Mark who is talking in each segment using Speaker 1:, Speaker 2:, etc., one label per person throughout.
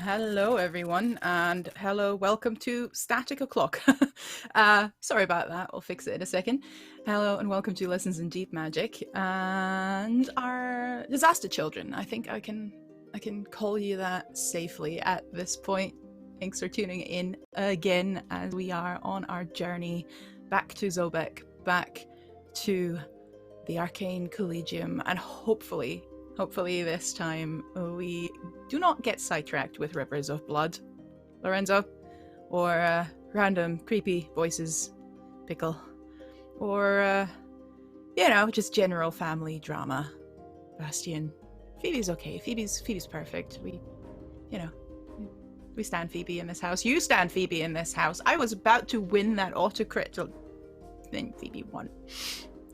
Speaker 1: Hello, everyone, and hello, welcome to Static O'Clock. Sorry about that, we'll fix it in a second. Hello, and welcome to Lessons in Deep Magic and our Disaster Children. I think I can call you that safely at this point. Thanks for tuning in again as we are on our journey back to Zobeck, back to the Arcane Collegium, and hopefully this time we do not get sidetracked with rivers of blood, Lorenzo, or random creepy voices, Pickle, or just general family drama. Bastian, Phoebe's okay. Phoebe's perfect. We stand Phoebe in this house. You stand Phoebe in this house. I was about to win that auto crit, then Phoebe won.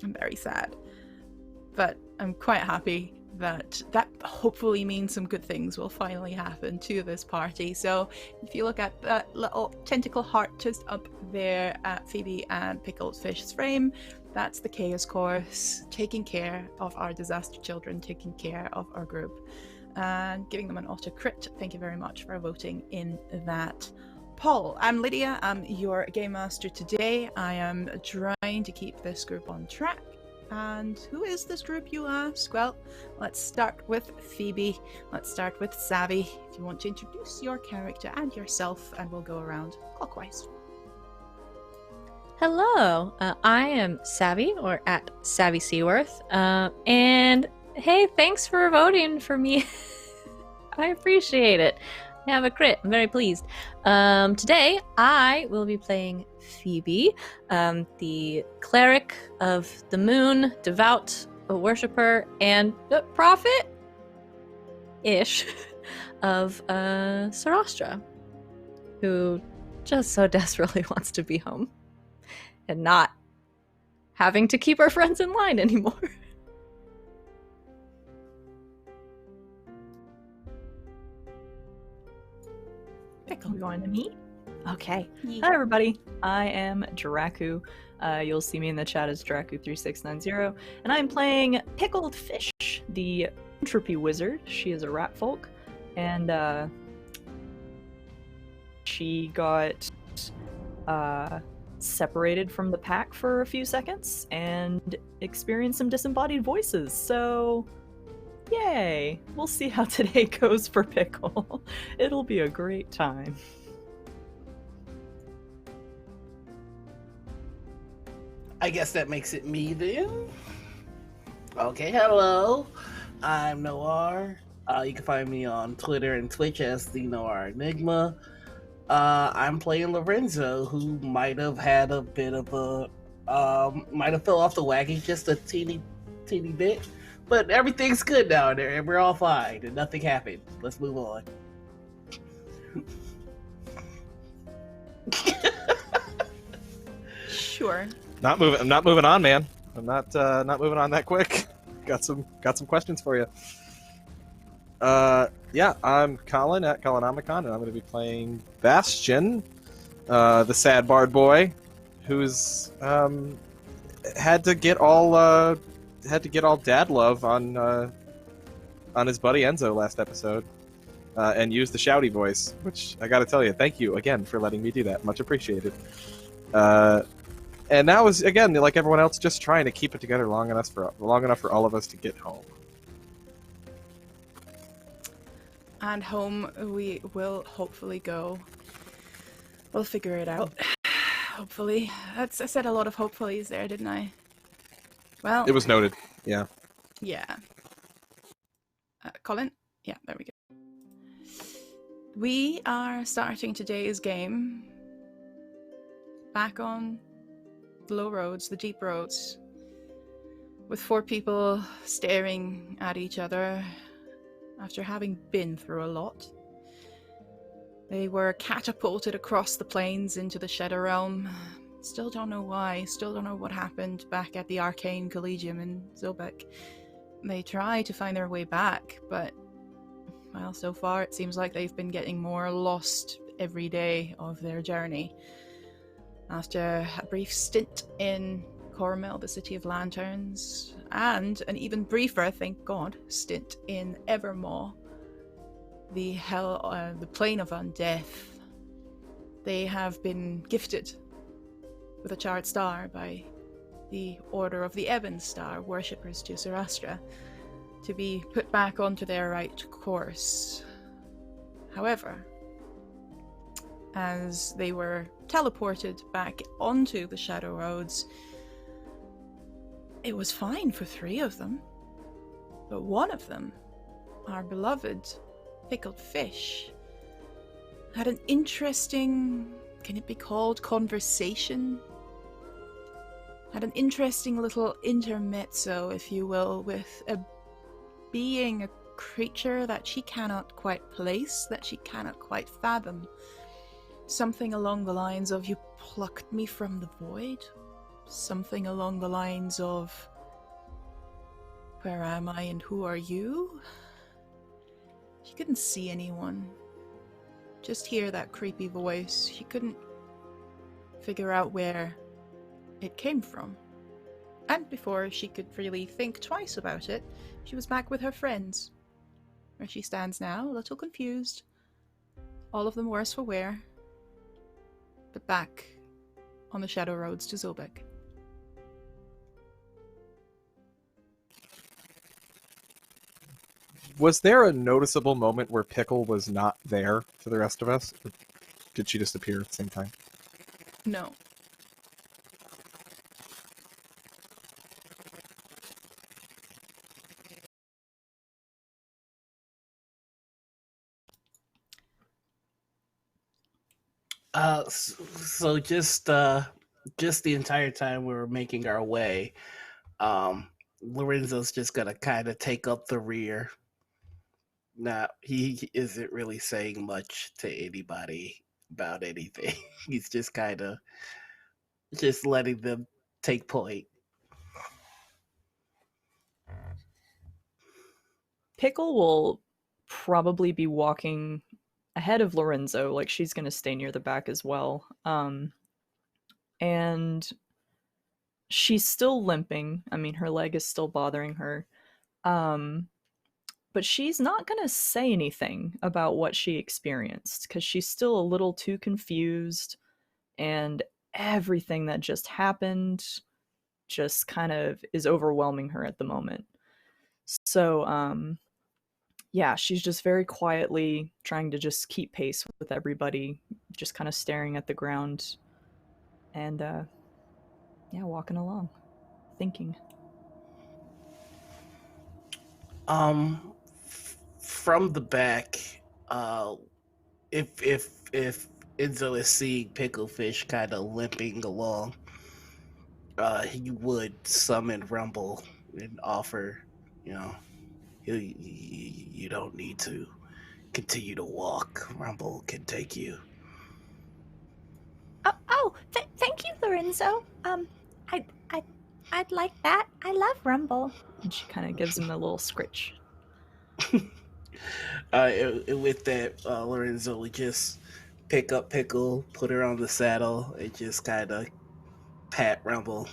Speaker 1: I'm very sad, but I'm quite happy that hopefully means some good things will finally happen to this party. So if you look at that little tentacle heart just up there at Phoebe and Pickled Fish's frame, that's the Chaos Course taking care of our Disaster Children, taking care of our group, and giving them an auto crit. Thank you very much for voting in that poll. I'm Lydia, I'm your Game Master today. I am trying to keep this group on track. And who is this group, you ask? Well, let's start with Phoebe. Let's start with Savvy. If you want to introduce your character and yourself, and we'll go around clockwise.
Speaker 2: Hello, I am Savvy, or at Savvy Seaworth, and hey, thanks for voting for me. I appreciate it. I have a crit. I'm very pleased. Today, I will be playing Phoebe, the cleric of the moon, devout worshipper, and prophet-ish of Sarastra, who just so desperately wants to be home and not having to keep our friends in line anymore.
Speaker 1: Pickle.
Speaker 3: We're going to me? Okay.
Speaker 1: Yeah.
Speaker 3: Hi, everybody. I am Draku. You'll see me in the chat as Draku3690, and I'm playing Pickled Fish, the entropy wizard. She is a rat folk, and she got separated from the pack for a few seconds and experienced some disembodied voices. So, yay! We'll see how today goes for Pickle. It'll be a great time.
Speaker 4: I guess that makes it me then. Okay, hello. I'm Noir. You can find me on Twitter and Twitch as the Noir Enigma. I'm playing Lorenzo, who might have had a bit of a might have fell off the wagon just a teeny bit. But everything's good now, and we're all fine, and nothing happened. Let's move on.
Speaker 1: Sure.
Speaker 5: I'm not moving on, man. I'm not moving on that quick. Got some questions for you. Yeah, I'm Colin at Colonomicon, and I'm going to be playing Bastian, the sad bard boy, who's had to get all dad love on his buddy Enzo last episode, and use the shouty voice, which I got to tell you, thank you again for letting me do that. Much appreciated. And now is, again, like everyone else, just trying to keep it together long enough for all of us to get home.
Speaker 1: And home we will hopefully go. We'll figure it out. Hopefully. I said a lot of hopefullys there, didn't I? Well,
Speaker 5: It was noted. Yeah.
Speaker 1: yeah. Colin? Yeah, there we go. We are starting today's game back on the low roads, the deep roads, with 4 people staring at each other after having been through a lot. They were catapulted across the plains into the Shadow Realm. Still don't know why, still don't know what happened back at the Arcane Collegium in Zobeck. They try to find their way back, but, well, so far it seems like they've been getting more lost every day of their journey. After a brief stint in Coromel, the City of Lanterns, and an even briefer, thank God, stint in Evermore, the plane of undeath, they have been gifted with a charred star by the Order of the Ebon Star, worshippers to Sarastra, to be put back onto their right course. However, as they were teleported back onto the Shadow Roads, it was fine for 3 of them. But one of them, our beloved pickled fish, had an interesting, can it be called conversation? Had an interesting little intermezzo, if you will, with a being, a creature that she cannot quite place, that she cannot quite fathom. Something along the lines of, "You plucked me from the void?" Something along the lines of, "Where am I and who are you?" She couldn't see anyone. Just hear that creepy voice. She couldn't figure out where it came from. And before she could really think twice about it, she was back with her friends. Where she stands now, a little confused. All of them worse for wear. But back on the Shadow Roads to Zobeck.
Speaker 5: Was there a noticeable moment where Pickle was not there for the rest of us? Or did she just appear at the same time?
Speaker 1: No.
Speaker 4: So just the entire time we were making our way, Lorenzo's just gonna kind of take up the rear. Now he isn't really saying much to anybody about anything. He's just kind of just letting them take point.
Speaker 3: Pickle will probably be walking ahead of Lorenzo, like she's going to stay near the back as well. And she's still limping. I mean, her leg is still bothering her. But she's not going to say anything about what she experienced because she's still a little too confused, and everything that just happened just kind of is overwhelming her at the moment. So, yeah, she's just very quietly trying to just keep pace with everybody, just kind of staring at the ground and, yeah, walking along, thinking.
Speaker 4: From the back, if Enzo is seeing Picklefish kind of limping along, he would summon Rumble and offer, you don't need to continue to walk. Rumble can take you.
Speaker 6: Thank you, Lorenzo. I'd like that. I love Rumble.
Speaker 3: And she kind of gives him a little scritch.
Speaker 4: With that, Lorenzo would just pick up Pickle, put her on the saddle, and just kind of pat Rumble,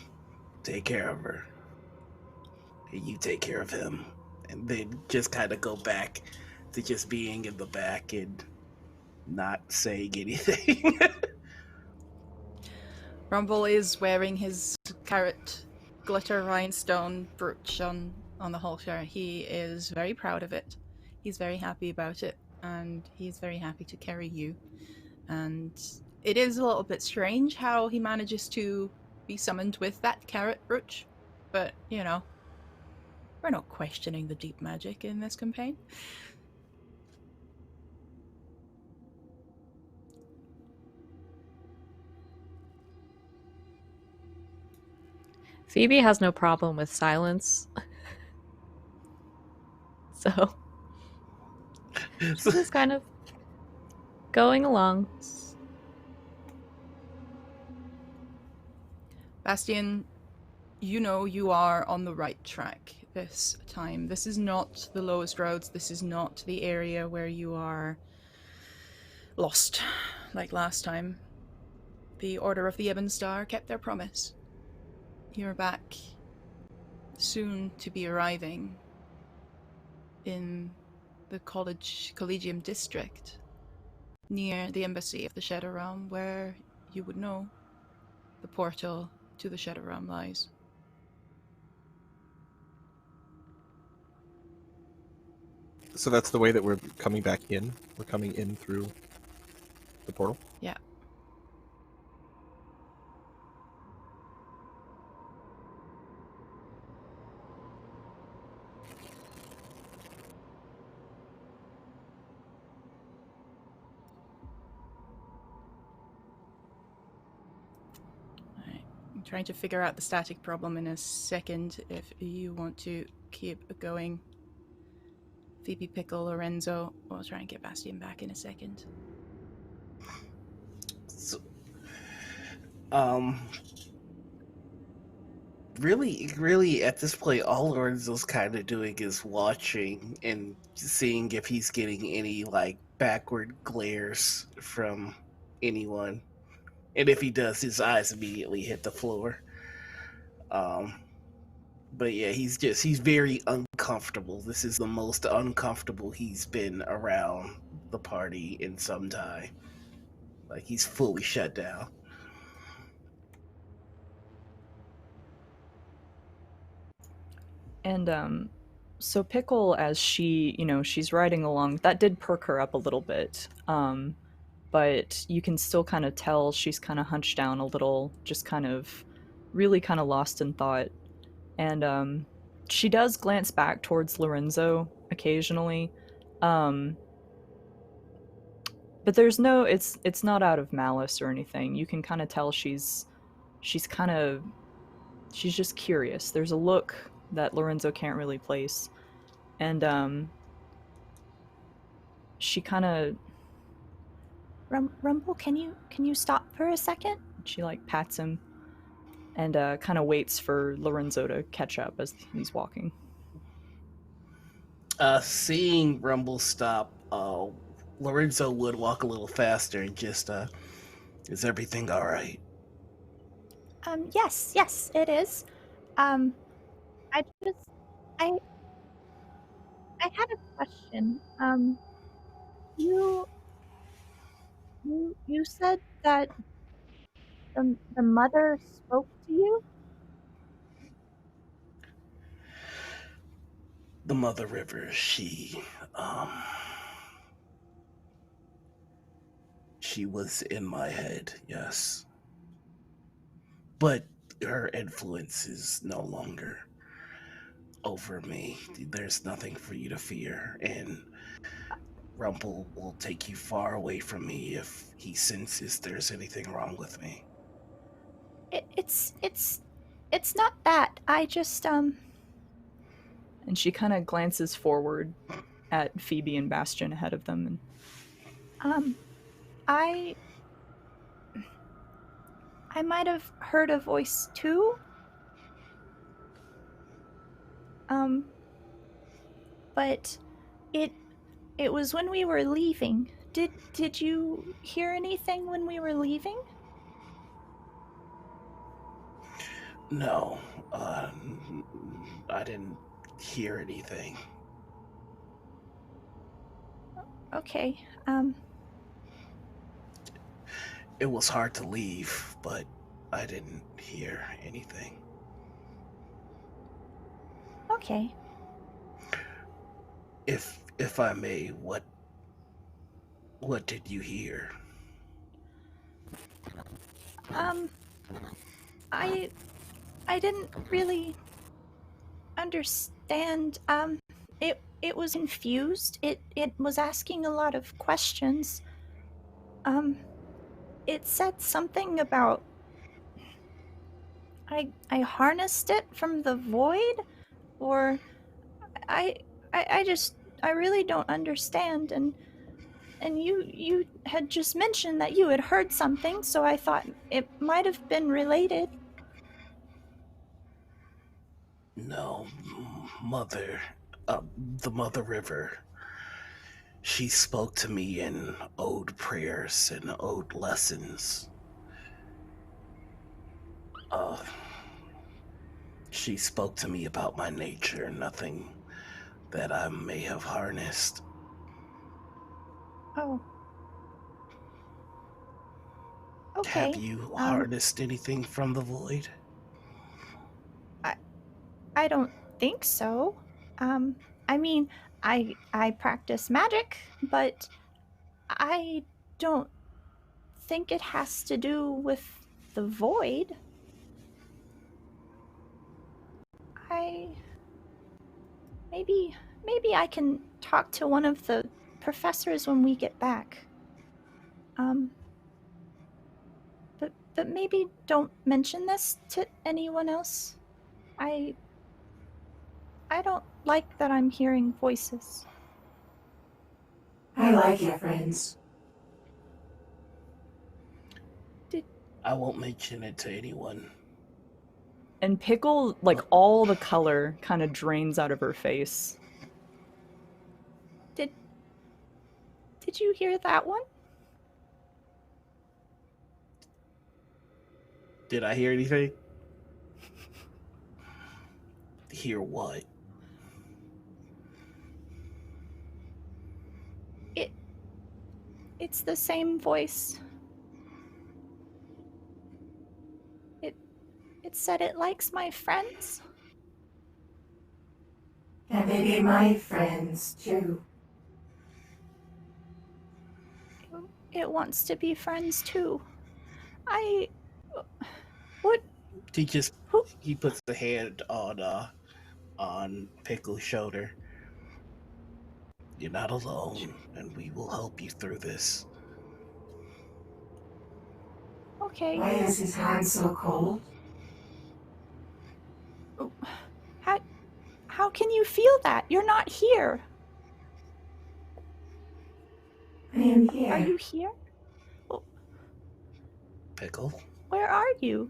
Speaker 4: take care of her, and you take care of him, and then just kind of go back to just being in the back and not saying anything.
Speaker 1: Rumble is wearing his carrot glitter rhinestone brooch on the halter. He is very proud of it. He's very happy about it, and he's very happy to carry you. And it is a little bit strange how he manages to be summoned with that carrot brooch, but, we're not questioning the deep magic in this campaign.
Speaker 2: Phoebe has no problem with silence. So she's just kind of going along.
Speaker 1: Bastian, you are on the right track this time. This is not the lowest roads. This is not the area where you are lost like last time. The Order of the Ebon Star kept their promise. You're back, soon to be arriving in the Collegium district near the embassy of the Shadow Realm, where you would know the portal to the Shadow Realm lies.
Speaker 5: So that's the way that we're coming back in? We're coming in through the portal?
Speaker 1: Yeah. I'm trying to figure out the static problem in a second if you want to keep going. Phoebe, Pickle, Lorenzo. We'll try and get Bastian back in a second.
Speaker 4: So, really, at this point, all Lorenzo's kind of doing is watching and seeing if he's getting any, like, backward glares from anyone. And if he does, his eyes immediately hit the floor. But yeah, he's very uncomfortable. This is the most uncomfortable he's been around the party in some time. Like, he's fully shut down.
Speaker 3: And so Pickle, as she, she's riding along, that did perk her up a little bit. But you can still kind of tell she's kind of hunched down a little, just kind of really kind of lost in thought. And she does glance back towards Lorenzo occasionally. But there's no, it's not out of malice or anything. You can kind of tell she's just curious. There's a look that Lorenzo can't really place. And she kind of,
Speaker 6: Rumble, can you stop for a second?
Speaker 3: she like pats him and kind of waits for Lorenzo to catch up as he's walking.
Speaker 4: Seeing Rumble stop, Lorenzo would walk a little faster and just, is everything all right?
Speaker 6: Yes, it is. I had a question. You said that the mother spoke to you?
Speaker 4: The Mother River, she was in my head, yes. But her influence is no longer over me. There's nothing for you to fear, and Rumble will take you far away from me if he senses there's anything wrong with me.
Speaker 6: It's not that. I just
Speaker 3: And she kind of glances forward at Phoebe and Bastion ahead of them.
Speaker 6: And I might have heard a voice too. But it was when we were leaving. Did you hear anything when we were leaving?
Speaker 4: No, I didn't hear anything.
Speaker 6: Okay.
Speaker 4: It was hard to leave, but I didn't hear anything.
Speaker 6: Okay.
Speaker 4: If I may, what did you hear?
Speaker 6: I didn't really understand. It was confused. It was asking a lot of questions. It said something about I harnessed it from the void, or I really don't understand. And you had just mentioned that you had heard something, so I thought it might have been related.
Speaker 4: No, the Mother River. She spoke to me in ode prayers and ode lessons. She spoke to me about my nature, nothing that I may have harnessed.
Speaker 6: Oh. Okay.
Speaker 4: Have you harnessed anything from the void?
Speaker 6: I don't think so. I mean, I practice magic, but I don't think it has to do with the void. Maybe I can talk to one of the professors when we get back. But maybe don't mention this to anyone else. I don't like that I'm hearing voices.
Speaker 7: I like your friends.
Speaker 4: I won't mention it to anyone.
Speaker 3: And Pickle, like, all the color kind of drains out of her face.
Speaker 6: Did you hear that one?
Speaker 4: Did I hear anything? Hear what?
Speaker 6: It's the same voice. It said it likes my friends.
Speaker 7: And they be my friends, too.
Speaker 6: It wants to be friends too. What?
Speaker 4: He puts the hand on Pickle's shoulder. You're not alone, and we will help you through this.
Speaker 6: Okay.
Speaker 7: Why is his hand so cold?
Speaker 6: How can you feel that? You're not here.
Speaker 7: I am here.
Speaker 6: Are you here?
Speaker 4: Pickle?
Speaker 6: Where are you?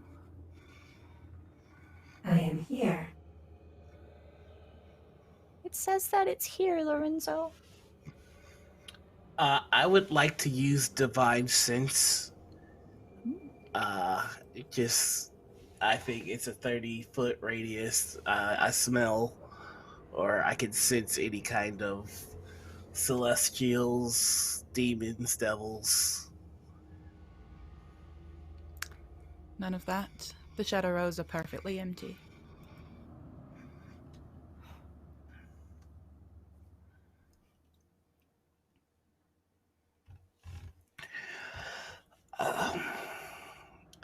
Speaker 7: I am here.
Speaker 6: It says that it's here, Lorenzo.
Speaker 4: I would like to use Divine Sense. I think it's a 30-foot radius. I smell, or I can sense any kind of celestials, demons, devils.
Speaker 1: None of that. The shadow rows are perfectly empty.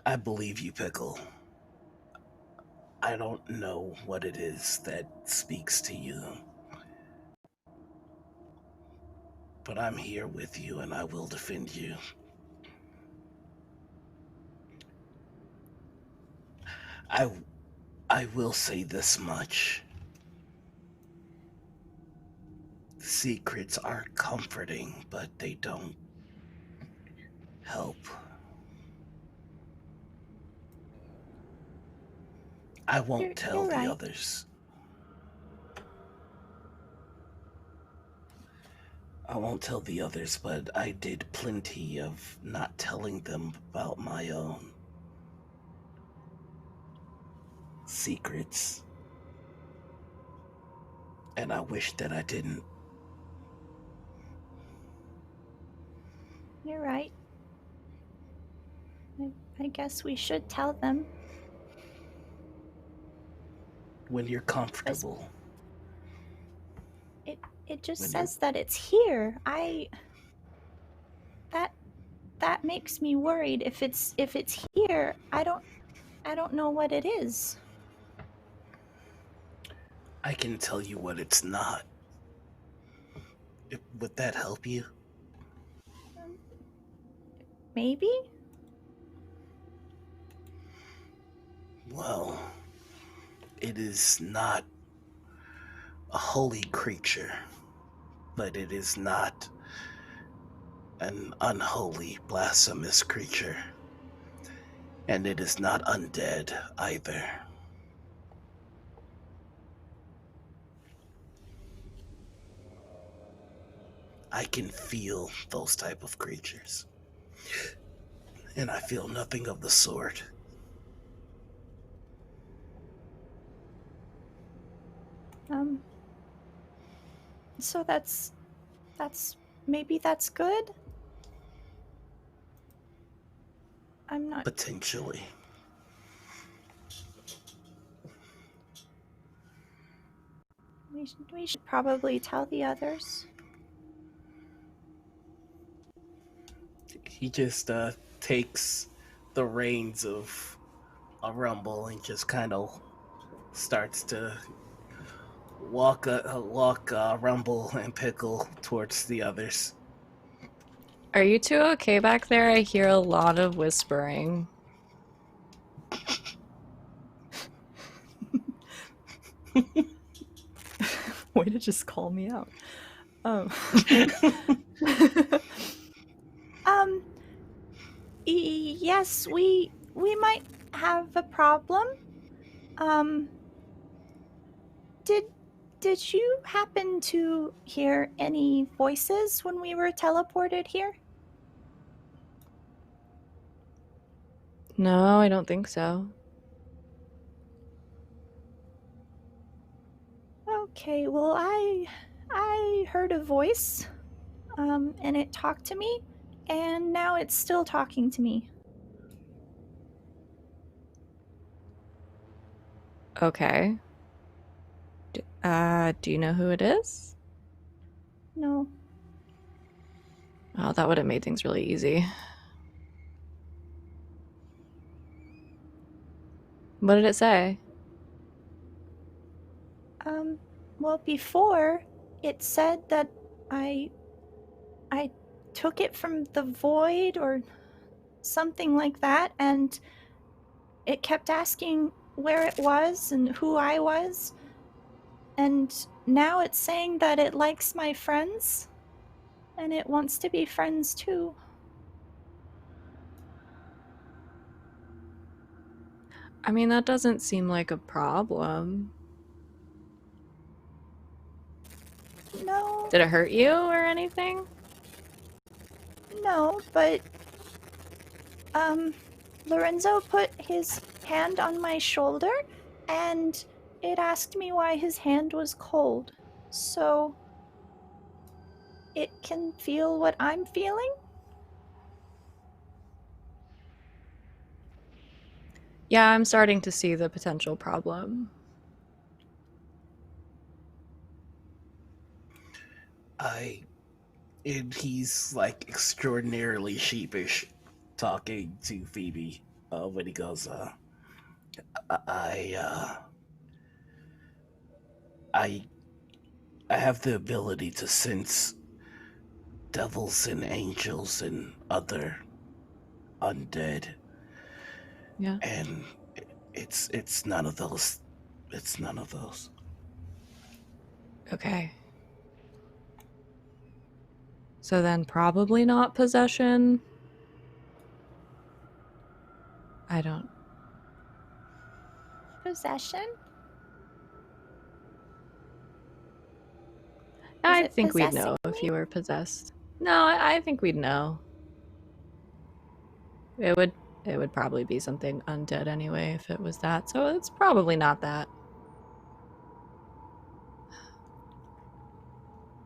Speaker 4: I believe you, Pickle. I don't know what it is that speaks to you. But I'm here with you and I will defend you. I will say this much. Secrets are comforting, but they don't help. I won't tell the others. I won't tell the others, but I did plenty of not telling them about my own secrets. And I wish that I didn't.
Speaker 6: You're right. I guess we should tell them.
Speaker 4: When you're comfortable.
Speaker 6: It just says that it's here. That makes me worried. If it's here, I don't know what it is.
Speaker 4: I can tell you what it's not. Would that help you?
Speaker 6: Maybe?
Speaker 4: Well, it is not a holy creature, but it is not an unholy, blasphemous creature. And it is not undead either. I can feel those type of creatures. And I feel nothing of the sort.
Speaker 6: So that's maybe that's good? I'm not.
Speaker 4: Potentially.
Speaker 6: We should probably tell the others.
Speaker 4: He just takes the reins of a rumble and just kind of starts to walk Rumble and Pickle towards the others.
Speaker 2: Are you two okay back there? I hear a lot of whispering.
Speaker 3: Way to just call me out.
Speaker 6: Yes, we might have a problem. Did you happen to hear any voices when we were teleported here?
Speaker 2: No, I don't think so.
Speaker 6: Okay, well, I heard a voice, and it talked to me, and now it's still talking to me.
Speaker 2: Okay. Do you know who it is?
Speaker 6: No.
Speaker 2: Oh, that would have made things really easy. What did it say?
Speaker 6: Well, before, it said that I took it from the void or something like that, and it kept asking where it was and who I was. And now it's saying that it likes my friends, and it wants to be friends too.
Speaker 2: I mean, that doesn't seem like a problem.
Speaker 6: No,
Speaker 2: Did it hurt you or anything?
Speaker 6: no, but Lorenzo put his hand on my shoulder, and it asked me why his hand was cold. So it can feel what I'm feeling?
Speaker 2: Yeah, I'm starting to see the potential problem.
Speaker 4: And he's like extraordinarily sheepish talking to Phoebe when he goes, I have the ability to sense devils and angels and other undead.
Speaker 2: Yeah.
Speaker 4: And it's none of those. It's none of those.
Speaker 2: Okay. So then probably not possession. I don't...
Speaker 6: Possession?
Speaker 2: I
Speaker 6: it
Speaker 2: think we'd
Speaker 6: possessing
Speaker 2: know if
Speaker 6: me?
Speaker 2: you were possessed. No, I think we'd know. It would probably be something undead anyway if it was that. So it's probably not that.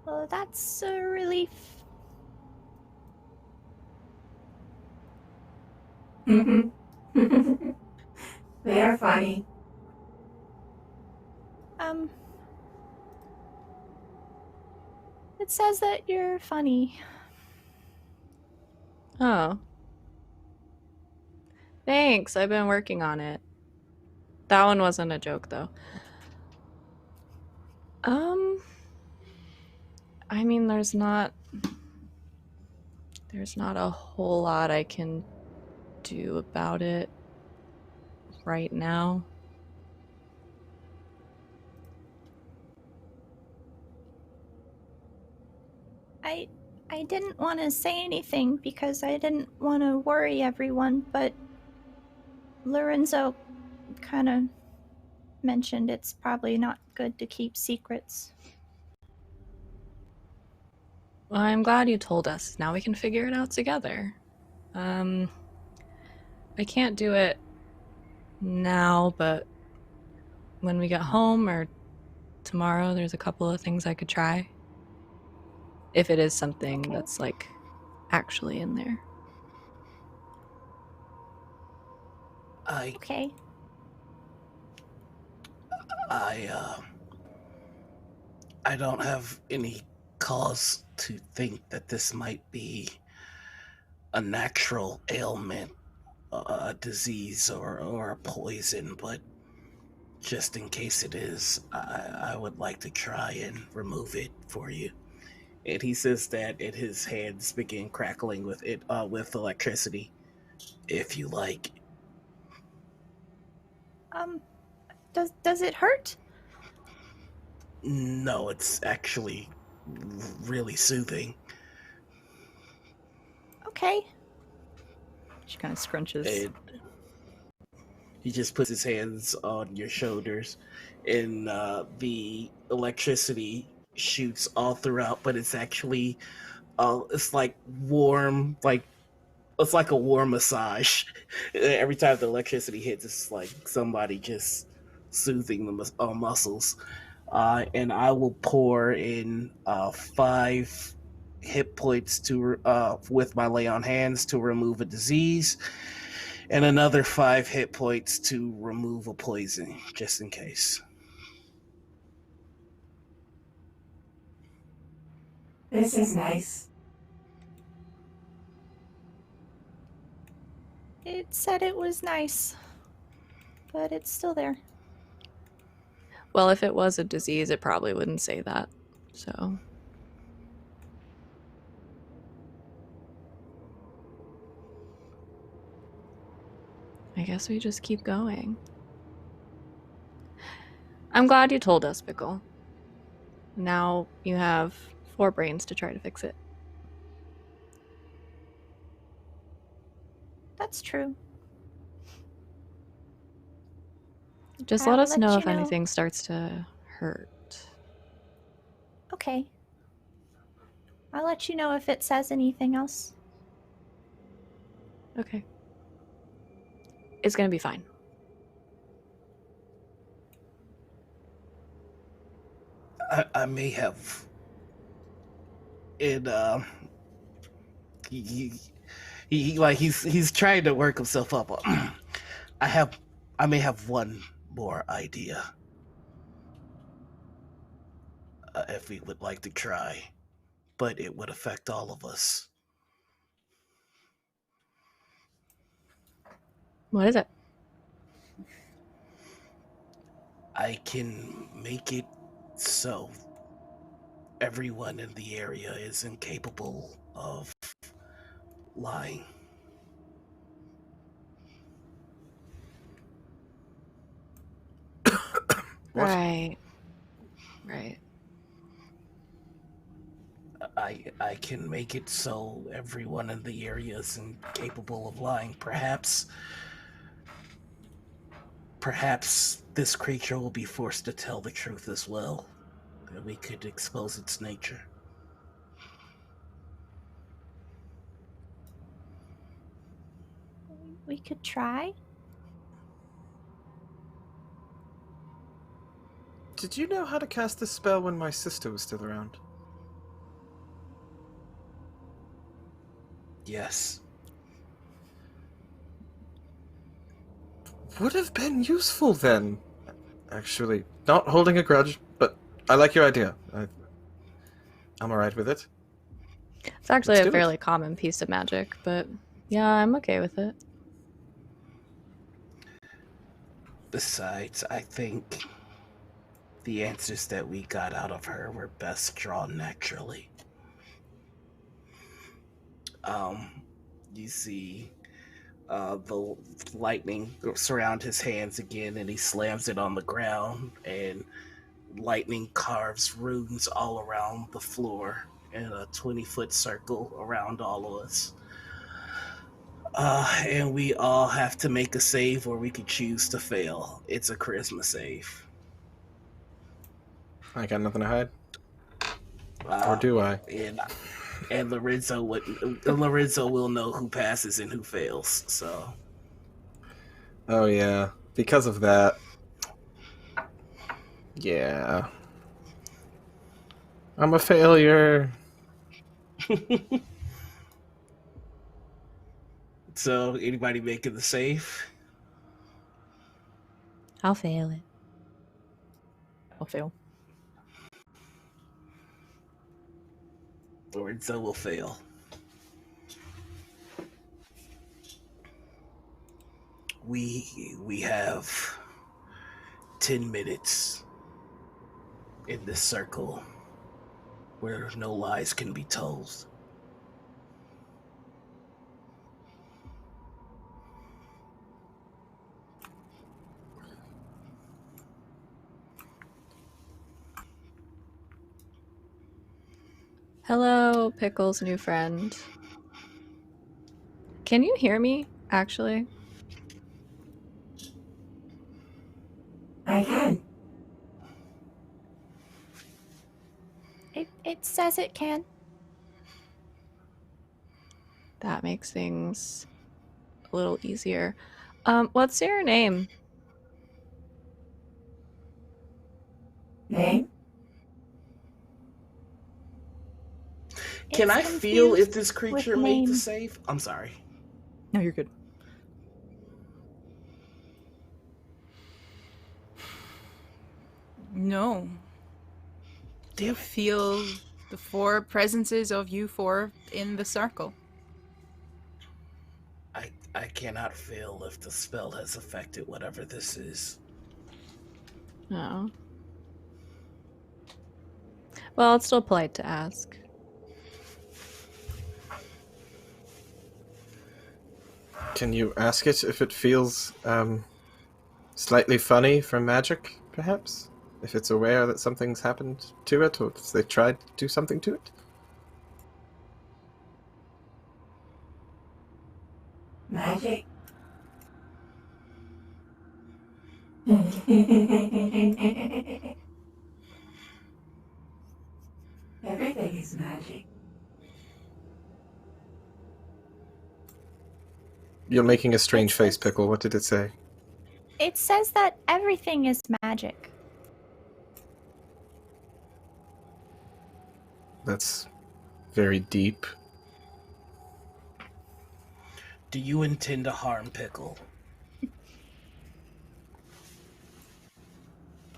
Speaker 6: Well, that's a relief.
Speaker 7: They are funny.
Speaker 6: It says that you're funny.
Speaker 2: Oh. Thanks, I've been working on it. That one wasn't a joke though. I mean, there's not a whole lot I can do about it right now.
Speaker 6: I didn't want to say anything because I didn't want to worry everyone, but Lorenzo kind of mentioned it's probably not good to keep secrets.
Speaker 2: Well, I'm glad you told us. Now we can figure it out together. I can't do it now, but when we get home or tomorrow, there's a couple of things I could try. if it is something that's like actually in there.
Speaker 6: Okay.
Speaker 4: I don't have any cause to think that this might be a natural ailment, a disease, or a poison, but just in case it is, I would like to try and remove it for you. And he says that, and his hands begin crackling with it, with electricity. If you like.
Speaker 6: Does it hurt?
Speaker 4: No, it's actually really soothing.
Speaker 6: Okay.
Speaker 3: She kind of scrunches.
Speaker 4: And he just puts his hands on your shoulders, and the electricity shoots all throughout, but it's actually, it's like warm, it's like a warm massage. Every time the electricity hits, it's like somebody just soothing the muscles. And I will pour in 5 hit points to with my lay on hands to remove a disease, and another 5 hit points to remove a poison, just in case.
Speaker 7: This is nice.
Speaker 6: It said it was nice, but it's still there.
Speaker 2: Well, if it was a disease, it probably wouldn't say that. So. I guess we just keep going. I'm glad you told us, Pickle. Now you have 4 brains to try to fix it.
Speaker 6: That's true.
Speaker 2: Just
Speaker 6: I'll
Speaker 2: let us
Speaker 6: let
Speaker 2: know
Speaker 6: you
Speaker 2: if
Speaker 6: know.
Speaker 2: anything starts to hurt.
Speaker 6: Okay. I'll let you know if it says anything else.
Speaker 2: Okay. It's gonna be fine.
Speaker 4: I may have. He's trying to work himself up. I may have one more idea. If we would like to try, but it would affect all of us.
Speaker 2: What is it?
Speaker 4: I can make it so everyone in the area is incapable of lying.
Speaker 5: What?
Speaker 2: Right. Right.
Speaker 4: I can make it so everyone in the area is incapable of lying. Perhaps this creature will be forced to tell the truth as well. And we could expose its nature.
Speaker 6: We could try.
Speaker 5: Did you know how to cast this spell when my sister was still around?
Speaker 4: Yes.
Speaker 5: Would have been useful then. Actually, not holding a grudge, but I like your idea. I'm alright with it.
Speaker 2: It's actually
Speaker 5: Let's
Speaker 2: a
Speaker 5: do it.
Speaker 2: fairly common piece of magic, but yeah, I'm okay with it.
Speaker 4: Besides, I think the answers that we got out of her were best drawn naturally. You see the lightning surround his hands again, and he slams it on the ground, and lightning carves runes all around the floor in a 20-foot circle around all of us. And we all have to make a save, or we could choose to fail. It's a charisma save.
Speaker 5: I got nothing to hide. Or do I?
Speaker 4: And Lorenzo will know who passes and who fails. So.
Speaker 5: Oh yeah, because of that. Yeah. I'm a failure.
Speaker 4: So, anybody making the safe?
Speaker 2: I'll fail it.
Speaker 3: I'll fail.
Speaker 4: Lorenzo will fail. We have 10 minutes in this circle where no lies can be told.
Speaker 2: Hello, Pickle's new friend. Can you hear me, actually?
Speaker 7: I can.
Speaker 6: It says it can.
Speaker 2: That makes things a little easier. What's your name?
Speaker 7: Name?
Speaker 4: Can
Speaker 6: It's
Speaker 4: I feel if
Speaker 6: confused
Speaker 4: this
Speaker 6: with
Speaker 4: creature made the
Speaker 6: name.
Speaker 4: safe? I'm sorry.
Speaker 3: No, you're good.
Speaker 1: No. Do you
Speaker 4: Damn it.
Speaker 1: feel the four presences of you four in the circle?
Speaker 4: I cannot feel if the spell has affected whatever this is.
Speaker 2: No. Well, it's still polite to ask.
Speaker 5: Can you ask it if it feels slightly funny from magic, perhaps? If it's aware that something's happened to it, or if they tried to do something to it?
Speaker 7: Magic? Everything is magic.
Speaker 5: You're making a strange
Speaker 6: It
Speaker 5: face,
Speaker 6: says-
Speaker 5: Pickle. What did it say?
Speaker 6: It says that everything is magic.
Speaker 5: That's very deep.
Speaker 4: Do you intend to harm Pickle?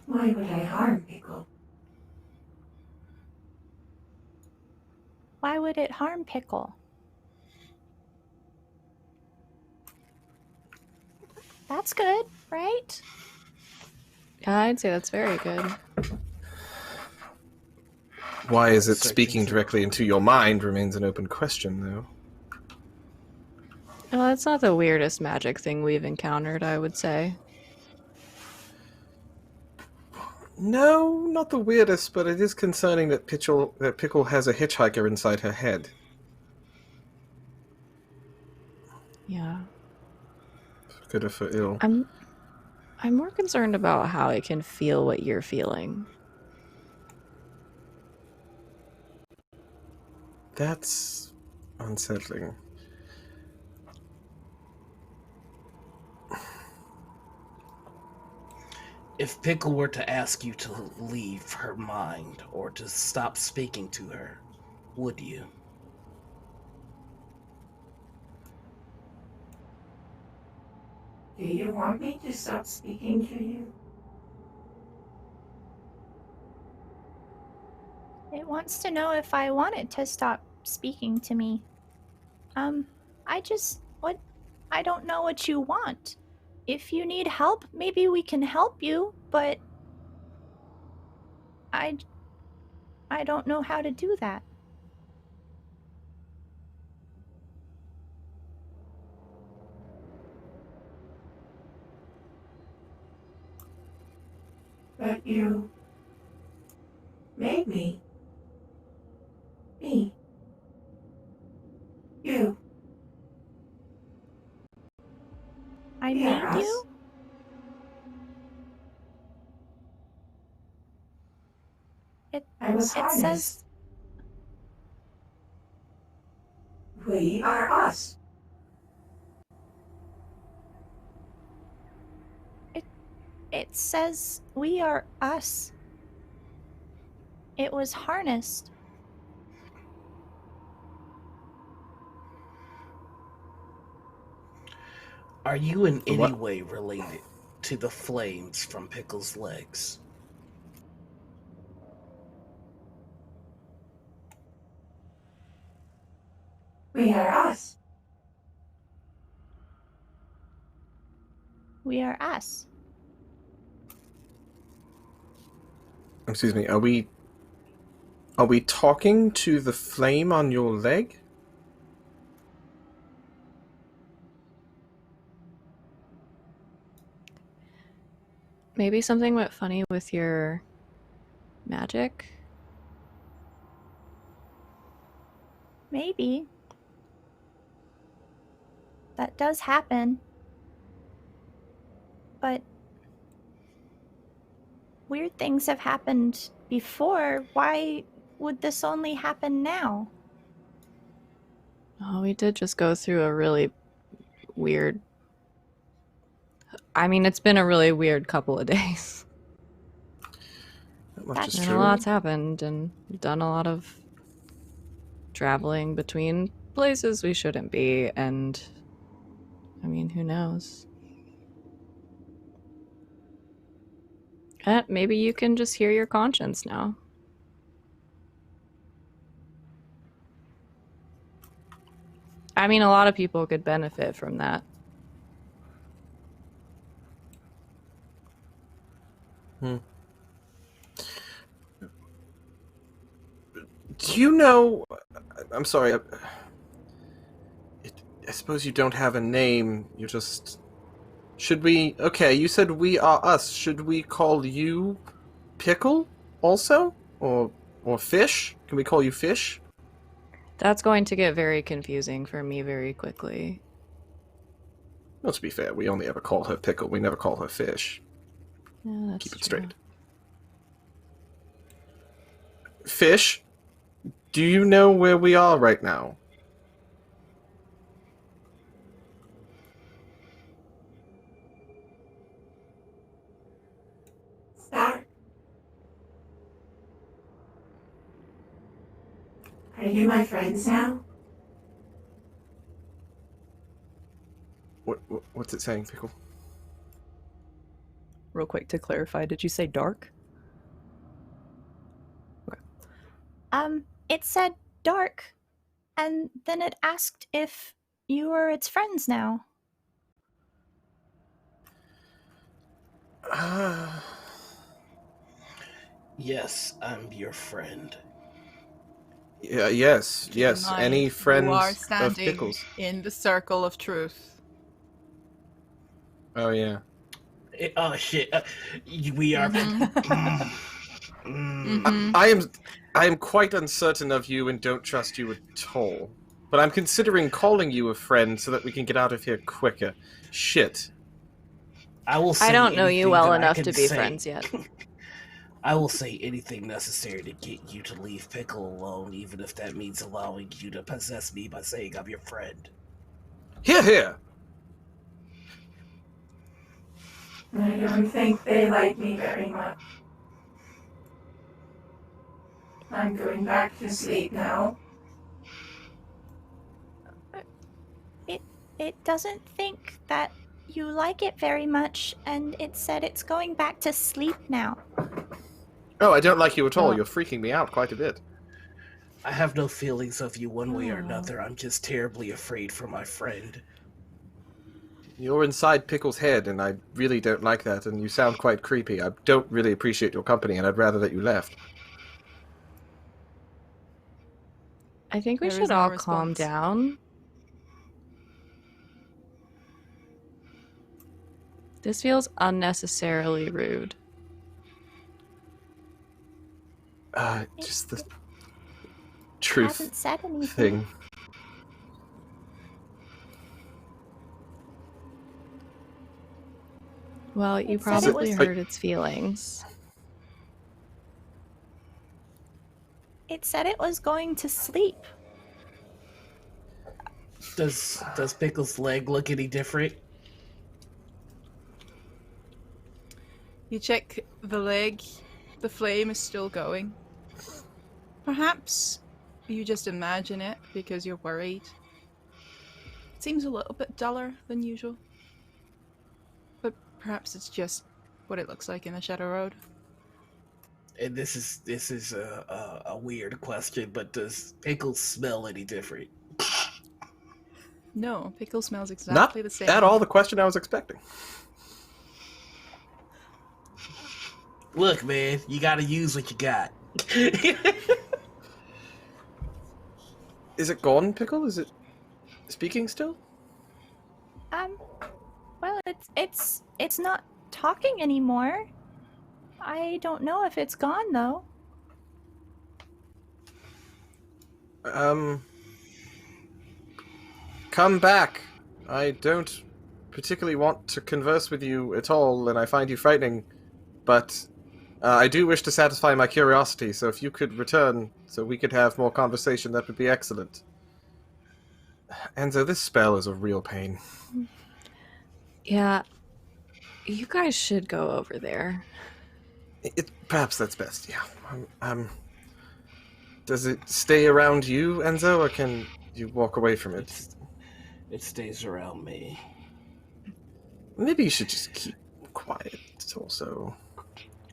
Speaker 7: Why would I harm Pickle?
Speaker 6: Why would it harm Pickle? That's good, right?
Speaker 2: Yeah, I'd say that's very good.
Speaker 5: Why is it
Speaker 4: Searching
Speaker 5: speaking
Speaker 4: for-
Speaker 5: directly into your mind remains an open question, though.
Speaker 2: Well, it's not the weirdest magic thing we've encountered, I would say.
Speaker 5: No, not the weirdest, but it is concerning that Pickle has a hitchhiker inside her head.
Speaker 2: Yeah.
Speaker 5: For good or for ill.
Speaker 2: I'm more concerned about how it can feel what you're feeling.
Speaker 5: That's unsettling.
Speaker 4: If Pickle were to ask you to leave her mind or to stop speaking to her, would you?
Speaker 7: Do you want me to stop speaking to you?
Speaker 6: It wants to know if I want it to stop speaking to me. I don't know what you want. If you need help, maybe we can help you, but I don't know how to do that.
Speaker 7: But you made me. Me. You.
Speaker 6: I
Speaker 7: We
Speaker 6: made
Speaker 7: are us.
Speaker 6: you?
Speaker 7: I was
Speaker 6: It says
Speaker 7: harnessed. We are us.
Speaker 6: it says we are us. It was harnessed.
Speaker 4: Are you in any
Speaker 5: What?
Speaker 4: way related to the flames from Pickle's legs?
Speaker 7: We are us.
Speaker 6: We are us.
Speaker 5: Excuse me, are we talking to the flame on your leg?
Speaker 2: Maybe something went funny with your magic?
Speaker 6: Maybe. That does happen. But weird things have happened before. Why would this only happen now?
Speaker 2: Oh, we did just go through a really weird... I mean, it's been a really weird couple of days.
Speaker 5: That much
Speaker 6: That's
Speaker 5: is
Speaker 2: And
Speaker 5: true.
Speaker 2: a lot's happened, and we've done a lot of traveling between places we shouldn't be, and I mean, who knows? Maybe you can just hear your conscience now. I mean, a lot of people could benefit from that.
Speaker 5: Do you know... I'm sorry. I suppose you don't have a name. You just... Should we... Okay, you said we are us. Should we call you Pickle also? Or Fish? Can we call you Fish?
Speaker 2: That's going to get very confusing for me very quickly.
Speaker 5: Well, to be fair, we only ever call her Pickle. We never call her Fish.
Speaker 2: Yeah, that's
Speaker 5: Keep it
Speaker 2: true.
Speaker 5: straight. Fish, do you know where we are right now?
Speaker 7: Start. Are you my friends now?
Speaker 5: What's it saying, Pickle?
Speaker 3: Real quick to clarify, did you say dark?
Speaker 6: It said dark, and then it asked if you were its friends now.
Speaker 4: Yes, I'm your friend.
Speaker 5: Yeah, yes.
Speaker 1: Keep in mind,
Speaker 5: Any friends
Speaker 1: you are
Speaker 5: of
Speaker 1: standing
Speaker 5: Pickles?
Speaker 1: in the circle of truth.
Speaker 5: Oh, yeah.
Speaker 4: Oh shit! We are.
Speaker 1: Mhm.
Speaker 5: I am quite uncertain of you and don't trust you at all. But I'm considering calling you a friend so that we can get out of here quicker. Shit.
Speaker 4: I will. Say
Speaker 2: I don't know you
Speaker 4: anything
Speaker 2: well
Speaker 4: that I
Speaker 2: enough
Speaker 4: can
Speaker 2: to be
Speaker 4: say.
Speaker 2: friends yet.
Speaker 4: I will say anything necessary to get you to leave Pickle alone, even if that means allowing you to possess me by saying I'm your friend.
Speaker 5: Here, here!
Speaker 7: I don't think they like me very much. I'm going back to sleep now.
Speaker 6: It doesn't think that you like it very much, and it said it's going back to sleep now.
Speaker 5: Oh, I don't like you at all.
Speaker 2: Well-
Speaker 5: You're freaking me out quite a bit.
Speaker 4: I have no feelings of you one way or
Speaker 2: Oh.
Speaker 4: another. I'm just terribly afraid for my friend.
Speaker 5: You're inside Pickle's head, and I really don't like that, and you sound quite creepy. I don't really appreciate your company, and I'd rather that you left.
Speaker 2: I think we
Speaker 1: There is
Speaker 2: should
Speaker 1: no
Speaker 2: all calm
Speaker 1: response.
Speaker 2: down. This feels unnecessarily rude.
Speaker 5: Just the
Speaker 6: It
Speaker 5: truth
Speaker 6: hasn't said anything.
Speaker 5: thing.
Speaker 2: Well, you
Speaker 6: It said it
Speaker 2: probably
Speaker 6: was-
Speaker 2: hurt its feelings.
Speaker 6: It said it was going to sleep.
Speaker 4: Does Pickle's leg look any different?
Speaker 1: You check the leg, the flame is still going. Perhaps you just imagine it because you're worried. It seems a little bit duller than usual. Perhaps it's just what it looks like in the Shadow Road.
Speaker 4: And this is a weird question, but does pickles smell any different?
Speaker 1: No, pickle smells
Speaker 5: Not
Speaker 1: exactly the same.
Speaker 5: at all the question I was expecting.
Speaker 4: Look, man, you gotta use what you got.
Speaker 5: Is it gone, Pickle? Is it speaking still?
Speaker 6: Well, it's not talking anymore. I don't know if it's gone though.
Speaker 5: Come back. I don't particularly want to converse with you at all, and I find you frightening, but I do wish to satisfy my curiosity, so if you could return so we could have more conversation, that would be excellent. Enzo, this spell is a real pain.
Speaker 2: Yeah, you guys should go over there.
Speaker 5: Perhaps that's best, yeah. Does it stay around you, Enzo, or can you walk away from it?
Speaker 4: It stays around me.
Speaker 5: Maybe you should just keep quiet, also.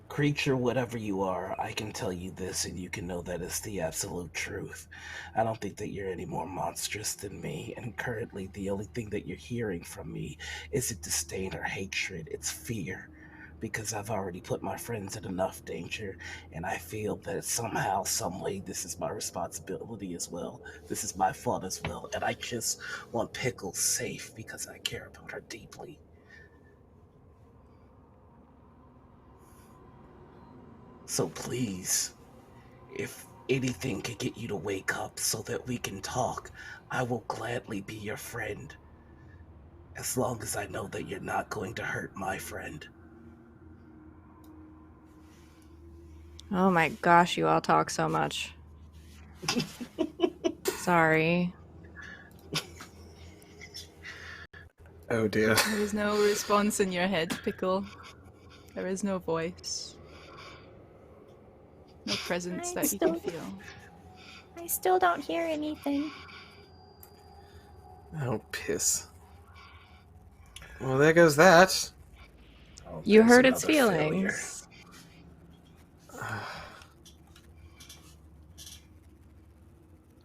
Speaker 4: Creature, whatever you are, I can tell you this and you can know that it's the absolute truth. I don't think that you're any more monstrous than me, and currently the only thing that you're hearing from me isn't disdain or hatred, it's fear. Because I've already put my friends in enough danger, and I feel that somehow, someway, this is my responsibility as well. This is my fault as well, and I just want Pickle safe because I care about her deeply. So please, if anything could get you to wake up so that we can talk, I will gladly be your friend. As long as I know that you're not going to hurt my friend.
Speaker 2: Oh my gosh, you all talk so much. Sorry.
Speaker 5: Oh dear.
Speaker 1: There is no response in your head, Pickle. There is no voice. No presence that you can feel.
Speaker 6: I still don't hear anything.
Speaker 5: Oh, piss. Well, there goes that.
Speaker 4: Oh,
Speaker 2: You
Speaker 4: there's
Speaker 2: hurt its
Speaker 4: another failure.
Speaker 2: feelings.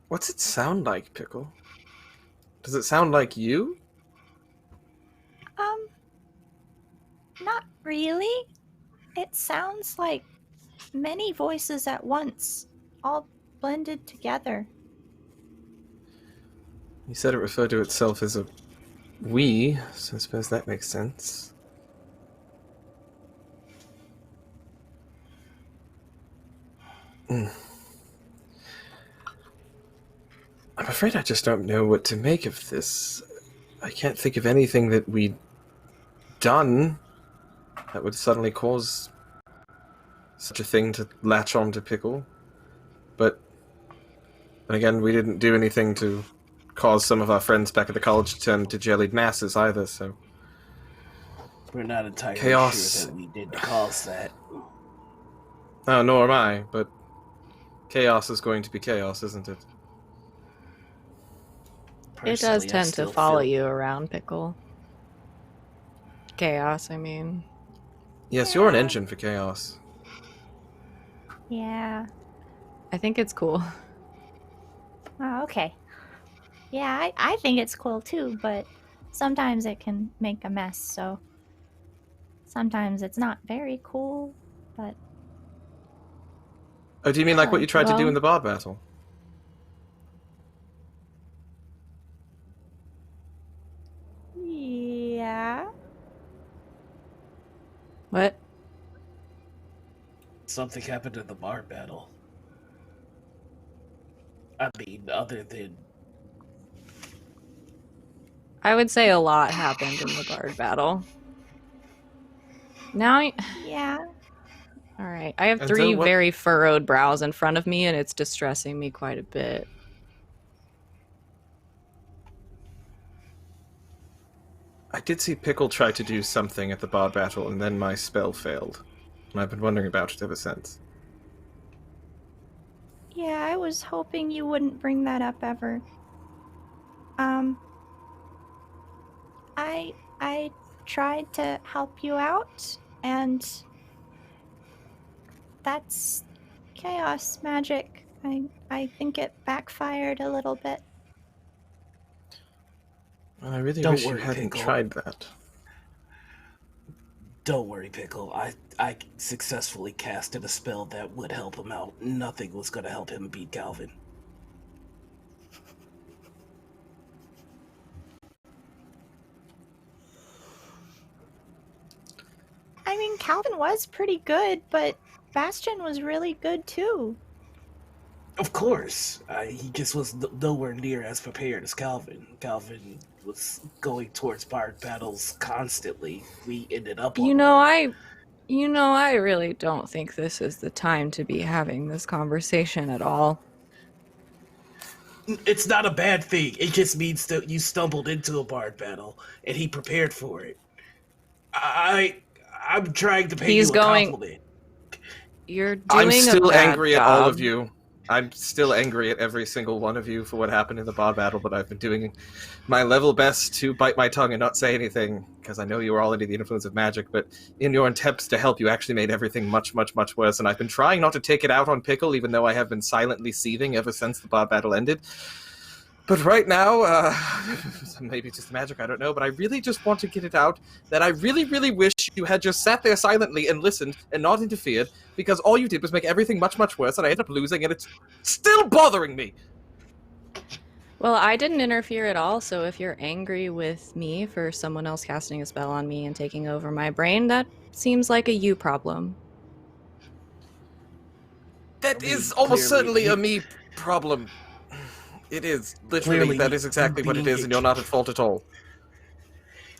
Speaker 5: What's it sound like, Pickle? Does it sound like you?
Speaker 6: Not really. It sounds like many voices at once, all blended together.
Speaker 5: You said it referred to itself as a we, so I suppose that makes sense. I'm afraid I just don't know what to make of this. I can't think of anything that we'd done that would suddenly cause such a thing to latch on to Pickle. But then again, we didn't do anything to cause some of our friends back at the college to turn to jellied masses either, so...
Speaker 4: We're not entirely
Speaker 5: Chaos.
Speaker 4: sure that we did cause that.
Speaker 5: Oh, nor am I, but chaos is going to be chaos, isn't it?
Speaker 2: It does
Speaker 4: Personally, I
Speaker 2: tend to
Speaker 4: still
Speaker 2: follow
Speaker 4: feel-
Speaker 2: you around, Pickle. Chaos, I mean.
Speaker 5: Yes, you're an engine for chaos.
Speaker 6: Yeah.
Speaker 2: I think it's cool.
Speaker 6: Oh, okay. Yeah, I think it's cool too, but sometimes it can make a mess, so sometimes it's not very cool, but
Speaker 5: Oh, do you mean like what you tried to do
Speaker 2: well-
Speaker 5: in the bard battle?
Speaker 6: yeah.
Speaker 2: What?
Speaker 4: Something happened in the bar battle. I mean, other than...
Speaker 2: I would say a lot happened in the bard battle. Now,
Speaker 6: Yeah.
Speaker 2: alright. I have
Speaker 5: And so
Speaker 2: 3
Speaker 5: what-
Speaker 2: very furrowed brows in front of me, and it's distressing me quite a bit.
Speaker 5: I did see Pickle try to do something at the bard battle, and then my spell failed. And I've been wondering about it ever since.
Speaker 6: Yeah, I was hoping you wouldn't bring that up ever. I tried to help you out, and that's chaos magic. I think it backfired a little bit.
Speaker 5: I really
Speaker 4: Don't
Speaker 5: wish you
Speaker 4: worry,
Speaker 5: hadn't
Speaker 4: Pickle.
Speaker 5: tried that.
Speaker 4: Don't worry, Pickle. I successfully casted a spell that would help him out. Nothing was going to help him beat Calvin.
Speaker 6: I mean, Calvin was pretty good, but Bastion was really good too.
Speaker 4: Of course. He just was nowhere near as prepared as Calvin. Calvin was going towards bard battles constantly. We ended up on
Speaker 2: You know,
Speaker 4: one.
Speaker 2: I really don't think this is the time to be having this conversation at all.
Speaker 4: It's not a bad thing. It just means that you stumbled into a bard battle and he prepared for it. I'm trying to pay
Speaker 2: He's
Speaker 4: you a
Speaker 2: going-
Speaker 4: compliment.
Speaker 2: You're doing
Speaker 5: I'm still
Speaker 2: a bad
Speaker 5: angry
Speaker 2: job.
Speaker 5: at all of you. I'm still angry at every single one of you for what happened in the bar battle, but I've been doing my level best to bite my tongue and not say anything, because I know you were all under the influence of magic, but in your attempts to help, you actually made everything much, much, much worse, and I've been trying not to take it out on Pickle, even though I have been silently seething ever since the bar battle ended. But right now, maybe it's just magic, I don't know, but I really just want to get it out that I really, really wish you had just sat there silently and listened and not interfered, because all you did was make everything much, much worse, and I ended up losing, and it's still bothering me!
Speaker 2: Well, I didn't interfere at all, so if you're angry with me for someone else casting a spell on me and taking over my brain, that seems like a you problem.
Speaker 5: That
Speaker 4: I mean,
Speaker 5: is almost
Speaker 4: clearly
Speaker 5: certainly
Speaker 4: you-
Speaker 5: a me problem. It is. Literally,
Speaker 4: Clearly
Speaker 5: that
Speaker 4: you-
Speaker 5: is exactly
Speaker 4: you
Speaker 5: what it
Speaker 4: being
Speaker 5: is, and you're not at fault at all.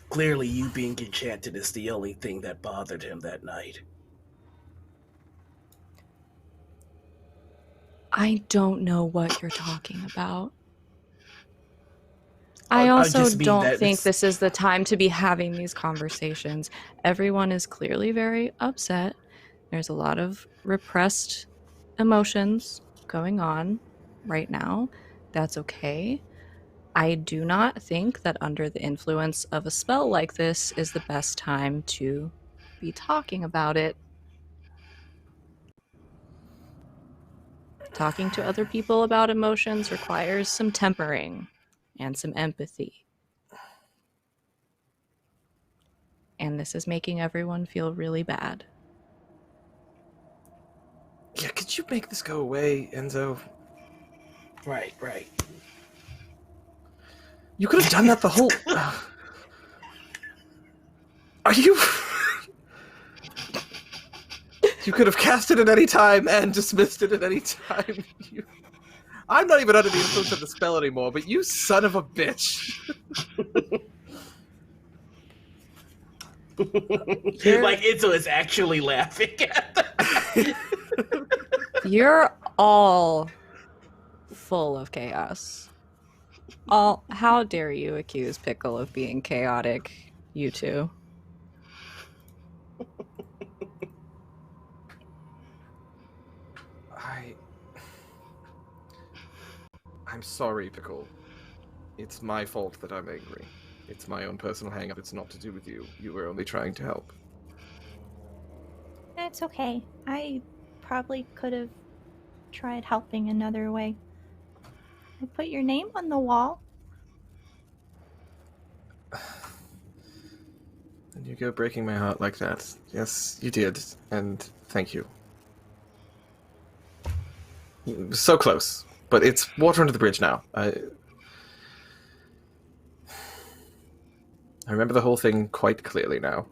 Speaker 4: Clearly, you being enchanted is the only thing that bothered him that night.
Speaker 2: I don't know what you're talking about. I
Speaker 4: I
Speaker 2: also
Speaker 4: just mean
Speaker 2: don't
Speaker 4: that
Speaker 2: think
Speaker 4: it's-
Speaker 2: this is the time to be having these conversations. Everyone is clearly very upset. There's a lot of repressed emotions going on right now. That's okay. I do not think that under the influence of a spell like this is the best time to be talking about it. Talking to other people about emotions requires some tempering and some empathy. And this is making everyone feel really bad.
Speaker 5: Yeah, could you make this go away, Enzo?
Speaker 4: Right.
Speaker 5: You could have done that the whole... Are you... You could have cast it at any time and dismissed it at any time. I'm not even under the influence of the spell anymore, but you son of a bitch.
Speaker 4: Like Enzo is actually laughing at that.
Speaker 2: You're all full of chaos. How dare you accuse Pickle of being chaotic, you two?
Speaker 5: I'm sorry, Pickle. It's my fault that I'm angry. It's my own personal hang-up. It's not to do with you. You were only trying to help.
Speaker 6: It's okay. I probably could have tried helping another way. I put your name on the wall.
Speaker 5: And you go breaking my heart like that. Yes, you did. And thank you. So close. But it's water under the bridge now. I remember the whole thing quite clearly now.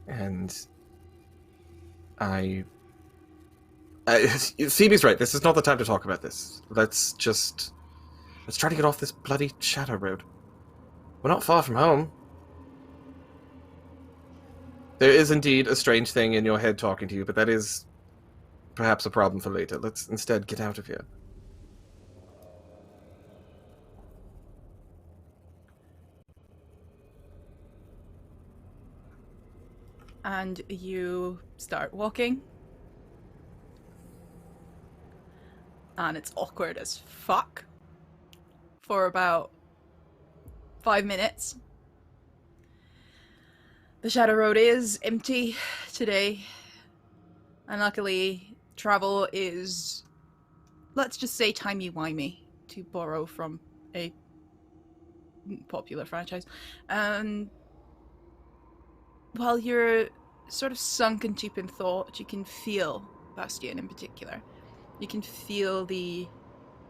Speaker 5: And Phoebe's right. This is not the time to talk about this. Let's try to get off this bloody shadow road. We're not far from home. There is indeed a strange thing in your head talking to you, but that is perhaps a problem for later. Let's instead get out of here.
Speaker 1: And you start walking. And it's awkward as fuck for about 5 minutes. The Shadow Road is empty today. And luckily, travel is, let's just say, timey-wimey, to borrow from a popular franchise. While you're sort of sunk and deep in thought, you can feel Bastion in particular. You can feel the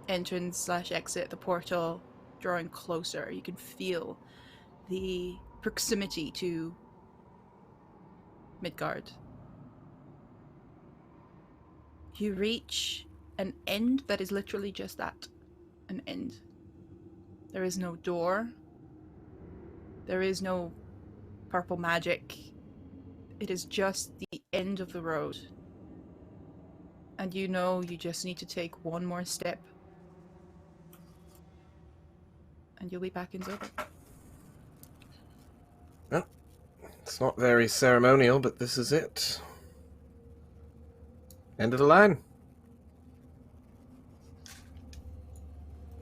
Speaker 1: entrance/exit, the portal, drawing closer. You can feel the proximity to Midgard. You reach an end that is literally just that, an end. There is no door. There is no purple magic. It is just the end of the road. And you know you just need to take one more step. And you'll be back in Zobeck.
Speaker 5: Well, it's not very ceremonial, but this is it. End of the line.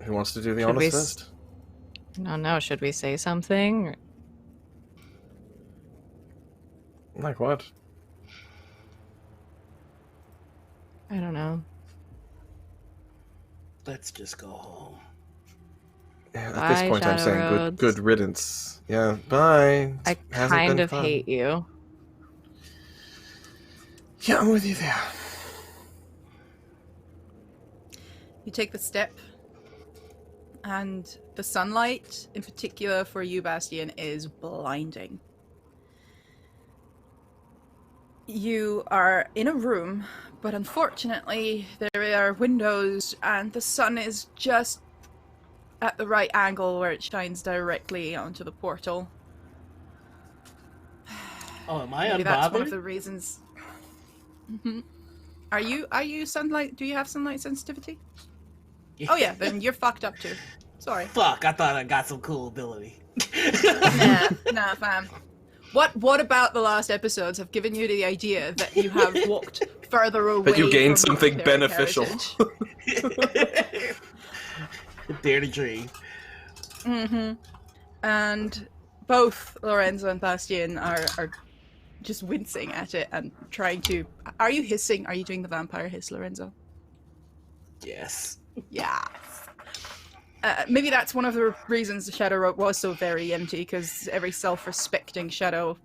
Speaker 5: Who wants to do the honors first?
Speaker 2: No, should we say something?
Speaker 5: Like what?
Speaker 2: I don't know.
Speaker 4: Let's just go home.
Speaker 5: Yeah,
Speaker 2: Bye,
Speaker 5: at this point, I'm
Speaker 2: Shadow
Speaker 5: saying
Speaker 2: Roads.
Speaker 5: good riddance. Yeah, bye.
Speaker 2: I
Speaker 5: Hasn't
Speaker 2: kind
Speaker 5: been
Speaker 2: of
Speaker 5: fun.
Speaker 2: hate you.
Speaker 5: Yeah, I'm with you there.
Speaker 1: You take the step, and the sunlight, in particular for you, Bastion, is blinding. You are in a room, but unfortunately there are windows and the sun is just at the right angle where it shines directly onto the portal.
Speaker 4: Oh, am I
Speaker 1: Maybe that's one of
Speaker 4: unbothered?
Speaker 1: the reasons. Are you sunlight? Do you have sunlight sensitivity? Oh yeah, then you're fucked up too. Sorry.
Speaker 4: Fuck, I thought I got some cool ability.
Speaker 1: Nah, fam. What about the last episodes have given you the idea that you have walked further away?
Speaker 5: But you gained
Speaker 1: from
Speaker 5: something
Speaker 1: military
Speaker 5: beneficial.
Speaker 1: heritage?
Speaker 4: Dare to dream.
Speaker 1: Mm-hmm. And both Lorenzo and Bastion are just wincing at it and trying to... Are you hissing? Are you doing the vampire hiss, Lorenzo?
Speaker 4: Yes.
Speaker 1: Yeah. Maybe that's one of the reasons the Shadow Road was so very empty, because every self-respecting Shadow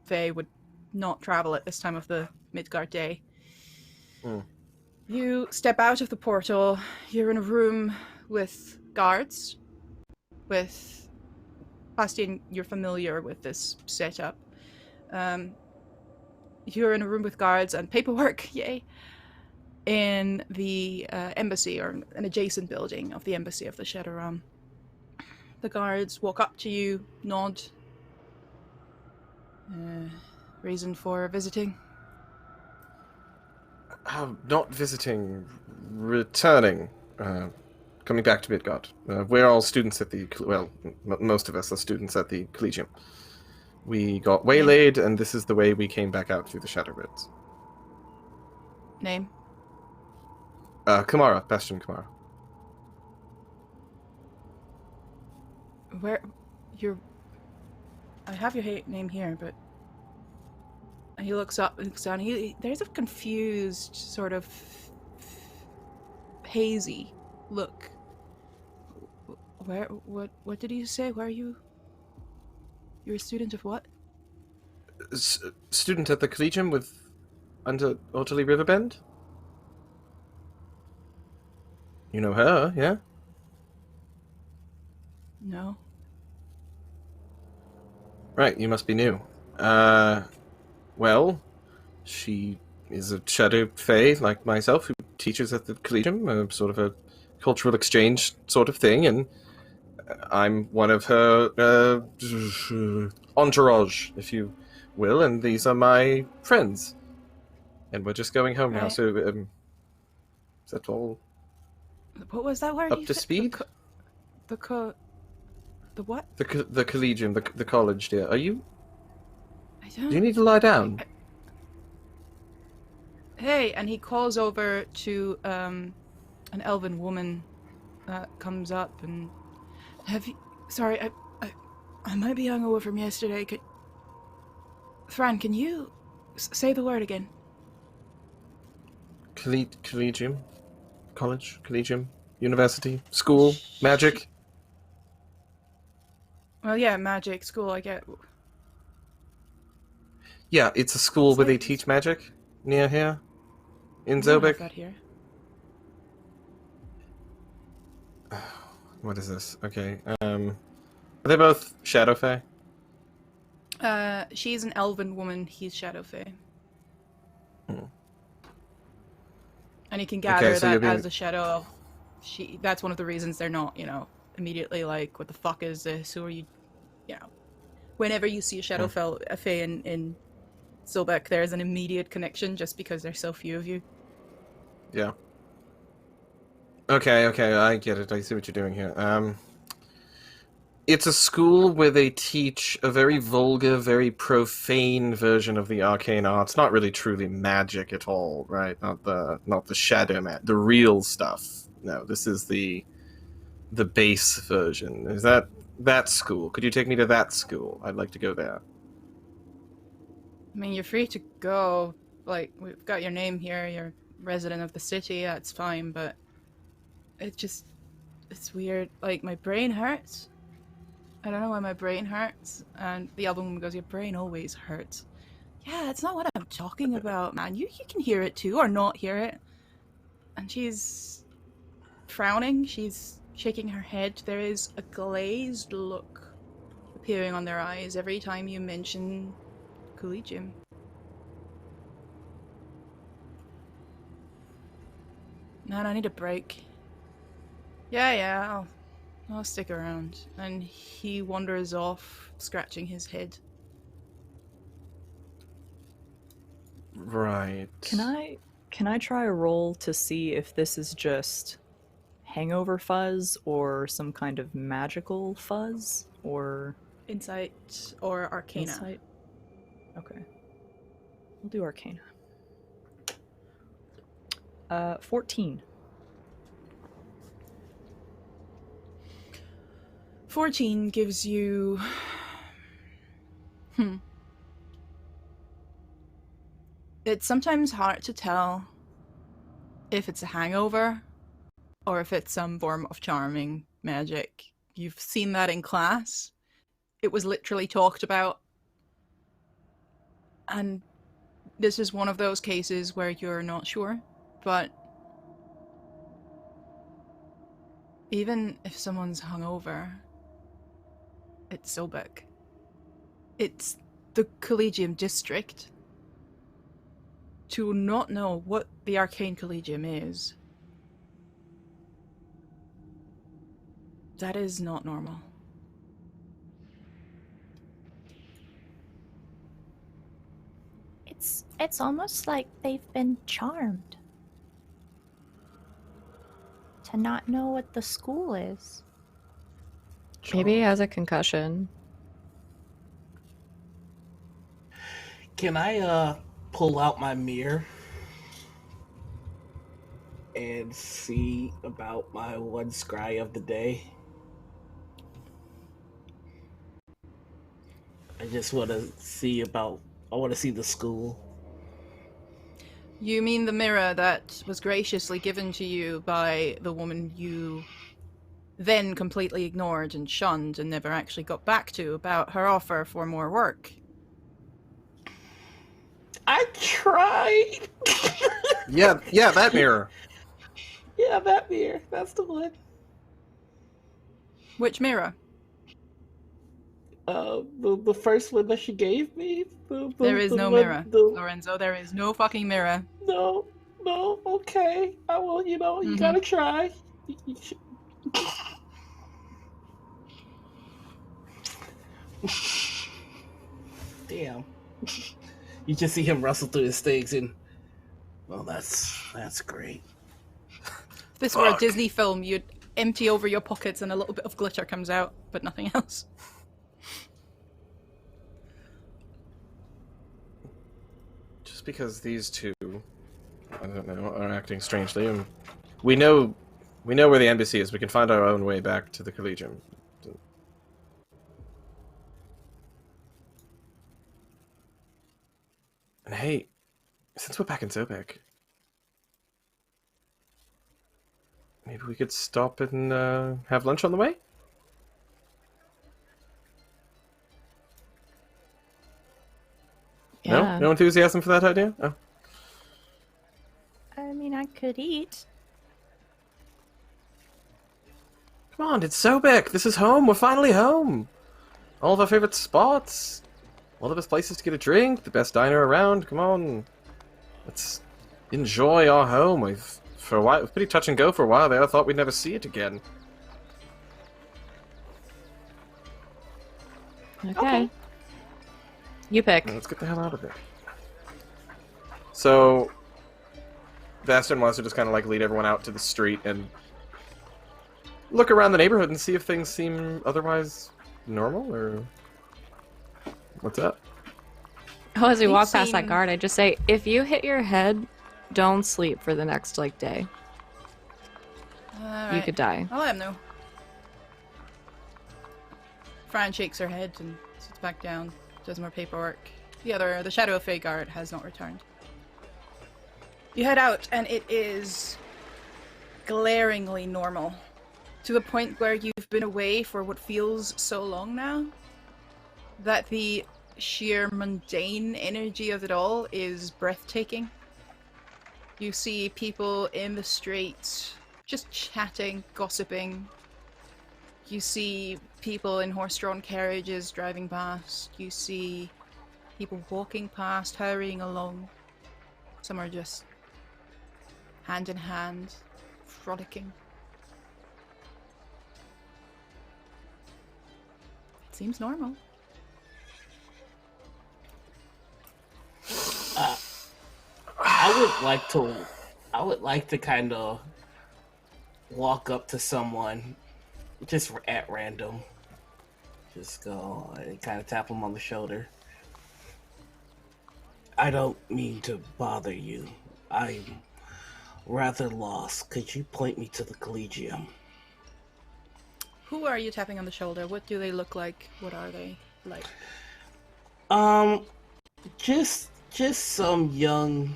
Speaker 1: Fae would not travel at this time of the Midgard day.
Speaker 5: Hmm.
Speaker 1: You step out of the portal, you're in a room with guards, with... Bastion, you're familiar with this setup. You're in a room with guards and paperwork, yay, in the embassy, or an adjacent building of the embassy of the Shadow Realm. The guards walk up to you, nod. Reason for visiting?
Speaker 5: Not visiting, returning. Coming back to Midgard. We're all students at the... Well, most of us are students at the Collegium. We got waylaid, and this is the way we came back out through the Shadow Roads.
Speaker 1: Name?
Speaker 5: Kamara. Bastion Kamara.
Speaker 1: Where... You're... I have your name here, but... He looks up, looks down. There's a confused, sort of... hazy look. What did you say? Where are you? You're a student of what?
Speaker 5: Student at the Collegium under Otterly Riverbend? You know her, yeah?
Speaker 1: No.
Speaker 5: Right, you must be new. Well, she is a Shadow Fae like myself who teaches at the Collegium, sort of a cultural exchange sort of thing, and I'm one of her entourage, if you will, and these are my friends. And we're just going home now,
Speaker 1: Right.
Speaker 5: so is that all
Speaker 1: What was that word?
Speaker 5: up
Speaker 1: you
Speaker 5: to
Speaker 1: said?
Speaker 5: speed?
Speaker 1: The what?
Speaker 5: The Collegium, the college, dear. Are you...
Speaker 1: I don't...
Speaker 5: Do you need to lie down?
Speaker 1: Hey, and he calls over to an elven woman that comes up and... Have you... Sorry, I might be hungover from yesterday. Thran, can you say the word again?
Speaker 5: Collegium? College? Collegium? University? School? Magic?
Speaker 1: Well, yeah, magic school. I get.
Speaker 5: Yeah, it's a school where they
Speaker 1: Say-
Speaker 5: teach magic near here in
Speaker 1: We don't have
Speaker 5: Zobeck.
Speaker 1: that here.
Speaker 5: What is this? Okay. Are they both Shadow Fae?
Speaker 1: She's an elven woman. He's Shadow Fae.
Speaker 5: Hmm.
Speaker 1: And you can gather
Speaker 5: so
Speaker 1: that
Speaker 5: you're being-
Speaker 1: as a shadow. That's one of the reasons they're not, immediately like, what the fuck is this? Who are you? Whenever you see a Shadow Fae in Zobeck, there's an immediate connection just because there's so few of you.
Speaker 5: Yeah. Okay, I get it. I see what you're doing here. It's a school where they teach a very vulgar, very profane version of the arcane arts. Not really truly magic at all, right? Not the shadow the real stuff. No, this is the base version. Is that school? Could you take me to that school? I'd like to go there.
Speaker 1: I mean, you're free to go. Like, we've got your name here. You're resident of the city. That's fine, but it's weird. Like, my brain hurts. I don't know why my brain hurts. And the other woman goes, your brain always hurts. Yeah, that's not what I'm talking about, man. You can hear it too, or not hear it. And she's frowning. She's shaking her head. There is a glazed look appearing on their eyes every time you mention Collegium. Man, I need a break. Yeah, I'll stick around. And he wanders off, scratching his head.
Speaker 5: Right.
Speaker 3: Can I try a roll to see if this is just hangover fuzz or some kind of magical fuzz or
Speaker 1: Insight or Arcana?
Speaker 3: insight? Okay. We'll do Arcana. 14.
Speaker 1: 14 gives you... It's sometimes hard to tell if it's a hangover or if it's some form of charming magic. You've seen that in class. It was literally talked about. And this is one of those cases where you're not sure, but even if someone's hungover, it's Zobeck. It's the Collegium district. To not know what the Arcane Collegium is, that is not normal.
Speaker 6: It's almost like they've been charmed to not know what the school is.
Speaker 2: Maybe he has a concussion.
Speaker 4: Can I pull out my mirror and see about my one scry of the day? I just want to see I want to see the school.
Speaker 1: You mean the mirror that was graciously given to you by the woman you then completely ignored and shunned and never actually got back to about her offer for more work?
Speaker 4: I tried.
Speaker 5: Yeah, that mirror.
Speaker 4: Yeah, that mirror. That's the one.
Speaker 1: Which mirror?
Speaker 4: The first one that she gave me.
Speaker 1: There is no mirror, Lorenzo. There is no fucking mirror.
Speaker 4: No. Okay. I will. You gotta try. Damn. You just see him rustle through his things, and well, that's great.
Speaker 1: If this were a Disney film, you'd empty over your pockets and a little bit of glitter comes out, but nothing else.
Speaker 5: Just because these two, I don't know, are acting strangely, and we know where the embassy is. We can find our own way back to the Collegium. And hey, since we're back in Zobeck, maybe we could stop and have lunch on the way?
Speaker 2: Yeah.
Speaker 5: No? No enthusiasm for that idea? Oh.
Speaker 6: I mean, I could eat.
Speaker 5: Come on, it's Zobeck! This is home! We're finally home! All of our favorite spots! All the best places to get a drink, the best diner around, come on! Let's enjoy our home. For a while, it was pretty touch and go for a while there. I thought we'd never see it again.
Speaker 2: Okay. You pick.
Speaker 5: Let's get the hell out of here. So, Bastion wants to just kind of like lead everyone out to the street and look around the neighborhood and see if things seem otherwise normal, or what's up?
Speaker 2: Oh, as we
Speaker 1: We've
Speaker 2: walk past that
Speaker 1: seen-
Speaker 2: guard, I just say, if you hit your head, don't sleep for the next, like, day. You could die.
Speaker 1: I'll let him know. Fran shakes her head and sits back down, does more paperwork. The Shadow of Fae guard has not returned. You head out, and it is glaringly normal. To the point where you've been away for what feels so long now, that the sheer mundane energy of it all is breathtaking. You see people in the streets just chatting, gossiping. You see people in horse-drawn carriages driving past. You see people walking past, hurrying along. Some are just hand in hand, frolicking. It seems normal.
Speaker 4: I would like to kind of walk up to someone just at random. Just go and kind of tap them on the shoulder. I don't mean to bother you. I'm rather lost. Could you point me to the Collegium?
Speaker 1: Who are you tapping on the shoulder? What do they look like? What are they like?
Speaker 4: Just some young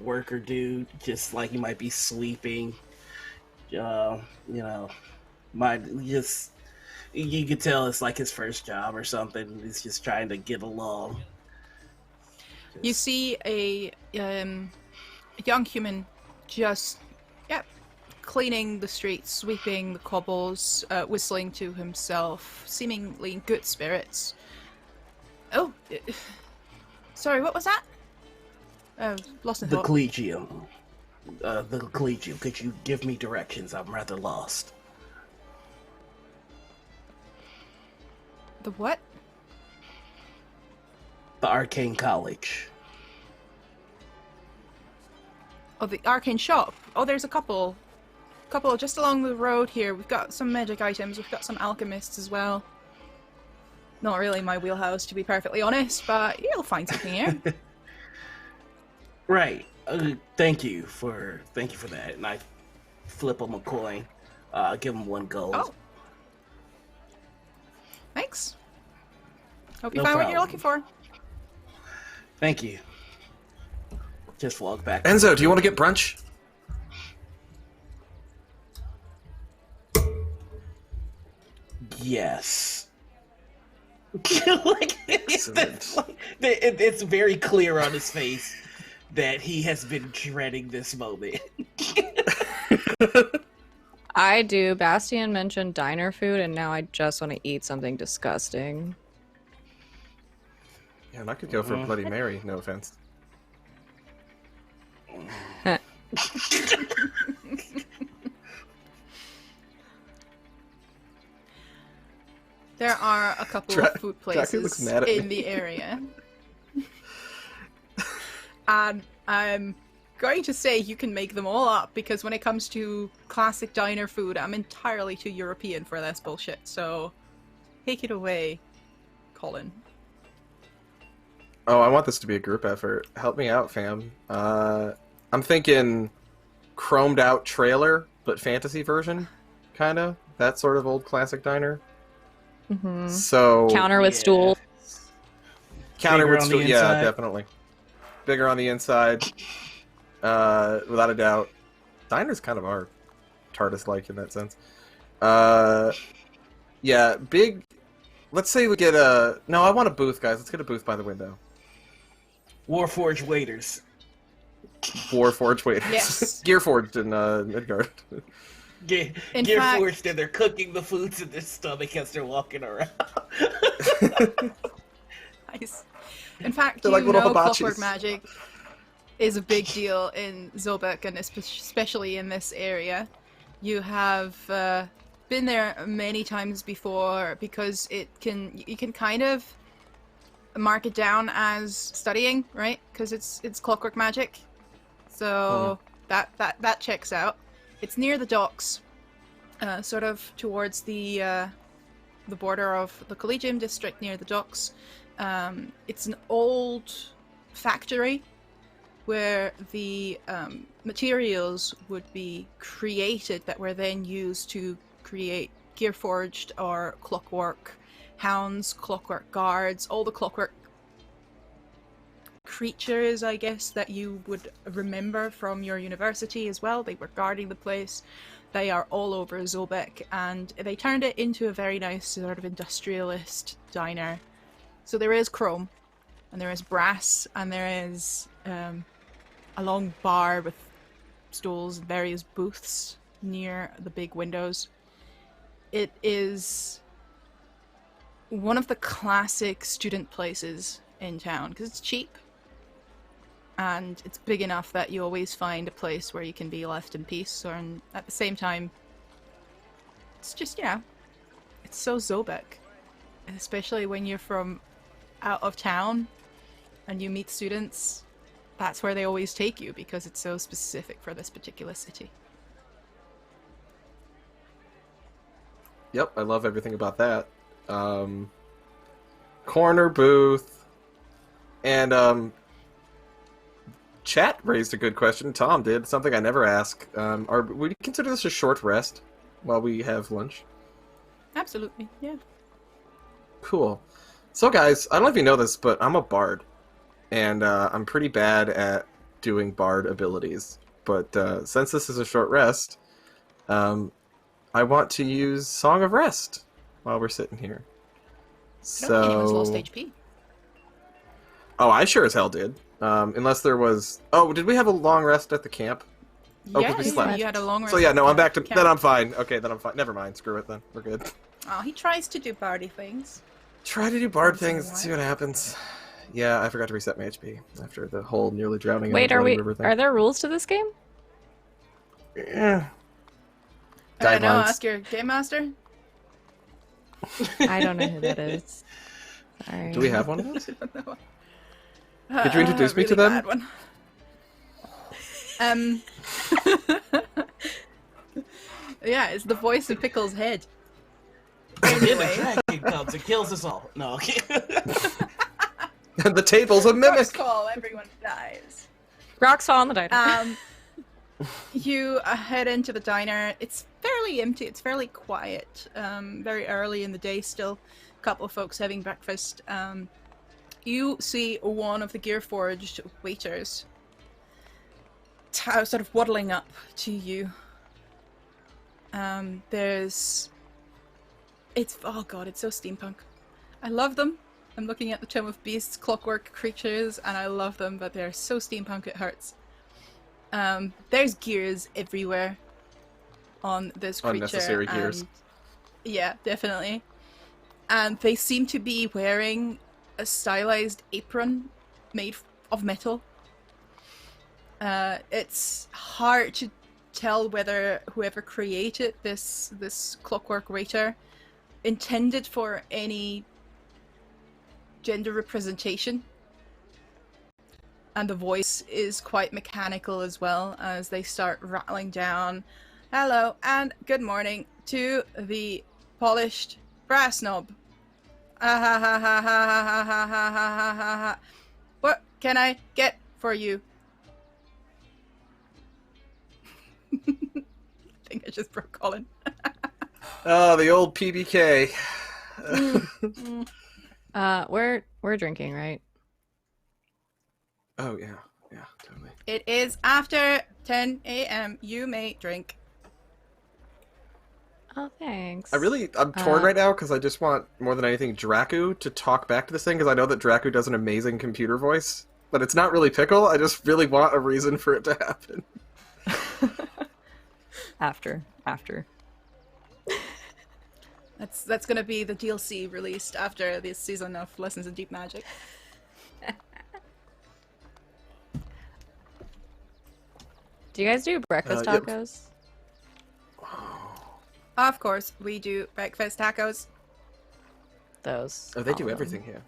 Speaker 4: worker dude, just like he might be sweeping. You could tell it's like his first job or something. He's just trying to get along.
Speaker 1: You see a young human just, cleaning the streets, sweeping the cobbles, whistling to himself, seemingly in good spirits. Oh, sorry, what was that? Lost in
Speaker 4: The
Speaker 1: thought.
Speaker 4: Collegium. The Collegium. Could you give me directions? I'm rather lost.
Speaker 1: The what?
Speaker 4: The Arcane College.
Speaker 1: Oh, the Arcane shop. Oh, there's a couple just along the road here. We've got some magic items. We've got some alchemists as well. Not really my wheelhouse, to be perfectly honest, but you'll find something here.
Speaker 4: Right. Thank you for that. And I flip him a coin. Give him 1 gold.
Speaker 1: Oh. Thanks. Hope you
Speaker 4: No
Speaker 1: find what you're
Speaker 4: problem.
Speaker 1: looking for.
Speaker 4: Thank you. Just walk back.
Speaker 5: Enzo, do you want to get brunch?
Speaker 4: Yes. It's very clear on his face that he has been dreading this moment.
Speaker 2: I do. Bastian mentioned diner food, and now I just want to eat something disgusting.
Speaker 5: Yeah, and I could go for a Bloody Mary, no offense.
Speaker 1: There are a couple of food
Speaker 5: Dracula looks
Speaker 1: places
Speaker 5: mad at
Speaker 1: in
Speaker 5: me.
Speaker 1: the area. And I'm going to say you can make them all up, because when it comes to classic diner food, I'm entirely too European for this bullshit. So, take it away, Colin.
Speaker 5: Oh, I want this to be a group effort. Help me out, fam. I'm thinking chromed out trailer, but fantasy version, kind of. That sort of old classic diner.
Speaker 2: Mm-hmm.
Speaker 5: So
Speaker 2: Counter with
Speaker 4: Yeah.
Speaker 2: stool.
Speaker 5: Counter
Speaker 4: Bigger
Speaker 5: would
Speaker 4: on
Speaker 5: still,
Speaker 4: the
Speaker 5: yeah,
Speaker 4: inside?
Speaker 5: definitely. Bigger on the inside, without a doubt. Diners kind of are TARDIS-like in that sense. Yeah, big. Let's say we get a. No, I want a booth, guys. Let's get a booth by the window.
Speaker 4: Warforged waiters.
Speaker 5: Warforged waiters.
Speaker 1: Yes.
Speaker 5: Gearforged in Midgard.
Speaker 1: In
Speaker 4: Gear
Speaker 1: fact-
Speaker 4: forged, and they're cooking the foods in their stomach as they're walking around.
Speaker 1: Nice. In fact,
Speaker 5: They're
Speaker 1: you
Speaker 5: like little
Speaker 1: know
Speaker 5: hibachis.
Speaker 1: clockwork magic is a big deal in Zobeck, and especially in this area. You have been there many times before because you can kind of mark it down as studying, right? Because it's clockwork magic, so that checks out. It's near the docks, sort of towards the border of the Collegium district near the docks. It's an old factory where the materials would be created that were then used to create gearforged or clockwork hounds, clockwork guards, all the clockwork creatures, I guess, that you would remember from your university as well. They were guarding the place. They are all over Zobeck, and they turned it into a very nice sort of industrialist diner. So there is chrome, and there is brass, and there is a long bar with stools and various booths near the big windows. It is one of the classic student places in town because it's cheap and it's big enough that you always find a place where you can be left in peace, and at the same time it's just, it's so Zobeck, especially when you're from out of town and you meet students. That's where they always take you because it's so specific for this particular city.
Speaker 5: Yep, I love everything about that. Corner booth. And chat raised a good question. Tom did, something I never ask. Would you consider this a short rest while we have lunch?
Speaker 1: Absolutely, yeah.
Speaker 5: Cool. So guys, I don't know if you know this, but I'm a bard. And I'm pretty bad at doing bard abilities. But since this is a short rest, I want to use Song of Rest while we're sitting here.
Speaker 1: I don't think anyone's lost
Speaker 5: So...
Speaker 1: HP.
Speaker 5: Oh, I sure as hell did. Unless there was... Oh, did we have a long rest at the camp? Oh, 'cause we slept.
Speaker 1: You had a long rest.
Speaker 5: So yeah, no, I'm back to...
Speaker 1: camp.
Speaker 5: Then I'm fine. Okay, then I'm fine. Never mind. Screw it then. We're good.
Speaker 1: Oh, he tries to do bardy things.
Speaker 5: Try to do bard
Speaker 1: Once in a
Speaker 5: things and see
Speaker 1: while.
Speaker 5: what happens. Yeah, I forgot to reset my HP after the whole nearly drowning in
Speaker 2: Wait,
Speaker 5: the
Speaker 2: are
Speaker 5: bloody river thing.
Speaker 2: Are there rules to this game?
Speaker 5: Yeah.
Speaker 1: I don't know,
Speaker 5: Guidelines.
Speaker 1: ask your game master.
Speaker 2: I don't know who that is. Sorry.
Speaker 5: Do we have one of those?
Speaker 1: I don't know.
Speaker 5: Could you introduce me to
Speaker 1: really
Speaker 5: them?
Speaker 1: bad one. Yeah, it's the voice in Pickle's head.
Speaker 4: And then the
Speaker 1: Anyway,
Speaker 4: dragon comes and kills us all. No, okay.
Speaker 5: The table's a mimic!
Speaker 1: first call, everyone dies.
Speaker 2: Rocks fall on the diner.
Speaker 1: You head into the diner. It's fairly empty. It's fairly quiet. Very early in the day still. A couple of folks having breakfast. You see one of the Gearforged waiters sort of waddling up to you. Oh god, it's so steampunk. I love them. I'm looking at the Tome of Beasts clockwork creatures and I love them, but they're so steampunk it hurts. There's gears everywhere on this creature.
Speaker 5: Unnecessary gears.
Speaker 1: and- Yeah, definitely. And they seem to be wearing a stylized apron made of metal. It's hard to tell whether whoever created this clockwork waiter intended for any gender representation. And the voice is quite mechanical as well as they start rattling down. Hello and good morning to the polished brass knob. What can I get for you? I think I just broke Colin.
Speaker 5: Oh, the old PBK.
Speaker 2: We're drinking, right?
Speaker 5: Oh yeah, totally.
Speaker 1: It is after 10 a.m. You may drink.
Speaker 2: Oh, thanks.
Speaker 5: I'm torn right now because I just want more than anything Draku to talk back to this thing because I know that Draku does an amazing computer voice, but it's not really Pickle. I just really want a reason for it to happen.
Speaker 3: After.
Speaker 1: That's gonna be the DLC released after this season of Lessons in Deep Magic.
Speaker 2: Do you guys do breakfast
Speaker 5: Yep.
Speaker 2: tacos?
Speaker 1: Of course, we do breakfast tacos.
Speaker 2: Those.
Speaker 5: Oh, they
Speaker 2: all
Speaker 5: do
Speaker 2: of them.
Speaker 5: everything here.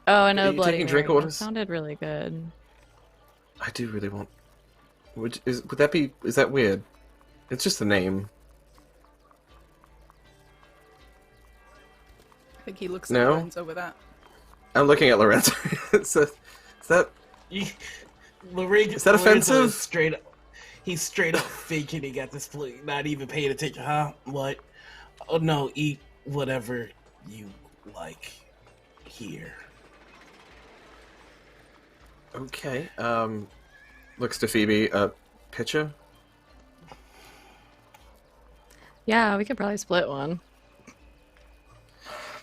Speaker 2: Oh, and
Speaker 5: Are
Speaker 2: no
Speaker 5: you
Speaker 2: Bloody
Speaker 5: taking
Speaker 2: Mary.
Speaker 5: drink
Speaker 2: That
Speaker 5: orders?
Speaker 2: sounded really good.
Speaker 5: I do really want. Is that weird? It's just the name.
Speaker 1: I think he looks
Speaker 5: No.
Speaker 1: at Lorenzo with that.
Speaker 5: I'm looking at Lorenzo. Is that
Speaker 4: Lorenzo,
Speaker 5: Is that offensive?
Speaker 4: He's straight up faking he got this plate, not even paying attention. Huh? What? Oh no, eat whatever you like here.
Speaker 5: okay? Looks to Phoebe. Pitcher.
Speaker 2: Yeah, we could probably split one.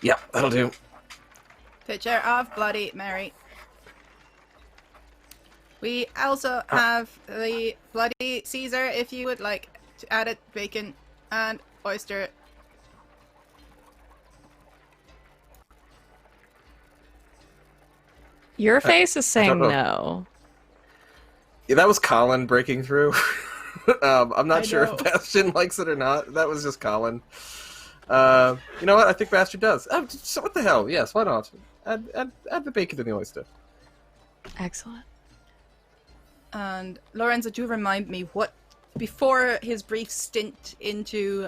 Speaker 5: Yep, that'll do.
Speaker 1: Picture of Bloody Mary. We also have the Bloody Caesar if you would like to add it, bacon and oyster.
Speaker 2: Your face is saying
Speaker 5: know.
Speaker 2: no.
Speaker 5: Yeah, that was Colin breaking through. I'm not
Speaker 1: I
Speaker 5: sure
Speaker 1: know.
Speaker 5: if Bastion likes it or not. That was just Colin. You know what? I think Bastion does. So what the hell? Yes, why not? Add the bacon and the oyster.
Speaker 2: Excellent.
Speaker 1: And Lorenzo, do remind me what, before his brief stint into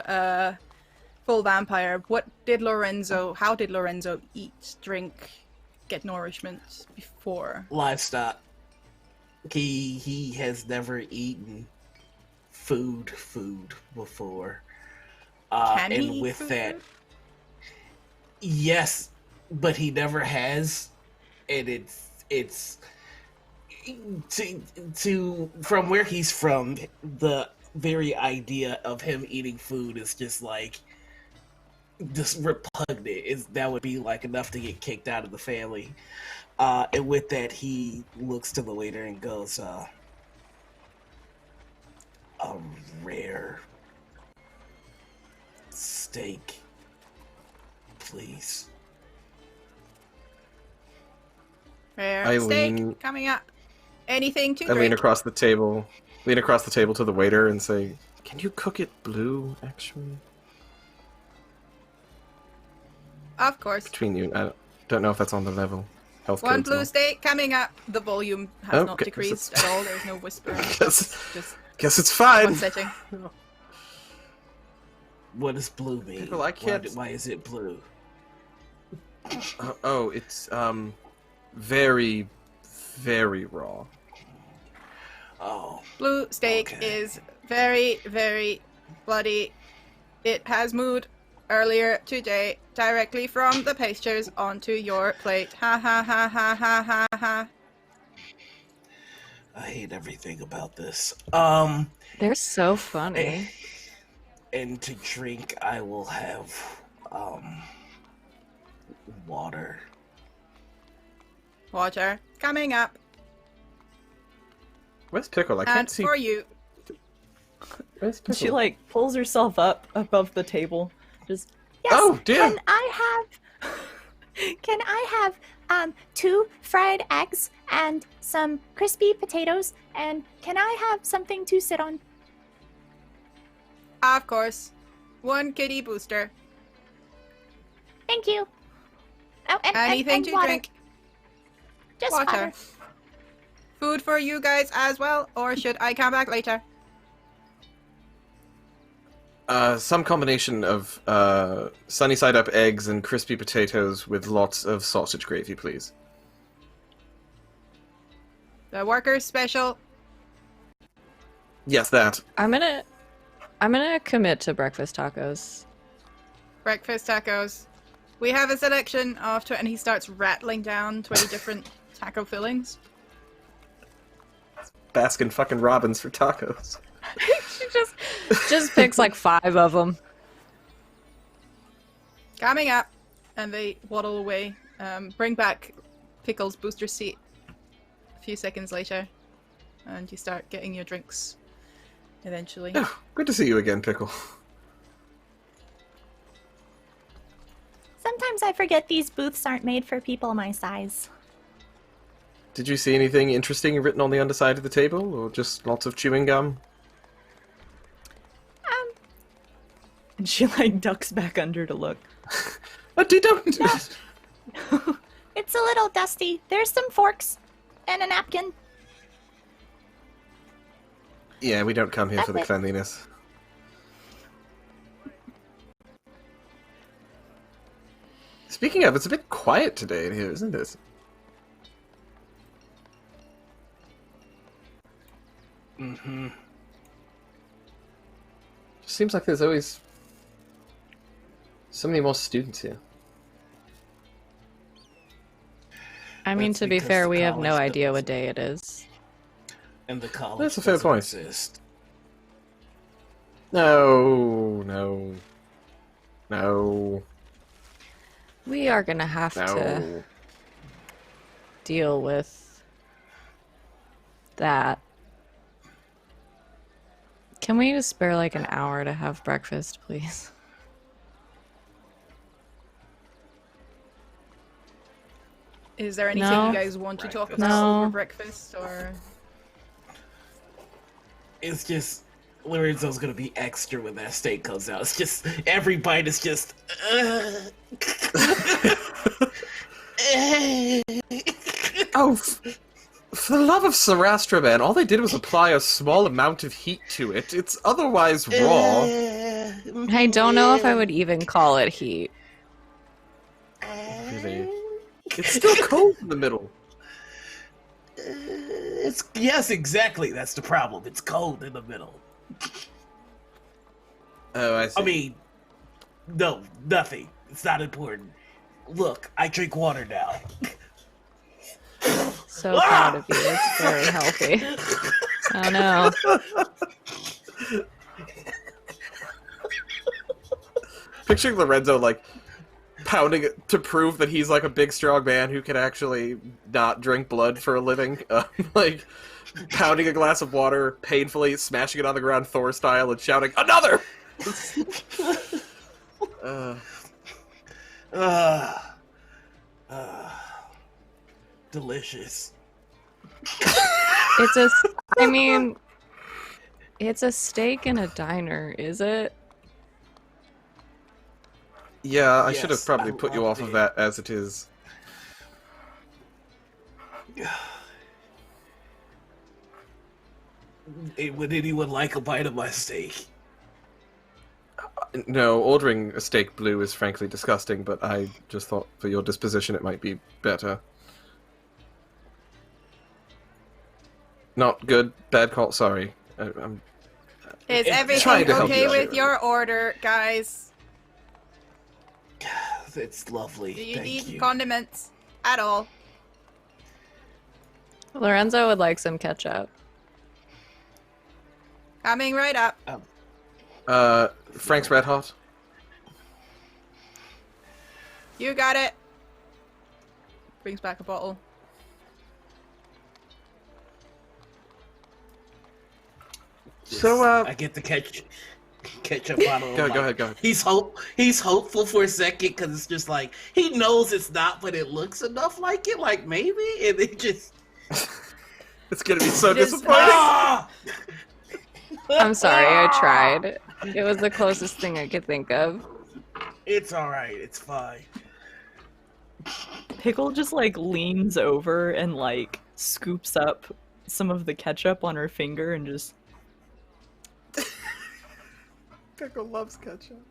Speaker 1: full vampire, how did Lorenzo eat, drink, get nourishment before?
Speaker 4: Livestock. He has never eaten food before.
Speaker 1: Can he
Speaker 4: and
Speaker 1: eat
Speaker 4: with
Speaker 1: food?
Speaker 4: that, yes, but he never has, and it's to from where he's from, the very idea of him eating food is just repugnant. That would be like enough to get kicked out of the family. And with that, he looks to the waiter and goes, a rare steak, please.
Speaker 1: Rare
Speaker 5: I
Speaker 1: steak
Speaker 5: lean-
Speaker 1: coming up. Anything to
Speaker 5: I lean
Speaker 1: drink?
Speaker 5: across the table to the waiter and say, "Can you cook it blue, actually?"
Speaker 1: Of course.
Speaker 5: Between you, I don't know if that's on the level. Health
Speaker 1: One
Speaker 5: code's
Speaker 1: blue
Speaker 5: on.
Speaker 1: steak coming up. The volume has not
Speaker 5: Okay,
Speaker 1: decreased
Speaker 5: so-
Speaker 1: at all. There's no whispering.
Speaker 5: Guess,
Speaker 1: Just
Speaker 5: guess it's fine.
Speaker 1: one setting.
Speaker 4: What does blue mean?
Speaker 5: Well, I can't-
Speaker 4: Why is it blue?
Speaker 5: It's very, very raw.
Speaker 4: Oh,
Speaker 1: Blue steak
Speaker 4: Okay.
Speaker 1: is very, very bloody. It has moved earlier today directly from the pastures onto your plate. Ha ha ha ha ha ha ha.
Speaker 4: I hate everything about this.
Speaker 2: They're so funny.
Speaker 4: And to drink, I will have water.
Speaker 1: Water coming up.
Speaker 5: Where's Pickle? I can't
Speaker 1: And
Speaker 5: see.
Speaker 1: for you.
Speaker 5: Where's Pickle?
Speaker 3: She pulls herself up above the table. Just
Speaker 6: Yes.
Speaker 5: Oh, dear.
Speaker 6: Can I have 2 fried eggs and some crispy potatoes, and can I have something to sit on?
Speaker 1: Of course. One kitty booster.
Speaker 6: Thank you. Oh,
Speaker 1: Anything
Speaker 6: and
Speaker 1: to
Speaker 6: water.
Speaker 1: drink.
Speaker 6: Just
Speaker 1: Water.
Speaker 6: water.
Speaker 1: Food for you guys as well, or should I come back later?
Speaker 5: Some combination of sunny side up eggs and crispy potatoes with lots of sausage gravy, please.
Speaker 1: The workers special.
Speaker 5: Yes, that.
Speaker 2: I'm gonna commit to breakfast tacos.
Speaker 1: Breakfast tacos. We have a selection of and he starts rattling down 20 different taco fillings.
Speaker 5: Baskin fucking Robbins for tacos.
Speaker 2: She just picks like 5 of them.
Speaker 1: Coming up, and they waddle away. Bring back Pickle's booster seat a few seconds later, and you start getting your drinks eventually.
Speaker 5: Oh, good to see you again, Pickle.
Speaker 6: Sometimes I forget these booths aren't made for people my size.
Speaker 5: Did you see anything interesting written on the underside of the table, or just lots of chewing gum?
Speaker 3: And she like ducks back under to look.
Speaker 5: Don't.
Speaker 6: It's a little dusty. There's some forks and a napkin.
Speaker 5: Yeah, we don't come here for the
Speaker 6: That's it.
Speaker 5: cleanliness. Speaking of, it's a bit quiet today in here, isn't it?
Speaker 4: Mm-hmm.
Speaker 5: Seems like there's always so many more students here.
Speaker 2: I mean,
Speaker 4: That's
Speaker 2: to be
Speaker 4: because
Speaker 2: fair,
Speaker 4: the
Speaker 2: we have no
Speaker 4: college
Speaker 2: idea what
Speaker 4: doesn't-
Speaker 2: day it is.
Speaker 4: And the college
Speaker 5: That's a fair
Speaker 4: doesn't
Speaker 5: point.
Speaker 4: exist.
Speaker 5: No.
Speaker 2: We are gonna have to deal with that. Can we just spare like an hour to have breakfast, please?
Speaker 1: Is there anything
Speaker 2: No.
Speaker 1: you guys want to talk
Speaker 4: Breakfast.
Speaker 1: about
Speaker 2: No.
Speaker 1: over breakfast, or?
Speaker 4: It's just Lorenzo's gonna be extra when that steak comes out. It's just every bite is just.
Speaker 5: Oh, for the love of Sarastra, man, all they did was apply a small amount of heat to it. It's otherwise raw.
Speaker 2: I don't know if I would even call it heat.
Speaker 5: Really. It's still cold in the middle.
Speaker 4: It's yes, exactly. That's the problem. It's cold in the middle.
Speaker 5: Oh, I see.
Speaker 4: I mean, no, nothing. It's not important. Look, I drink water now.
Speaker 2: So proud of you. It's very healthy. Oh no.
Speaker 5: Picturing Lorenzo, like, pounding it to prove that he's, like, a big, strong man who can actually not drink blood for a living. Like, pounding a glass of water, painfully smashing it on the ground Thor style, and shouting, "Another!"
Speaker 4: Delicious.
Speaker 2: I mean, it's a steak in a diner, is it?
Speaker 5: Yeah, I should have
Speaker 4: Yes,
Speaker 5: probably
Speaker 4: I
Speaker 5: put you off
Speaker 4: loved
Speaker 5: of
Speaker 4: it.
Speaker 5: that as it is.
Speaker 4: Would anyone like a bite of my steak?
Speaker 5: No, ordering a steak blue is frankly disgusting, but I just thought for your disposition it might be better. Not good, bad call, sorry. I'm
Speaker 1: Is
Speaker 4: Trying
Speaker 1: everything
Speaker 5: to help
Speaker 1: okay
Speaker 5: you out
Speaker 1: with
Speaker 5: here.
Speaker 1: your order, guys?
Speaker 4: It's lovely.
Speaker 1: Do you
Speaker 4: Thank
Speaker 1: need
Speaker 4: you.
Speaker 1: condiments at all?
Speaker 2: Lorenzo would like some ketchup.
Speaker 1: Coming right up.
Speaker 5: Frank's Red Hot.
Speaker 1: You got it. Brings back a bottle.
Speaker 5: So,
Speaker 4: I get the ketchup bottle.
Speaker 5: go ahead.
Speaker 4: He's hopeful for a second because it's just like he knows it's not, but it looks enough like it. Like maybe, and it just.
Speaker 5: It's gonna be so
Speaker 1: Just-
Speaker 5: disappointing.
Speaker 4: Ah!
Speaker 2: I'm sorry, I tried. It was the closest thing I could think of.
Speaker 4: It's all right. It's fine.
Speaker 3: Pickle just like leans over and like scoops up some of the ketchup on her finger and just
Speaker 5: Pickle loves ketchup.